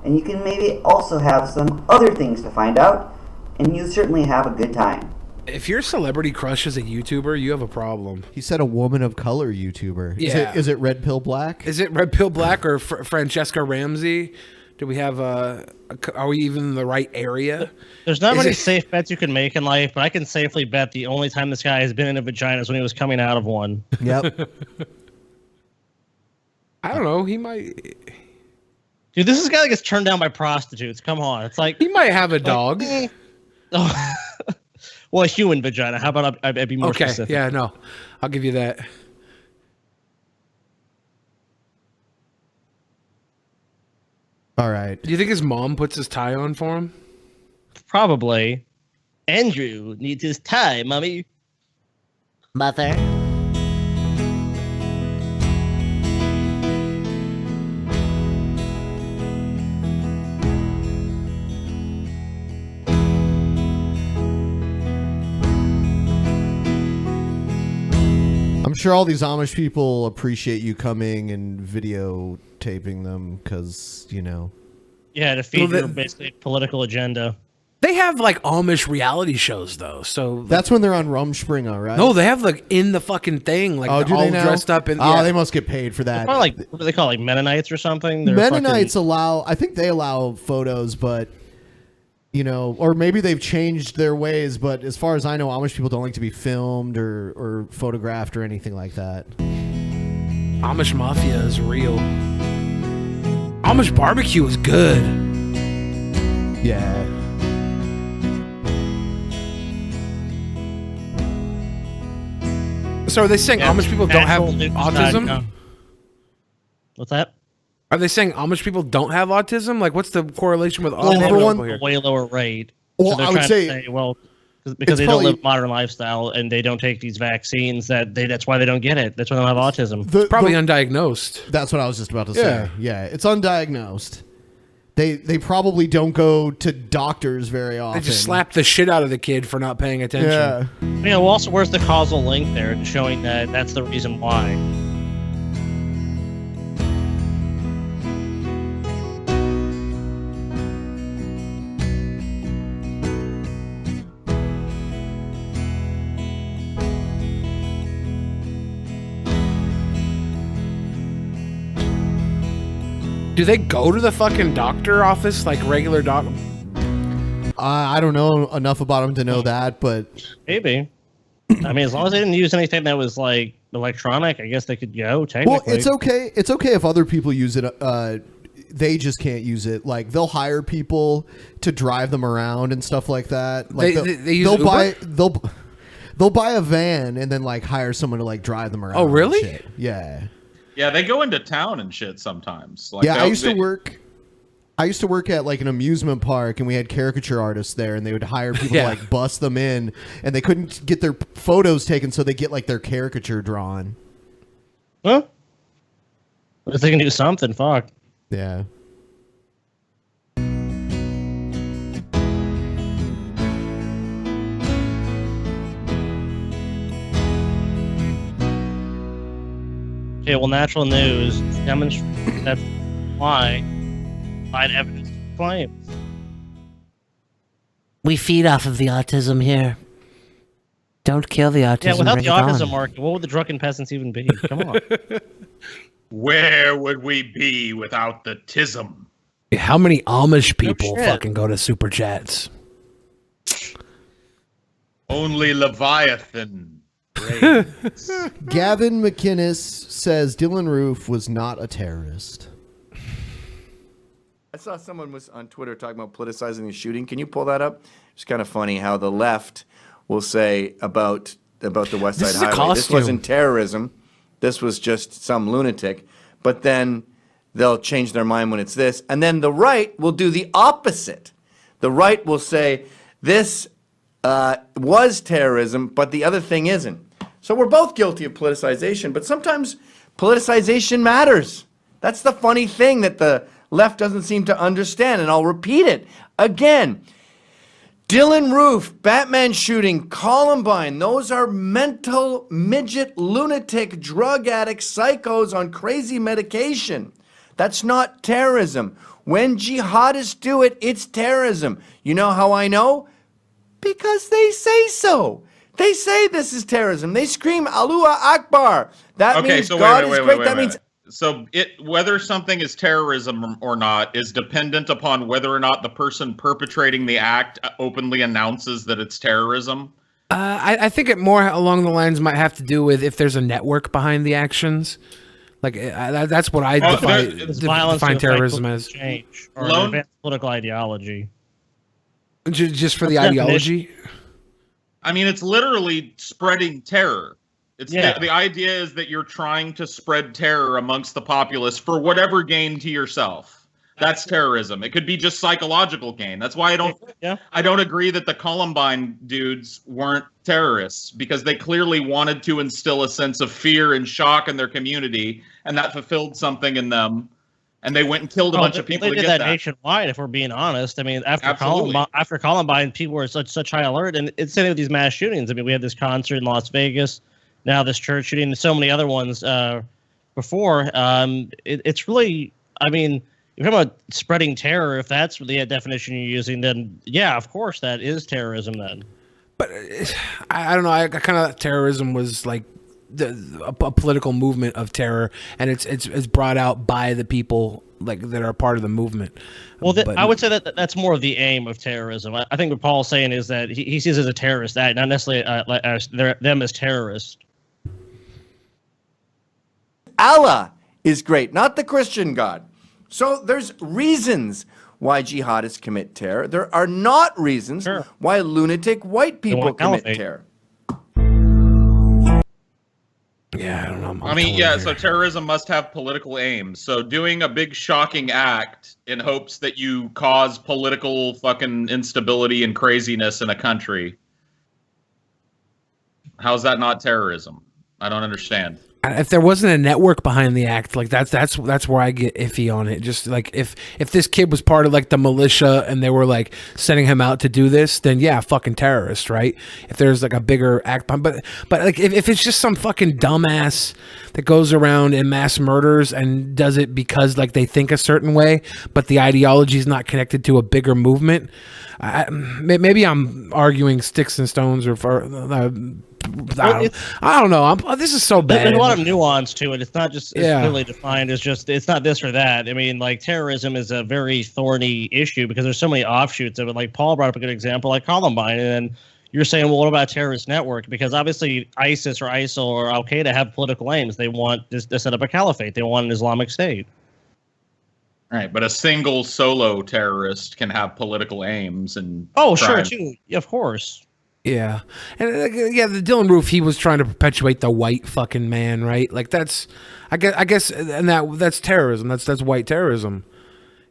And you can maybe also have some other things to find out, and you certainly have a good time. If your celebrity crush is a YouTuber, you have a problem. He said a woman of color YouTuber. Yeah. Is it Red Pill Black? Is it Red Pill Black or Francesca Ramsey? Do we have are we even in the right area? There's not Is many it- safe bets you can make in life, but I can safely bet the only time this guy has been in a vagina is when he was coming out of one. Yep. I don't know. He might. Dude, this is a guy that gets turned down by prostitutes. Come on. It's like he might have a dog. Oh. Well, a human vagina. How about I'd be more Okay. specific? Yeah. No. I'll give you that. All right. Do you think his mom puts his tie on for him? Probably. Andrew needs his tie, mommy. Mother, sure all these Amish people appreciate you coming and videotaping them because, you know. Yeah, to feed your basically political agenda. They have like Amish reality shows though, so that's when they're on Rumspringa, right? No, they have like in the fucking thing, like do all they now? dressed up in. Oh, yeah. they must get paid for that. They're probably like, what do they call it, like Mennonites or something? They're Mennonites allow, I think they allow photos, but you know, or maybe they've changed their ways. But as far as I know, Amish people don't like to be filmed or photographed or anything like that. Amish mafia is real. Amish barbecue is good. Yeah. So are they saying Amish people don't have autism? What's that? Are they saying Amish people don't have autism? Like, what's the correlation with autism? Way lower rate. Well, they're I would trying say- to say, well, because they don't live a modern lifestyle and they don't take these vaccines, that's why they don't get it. That's why they don't have autism. It's probably undiagnosed. That's what I was just about to say. Yeah, it's undiagnosed. They probably don't go to doctors very often. They just slap the shit out of the kid for not paying attention. Yeah. Yeah, well, also, where's the causal link there showing that that's the reason why? Do they go to the fucking doctor office like regular doc? I don't know enough about them to know that, but Maybe. I mean, as long as they didn't use anything that was like electronic, I guess they could go. Technically, well, it's okay. It's okay if other people use it. They just can't use it. Like they'll hire people to drive them around and stuff like that. Like they use Uber? They'll buy a van and then like hire someone to like drive them around. Oh, really? and shit. Yeah. Yeah, they go into town and shit sometimes. Like Yeah, I used to work at like an amusement park, and we had caricature artists there, and they would hire people to like bust them in, and they couldn't get their photos taken, so they get like their caricature drawn. Huh? If they can do something, fuck. Yeah. Okay, well, Natural News demonstrates that's why find evidence to claims. We feed off of the autism here. Don't kill the autism. Yeah, without bring the it autism on. market, what would the Drunken Peasants even be? Come on. Where would we be without the tism? How many Amish people shit. fucking go to Super Chats? Only Leviathan reigns. Gavin McInnes says Dylan Roof was not a terrorist. I saw someone was on Twitter talking about politicizing the shooting. Can you pull that up? It's kind of funny how the left will say about the West This Side is a Highway, this costume. wasn't terrorism. This was just some lunatic. But then they'll change their mind when it's this. And then the right will do the opposite. The right will say this was terrorism, but the other thing isn't. So we're both guilty of politicization, but sometimes politicization matters. That's the funny thing that the left doesn't seem to understand, and I'll repeat it again. Dylan Roof, Batman shooting, Columbine, those are mental midget, lunatic, drug addict psychos on crazy medication. That's not terrorism. When jihadists do it, it's terrorism. You know how I know? Because they say so. They say this is terrorism. They scream Allahu Akbar. That means God is great. That means so whether something is terrorism or not is dependent upon whether or not the person perpetrating the act openly announces that it's terrorism. I think it more along the lines might have to do with if there's a network behind the actions. Like that's what I define terrorism as. Change or advanced political ideology. Just for the ideology. I mean, it's literally spreading terror. It's the idea is that you're trying to spread terror amongst the populace for whatever gain to yourself. That's terrorism. It could be just psychological gain. That's why I don't agree that the Columbine dudes weren't terrorists, because they clearly wanted to instill a sense of fear and shock in their community, and that fulfilled something in them. And they went and killed a bunch of people They to did get that that. nationwide, if we're being honest. I mean, after Absolutely. Columbine, people were such high alert, and it's same with these mass shootings. I mean, we had this concert in Las Vegas now this church shooting, and so many other ones before. It's really, I mean, if you're talking about spreading terror, if that's the definition you're using, then yeah, of course that is terrorism then. But I don't know. I kind of terrorism was like a political movement of terror, and it's brought out by the people like that are part of the movement. Well, I would say that that's more of the aim of terrorism. I think what Paul's saying is that he sees it as a terrorist act, not necessarily them as terrorists. Allah is great, not the Christian God. So there's reasons why jihadists commit terror. There are not reasons why lunatic white people commit terror. Yeah, I don't know. I mean, yeah, so terrorism must have political aims. So doing a big shocking act in hopes that you cause political fucking instability and craziness in a country, how's that not terrorism? I don't understand. If there wasn't a network behind the act, like that's where I get iffy on it. Just like if this kid was part of like the militia and they were like sending him out to do this, then yeah, fucking terrorist, right? If there's like a bigger act behind, but like if it's just some fucking dumbass that goes around and mass murders and does it because like they think a certain way, but the ideology is not connected to a bigger movement. Maybe I'm arguing sticks and stones, or I don't know. This is so bad. There's a lot of nuance to it. It's not just clearly defined as just, it's not this or that. I mean, like, terrorism is a very thorny issue because there's so many offshoots of it. Like, Paul brought up a good example, like Columbine. And then you're saying, well, what about a terrorist network? Because obviously ISIS or ISIL or Al Qaeda have political aims. They want to set up a caliphate. They want an Islamic State. Right, but a single solo terrorist can have political aims and sure, too. Yeah, of course. Yeah, and yeah, the Dylan Roof, he was trying to perpetuate the white fucking man, right? Like that's, I guess, and that's terrorism. That's white terrorism.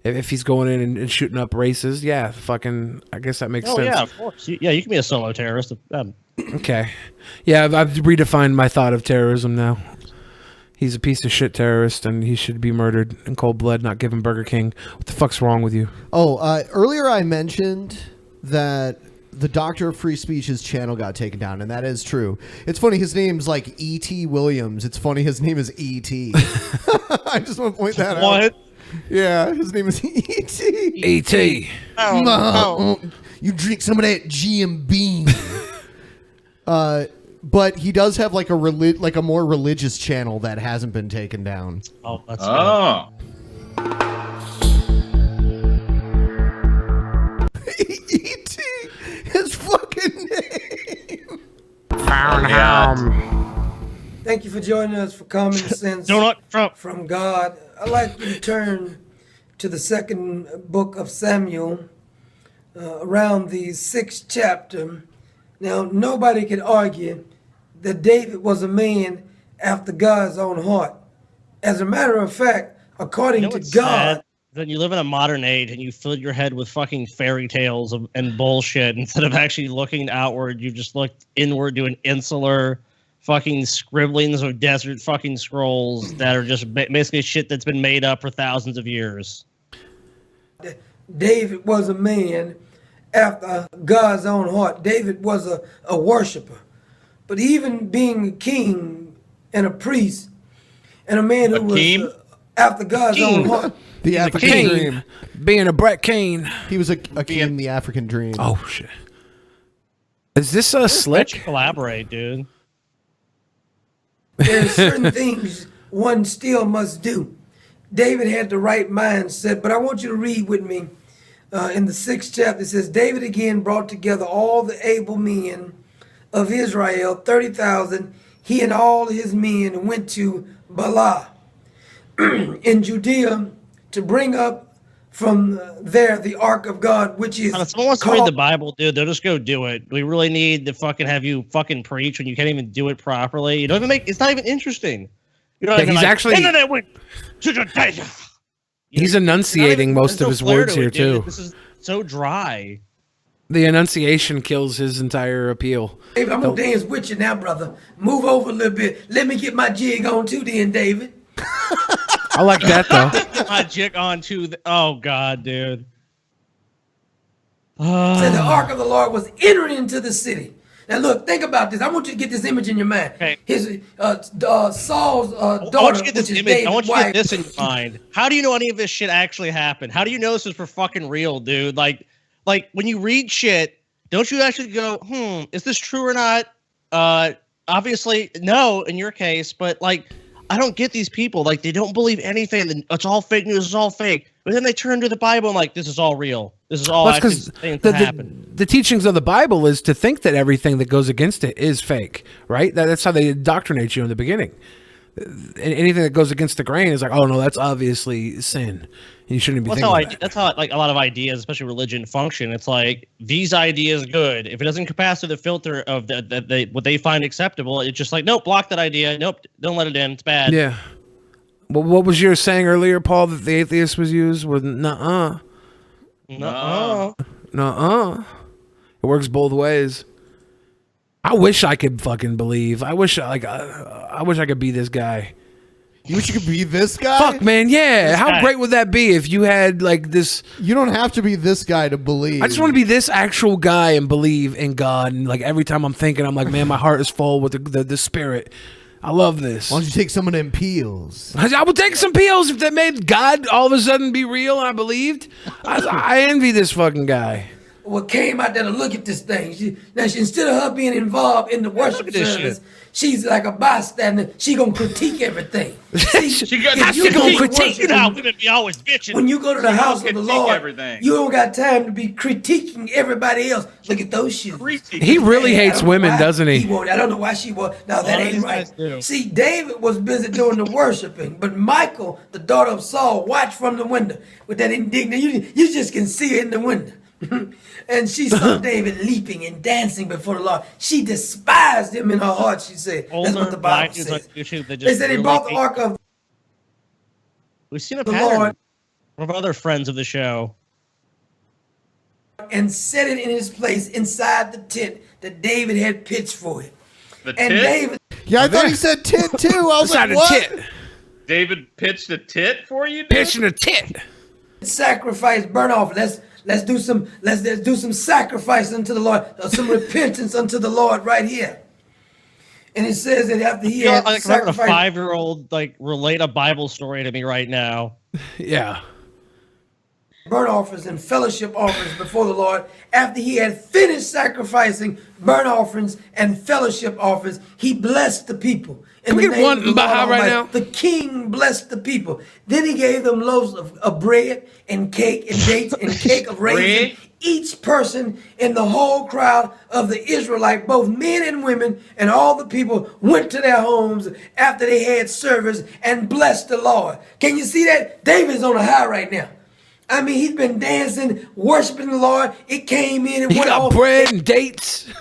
If he's going in and shooting up races, yeah, fucking, I guess that makes sense. Yeah, of course. Yeah, you can be a solo terrorist. Okay, yeah, I've redefined my thought of terrorism now. He's a piece of shit terrorist, and he should be murdered in cold blood, not given Burger King. What the fuck's wrong with you? Earlier I mentioned that the Doctor of Free Speech's channel got taken down, and that is true. It's funny, his name's like E.T. Williams. It's funny, his name is E.T. I just want to point that out. What? Yeah, his name is E.T. E.T. You drink some of that GMB. But he does have like a more religious channel that hasn't been taken down. Oh, that's E.T. His fucking name. Thank you for joining us for Common Sense from God. I'd like to turn to the second book of Samuel, around the 6th chapter. Now, nobody can argue that David was a man after God's own heart. As a matter of fact, according to God... Then you live in a modern age and you fill your head with fucking fairy tales and bullshit. Instead of actually looking outward, you just looked inward, doing insular fucking scribblings of desert fucking scrolls that are just basically shit that's been made up for thousands of years. David was a man after God's own heart. David was a worshiper. But even being a king and a priest and a man who was after God's own heart. The African dream. Being a Brett Kane. He was a king in the African dream. Oh, shit. Is this a slick? Collaborate, dude. There are certain things one still must do. David had the right mindset, but I want you to read with me in the 6th chapter. It says, David again brought together all the able men of Israel, 30,000, he and all his men went to Bala in Judea to bring up from there the ark of God, which is if someone wants to read the Bible, dude, they'll just go do it. We really need to fucking have you fucking preach when you can't even do it properly. You don't even it's not even interesting. You know, he's actually he's enunciating most of his words here too. This is so dry. The enunciation kills his entire appeal. David, I'm gonna dance with you now, brother. Move over a little bit. Let me get my jig on too, then, David. I like that though. My jig on too. Oh God, dude. So the ark of the Lord was entering into the city. Now look, think about this. I want you to get this image in your mind. Okay. His Saul's daughter, I want you to get this which is image. I David's want you to get wife. this in your mind. How do you know any of this shit actually happened? How do you know this is for fucking real, dude? Like when you read shit, don't you actually go, is this true or not? Obviously, no, in your case, but like, I don't get these people. Like, they don't believe anything. It's all fake news. It's all fake. But then they turn to the Bible and like, this is all real. This is all actually things that happen. The teachings of the Bible is to think that everything that goes against it is fake, right? That's how they indoctrinate you in the beginning. Anything that goes against the grain is like, oh no, that's obviously sin. You shouldn't be thinking that. That's how like a lot of ideas, especially religion, function. It's like these ideas good. If it doesn't pass through the filter of what they find acceptable, it's just like, nope, block that idea. Nope, don't let it in. It's bad. Yeah. Well, what was you saying earlier, Paul, that the atheist was used with nuh-uh. Nuh-uh. Nuh-uh. It works both ways. I wish I could fucking believe. I wish I could be this guy. You wish you could be this guy? Fuck, man, yeah. This How guy. great would that be if you had like this? You don't have to be this guy to believe. I just want to be this actual guy and believe in God. And like every time I'm thinking, I'm like, man, my heart is full with the spirit. I love this. Why don't you take some of them peels? I would take some peels if that made God all of a sudden be real and I believed. I envy this fucking guy. What came out there to look at this thing. Instead of her being involved in the worship service, she's like a bystander. She gonna critique everything. She gonna critique. You know how women be always bitching. When you go to the house of the Lord, everything. you don't got time to be critiquing everybody else. Look at those shoes. He really hates women, doesn't he? I don't know why she wore. No, that ain't right. See, David was busy doing the worshiping, but Michal, the daughter of Saul, watched from the window with that indignant. You just can see her in the window. And she saw David leaping and dancing before the Lord. She despised him in her heart, she said. That's what the Bible says. They said he brought the ark of We've seen a the pattern Lord of other friends of the show. and set it in his place inside the tent that David had pitched for it. The and tit? David. Yeah, I thought he said tit too. I was like, what? David pitched a tit for you, dude? Pitching a tit. Sacrifice, burn off. Let's do some sacrifice unto the Lord, some repentance unto the Lord right here. And it says that after he had like having a sacrificed, 5-year-old like relate a Bible story to me right now. Yeah. burnt offerings and fellowship offerings before the Lord, after he had finished sacrificing burnt offerings and fellowship offerings, he blessed the people. Can we get one Baha right now? The king blessed the people. Then he gave them loaves of bread and cake and dates and cake of raisins. Each person in the whole crowd of the Israelite, both men and women, and all the people went to their homes after they had service and blessed the Lord. Can you see that? David's on a high right now. I mean, he's been dancing, worshiping the Lord. It came in and he went got off. bread and dates.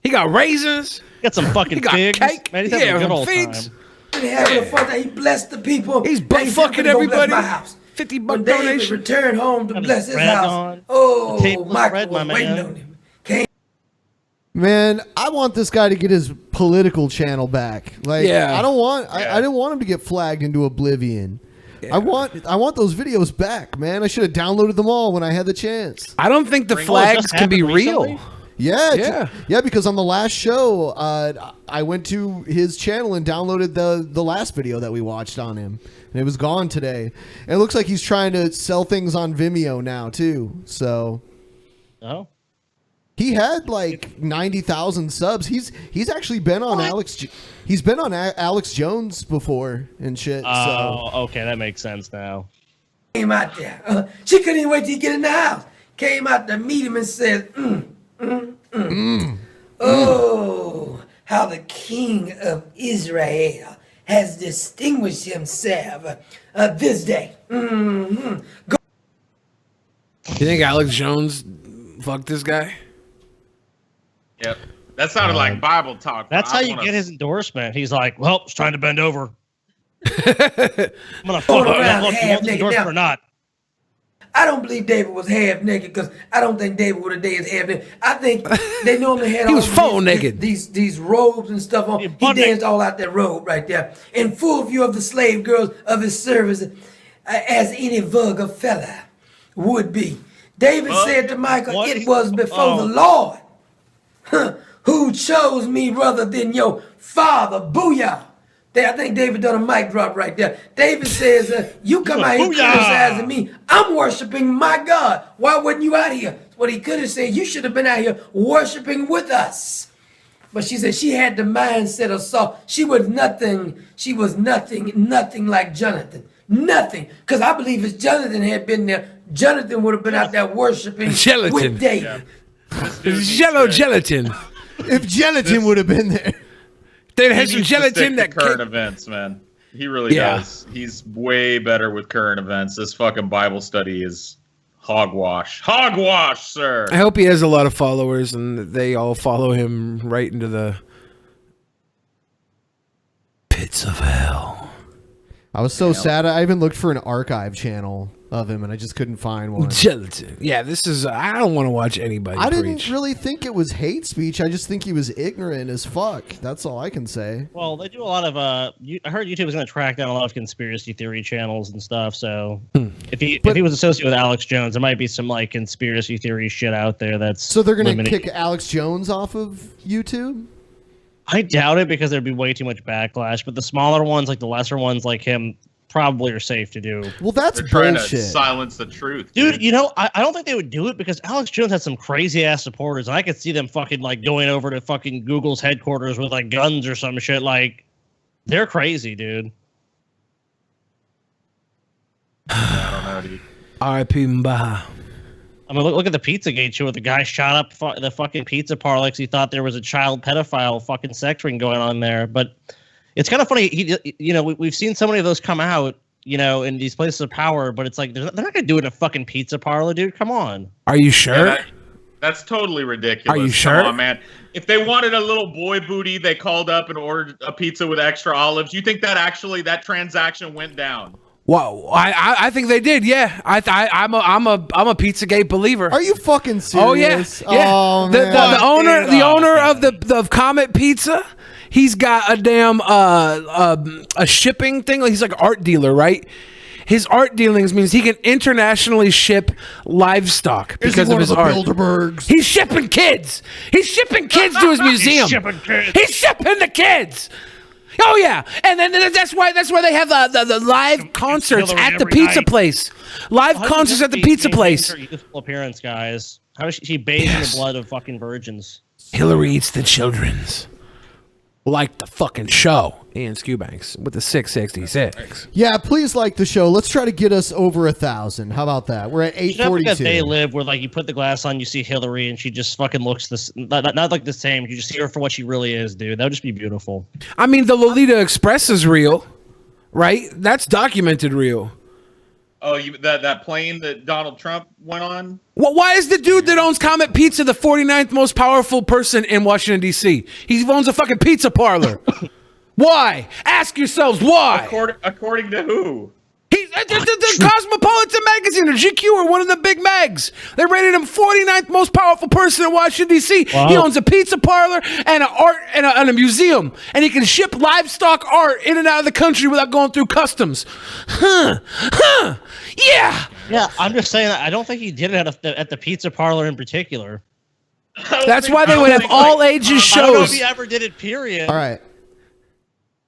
He got raisins. Got some fucking he got figs. cake. Man, he's having a good old figs. time. And having a fun time. He blessed the people. He's butt said, fucking "I'm gonna go bless everybody. my house." $50 When David donation. returned home to bless his bread house, on. oh, The table is Michael spread, was my waiting man. on him. Came Man, I want this guy to get his political channel back. Like, Yeah. I don't want. I didn't want him to get flagged into oblivion. I want those videos back, man. I should have downloaded them all when I had the chance. I don't think the flags can be real. Yeah, because on the last show, I went to his channel and downloaded the last video that we watched on him, and it was gone today. And it looks like he's trying to sell things on Vimeo now too. So, he had like 90,000 subs. He's actually been on He's been on Alex Jones before and shit. Oh, okay, that makes sense now. Came out there. She couldn't even wait till he get in the house. Came out to meet him and said, "Oh, how the King of Israel has distinguished himself this day." You think Alex Jones fucked this guy? Yep. That sounded like Bible talk. That's how you get his endorsement. He's like, well, it's trying to bend over. I'm going to fuck around up. half naked Endorsement now. or not. I don't believe David was half naked because I don't think David would have danced half naked. I think they normally had He was all full naked. these robes and stuff on. He danced all out that robe right there in full view of the slave girls of his service, as any vulgar fella would be. David said to Michael, "It was before the Lord who chose me rather than your father. Booyah. I think David done a mic drop right there. David says, you come out here criticizing me. I'm worshiping my God. Why wasn't you out here? What he could have said, you should have been out here worshiping with us. But she said she had the mindset of Saul. She was nothing like Jonathan. Nothing. Because I believe if Jonathan had been there, Jonathan would have been out there worshiping with David. Jello gelatin. If gelatin would have been there. They had some gelatin that current events, man. He really does. He's way better with current events. This fucking Bible study is hogwash. Hogwash, sir. I hope he has a lot of followers and they all follow him right into the pits of hell. I was so sad. I even looked for an archive channel of him, and I just couldn't find one. Gelatin. Yeah, this is. I don't want to watch anybody. I preach. didn't really think it was hate speech. I just think he was ignorant as fuck. That's all I can say. Well, they do a lot of. I heard YouTube was going to track down a lot of conspiracy theory channels and stuff. So if he was associated with Alex Jones, there might be some like conspiracy theory shit out there. That's so they're going to kick Alex Jones off of YouTube. I doubt it because there'd be way too much backlash. But the smaller ones, like the lesser ones, like him, probably are safe to do. Well, that's They're trying bullshit. to silence the truth, dude. You know, I don't think they would do it because Alex Jones has some crazy ass supporters, and I could see them fucking like going over to fucking Google's headquarters with like guns or some shit. Like, they're crazy, dude. I don't know, dude. R.I.P. Mbaha. I mean, look at the Pizzagate show where the guy shot up the fucking pizza parlor because he thought there was a child pedophile fucking sex ring going on there. But it's kind of funny. We've seen so many of those come out, in these places of power. But it's like they're not going to do it in a fucking pizza parlor, dude. Come on. Are you sure? Yeah, that's totally ridiculous. Are you sure? Come on, man. If they wanted a little boy booty, they called up and ordered a pizza with extra olives. You think that transaction went down? Wow, I think they did. Yeah, I'm a Pizzagate believer. Are you fucking serious? Oh yeah, yeah. Oh, The owner of the Comet Pizza, he's got a damn a shipping thing. He's like an art dealer, right? His art dealings means he can internationally ship livestock because of his art. Bilderbergs? He's shipping kids. He's shipping kids to his museum. He's shipping the kids. Oh yeah, and then that's why they have the live concerts at the pizza place. Live concerts at the pizza place. Her youthful appearance, guys. How is she bathed in the blood of fucking virgins? Hillary eats the children's. Like the fucking show. Ian Skewbanks with the 666. Yeah, please like the show. Let's try to get us over 1,000. How about that? We're at 842. They live where like you put the glass on, you see Hillary, and she just fucking looks not like the same. You just see her for what she really is, dude. That would just be beautiful. I mean, the Lolita Express is real, right? That's documented real. Oh, that plane that Donald Trump went on? Well, why is the dude that owns Comet Pizza the 49th most powerful person in Washington, D.C.? He owns a fucking pizza parlor. Why? Ask yourselves why. According to who? He's the Cosmopolitan magazine or GQ or one of the big mags. They rated him 49th most powerful person in Washington, D.C. Wow. He owns a pizza parlor and an art and a museum. And he can ship livestock art in and out of the country without going through customs. Yeah. Yeah, I'm just saying I don't think he did it at the pizza parlor in particular. That's why they would have all ages shows. I don't know if he ever did it, period. All right.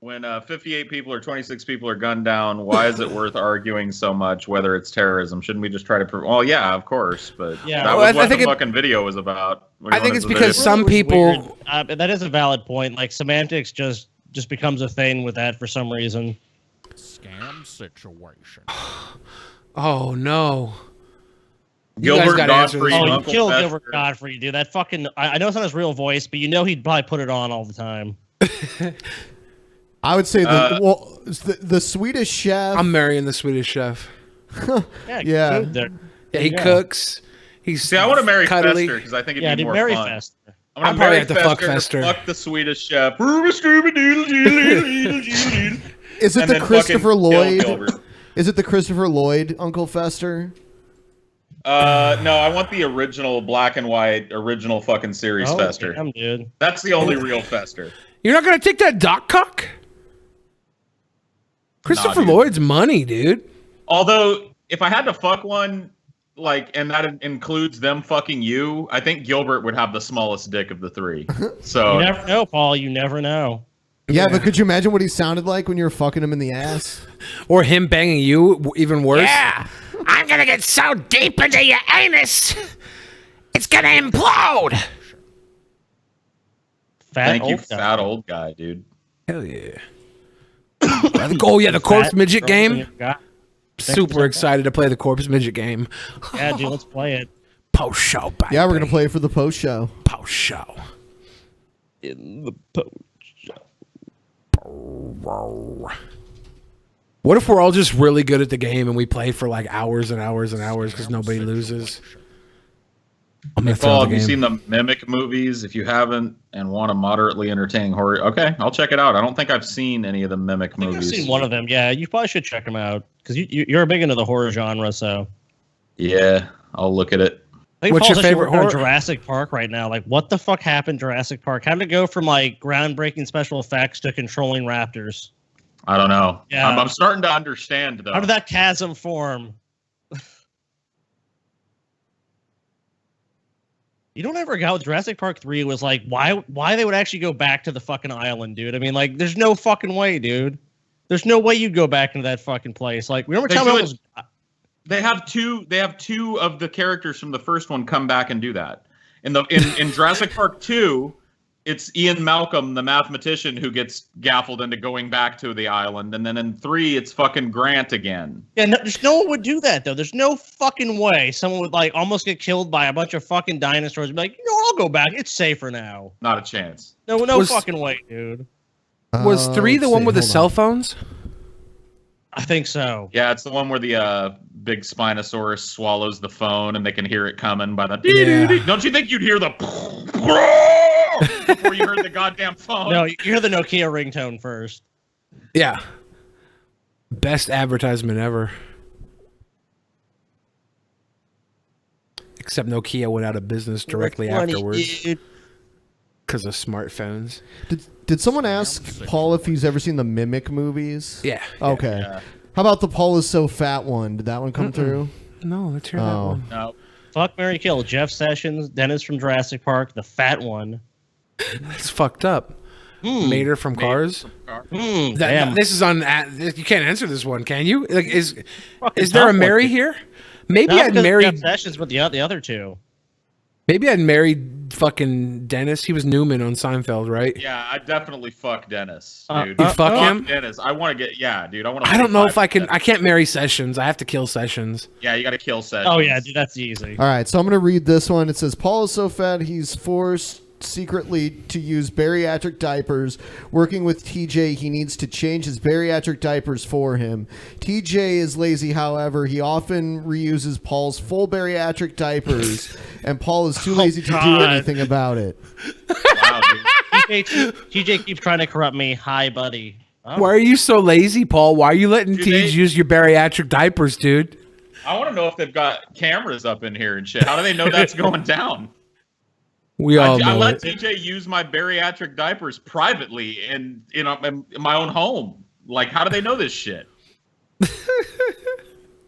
When 58 people or 26 people are gunned down, why is it worth arguing so much whether it's terrorism? Shouldn't we just try to prove? Well, yeah, of course, but that was what the fucking video was about. I think it's because some people... that is a valid point. Like, semantics just becomes a thing with that for some reason. Scam situation. Oh, no. Gilbert Godfrey. Oh, you killed Gilbert Godfrey, dude. That fucking... I know it's not his real voice, but you know he'd probably put it on all the time. I would say the Swedish chef. I'm marrying the Swedish chef. Yeah. He cooks. See, I want to marry cuddly. Fester because I think it'd be more marry fun. Fester. I'm probably marry have to fuck Fester. Fuck the Swedish chef. Is it the Christopher Lloyd? Is it the Christopher Lloyd Uncle Fester? No, I want the original black and white, original fucking series Fester. Damn, dude. That's the only real Fester. You're not gonna take that Doc cock? Christopher Lloyd's money, dude. Although, if I had to fuck one, like, and that includes them fucking you, I think Gilbert would have the smallest dick of the three. So You never know, Paul. You never know. Yeah, but could you imagine what he sounded like when you were fucking him in the ass? Or him banging you, even worse. Yeah, I'm gonna get so deep into your anus, it's gonna implode. Thank you, fat old guy, dude. Hell yeah. The corpse midget game. Super excited to play the corpse midget game. Yeah, dude, let's play it. Post show, baby. Yeah, we're gonna play it for the post show. Post show. In the post. What if we're all just really good at the game and we play for like hours and hours and hours because nobody loses? I'm gonna Paul, throw the have you game. seen the Mimic movies? If you haven't and want a moderately entertaining horror, okay, I'll check it out. I don't think I've seen any of the Mimic I've movies. seen one of them. Yeah, you probably should check them out because you're big into the horror genre. So Yeah, I'll look at it. I think What's Paul's your actually favorite working on horror? Jurassic Park right now. Like, what the fuck happened to Jurassic Park? How did it go from like groundbreaking special effects to controlling raptors? I don't know. Yeah. I'm starting to understand though. How did that chasm form? You don't ever got with Jurassic Park 3 was like why they would actually go back to the fucking island, dude. I mean, like, there's no fucking way, dude. There's no way you'd go back into that fucking place. Like, remember They telling me do They have two of the characters from the first one come back and do that. In Jurassic Park 2, it's Ian Malcolm, the mathematician, who gets gaffled into going back to the island, and then in 3, it's fucking Grant again. Yeah, there's no one would do that though. There's no fucking way someone would like almost get killed by a bunch of fucking dinosaurs and be like, I'll go back. It's safer now. Not a chance. No fucking way, dude. Was 3 the one with the cell phones? I think so. Yeah, it's the one where the big Spinosaurus swallows the phone and they can hear it coming by the. Yeah. Don't you think you'd hear the before you heard the goddamn phone? No, you hear the Nokia ringtone first. Yeah. Best advertisement ever. Except Nokia went out of business directly afterwards because of smartphones. Did someone ask Paul if he's ever seen the Mimic movies? Yeah. Okay. Yeah. How about the Paul is so fat one? Did that one come through? No, let's hear that one. No. Fuck, Mary Kill. Jeff Sessions, Dennis from Jurassic Park, the fat one. That's fucked up. Mater from Cars. Damn. This is on. You can't answer this one, can you? Like, is Fucking there a tough Mary one. here? Maybe Not I'd because of married. Jeff Sessions, but the other two. Maybe I'd married fucking Dennis. He was Newman on Seinfeld, right? Yeah, I definitely fuck Dennis, dude. You fuck him? Dennis. I want to get. Yeah, dude. I want to. I don't know if I can. I can't marry Sessions. I have to kill Sessions. Yeah, you got to kill Sessions. Oh yeah, dude, that's easy. All right, so I'm going to read this one. It says, Paul is so fat he's forced secretly to use bariatric diapers. Working with TJ, he needs to change his bariatric diapers for him. TJ is lazy, however. He often reuses Paul's full bariatric diapers, and Paul is too lazy to do God. anything about it. Wow, dude. TJ keeps trying to corrupt me. Hi, buddy. Oh. Why are you so lazy, Paul? Why are you letting Dude, Tej use your bariatric diapers, dude? I want to know if they've got cameras up in here and shit. How do they know that's going down? We all I know let it. TJ use my bariatric diapers privately in my own home. Like, how do they know this shit?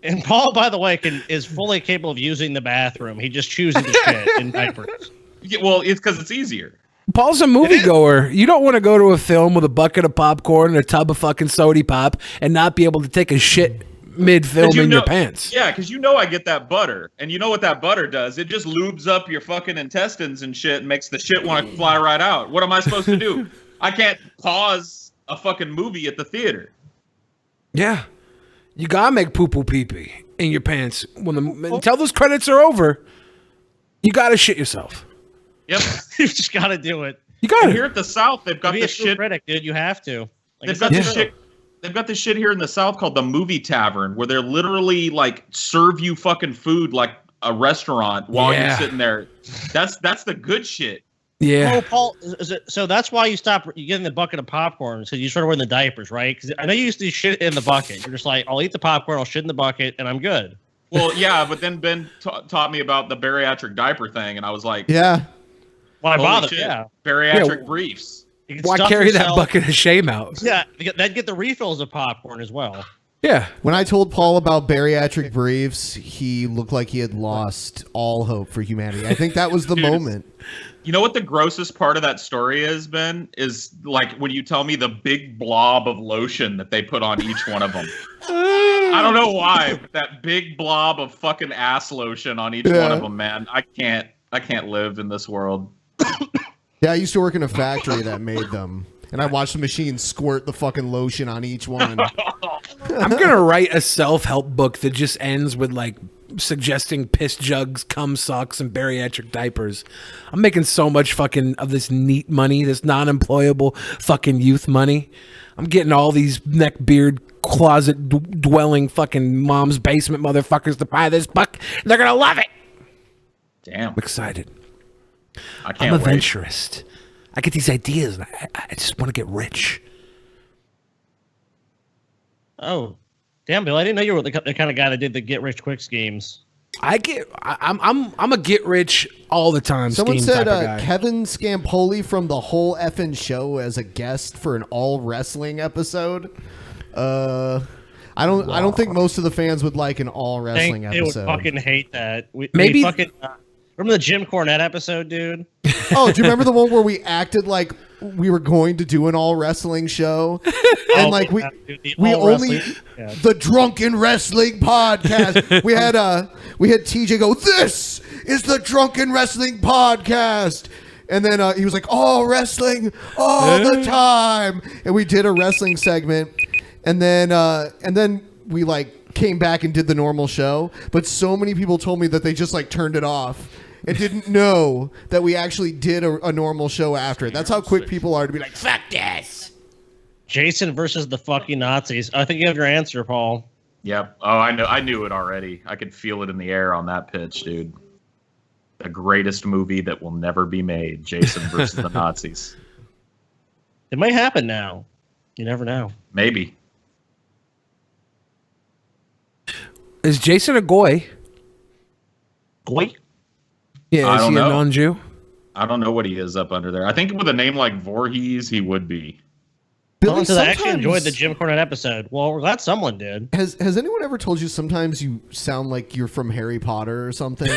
And Paul, by the way, is fully capable of using the bathroom. He just chooses to shit in diapers. Yeah, well, it's because it's easier. Paul's a moviegoer. You don't want to go to a film with a bucket of popcorn and a tub of fucking sody pop and not be able to take a shit mid-film in your pants. Yeah, because I get that butter. And you know what that butter does? It just lubes up your fucking intestines and shit and makes the shit want to fly right out. What am I supposed to do? I can't pause a fucking movie at the theater. Yeah. You gotta make poo-poo pee-pee in your pants. Until those credits are over, you gotta shit yourself. Yep. You just got to do it. You got And it. here at the South, they've got Be a this true shit. critic, dude. You have to. Like, They've it's got not this true. shit. They've got this shit here in the South called the Movie Tavern, where they're literally like serve you fucking food like a restaurant while you're sitting there. That's the good shit. Yeah. Oh, Paul, so that's why you stop. You get in the bucket of popcorn, so you start wearing the diapers, right? Because I know you used to shit in the bucket. You're just like, I'll eat the popcorn, I'll shit in the bucket, and I'm good. Well, yeah, but then Ben taught me about the bariatric diaper thing, and I was like, Yeah. Why holy bother? shit, Yeah. bariatric Yeah. briefs. You can Why stuff carry that yourself- bucket of shame out? Yeah, then get the refills of popcorn as well. Yeah. When I told Paul about bariatric briefs, he looked like he had lost all hope for humanity. I think that was the moment. You know what the grossest part of that story is, Ben? Is like when you tell me the big blob of lotion that they put on each one of them. I don't know why, but that big blob of fucking ass lotion on each one of them, man. I can't live in this world. Yeah, I used to work in a factory that made them. And I watched the machine squirt the fucking lotion on each one. I'm going to write a self-help book that just ends with like suggesting piss jugs, cum socks, and bariatric diapers. I'm making so much fucking of this neat money, this non-employable fucking youth money. I'm getting all these neck beard closet dwelling fucking mom's basement motherfuckers to buy this book. They're going to love it. Damn. I'm excited. I can't I'm a wait. venturist. I get these ideas, and I just want to get rich. Oh, damn, Bill! I didn't know you were the kind of guy that did the get rich quick schemes. I'm a get rich all the time. Someone scheme said type of guy. Kevin Scampoli from the whole effing show as a guest for an all wrestling episode. I don't think most of the fans would like an all wrestling They would episode. fucking hate that. Maybe- fucking. Remember the Jim Cornette episode, dude? Oh, do you remember the one where we acted like we were going to do an all wrestling show? And like we all only wrestling, yeah. the Drunken Wrestling Podcast. we had TJ go, "This is the Drunken Wrestling Podcast." And then he was like, "All wrestling all the time." And we did a wrestling segment. And then we like came back and did the normal show, but so many people told me that they just like turned it off and didn't know that we actually did a normal show after it. That's how quick people are to be like, fuck this. Jason versus the fucking Nazis. I think you have your answer, Paul. Yep. Oh, I knew it already. I could feel it in the air on that pitch, dude. The greatest movie that will never be made, Jason versus the Nazis. It might happen now. You never know. Maybe. Is Jason a goy? Goy? Yeah, I is don't he a know. non-Jew? I don't know what he is up under there. I think with a name like Voorhees, he would be. Billy, I actually enjoyed sometimes- the Jim Cornette episode. Well, we're glad someone did. Has anyone ever told you sometimes you sound like you're from Harry Potter or something?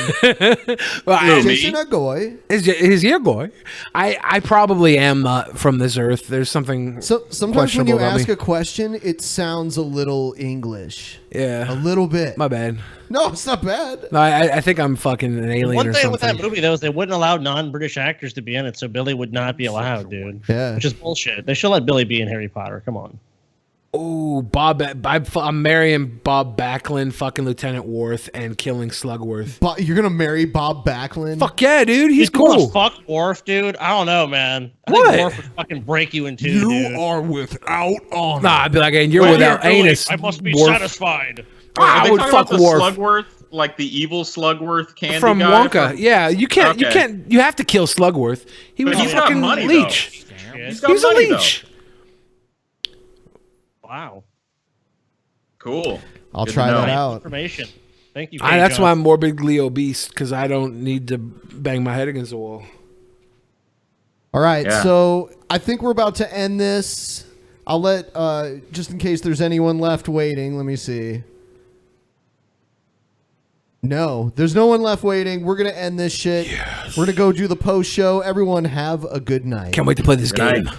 Well, Jason Agoy. Is he a goy? I probably am from this earth. There's something Sometimes when questionable you about ask me. a question, it sounds a little English. Yeah. A little bit. My bad. No, it's not bad. No, I think I'm fucking an alien One or thing something. with that movie, though, is they wouldn't allow non-British actors to be in it, so Billy would not be allowed, dude. Yeah. Which is bullshit. They should let Billy be in Harry Potter. Come on. Oh, I'm marrying Bob Backlund, fucking Lieutenant Worf, and killing Slugworth. You're gonna marry Bob Backlund? Fuck yeah, dude. He's You wanna cool. Fuck Worf, dude. I don't know, man. I What? think Worf would fucking break you in two, dude. are without honor. Nah, I'd be like, and you're Wait, without Billy, anus. I must be Worf. satisfied. I Are they would talking fuck about the Worf. Slugworth, like the evil Slugworth candy From guy Wonka. Yeah, you can't. Okay. You have to kill Slugworth. He But was a he's got fucking money, leech. though. He's got He's a money, though. leech. Wow. Cool. I'll Good try to know. that out. Information. Thank you. That's John. why I'm morbidly obese, because I don't need to bang my head against the wall. All right, Yeah. so I think we're about to end this. I'll let, just in case there's anyone left waiting, let me see. No, there's no one left waiting. We're going to end this shit. We're going to go do the post show. Everyone have a good night. Can't wait to play this Good game. night.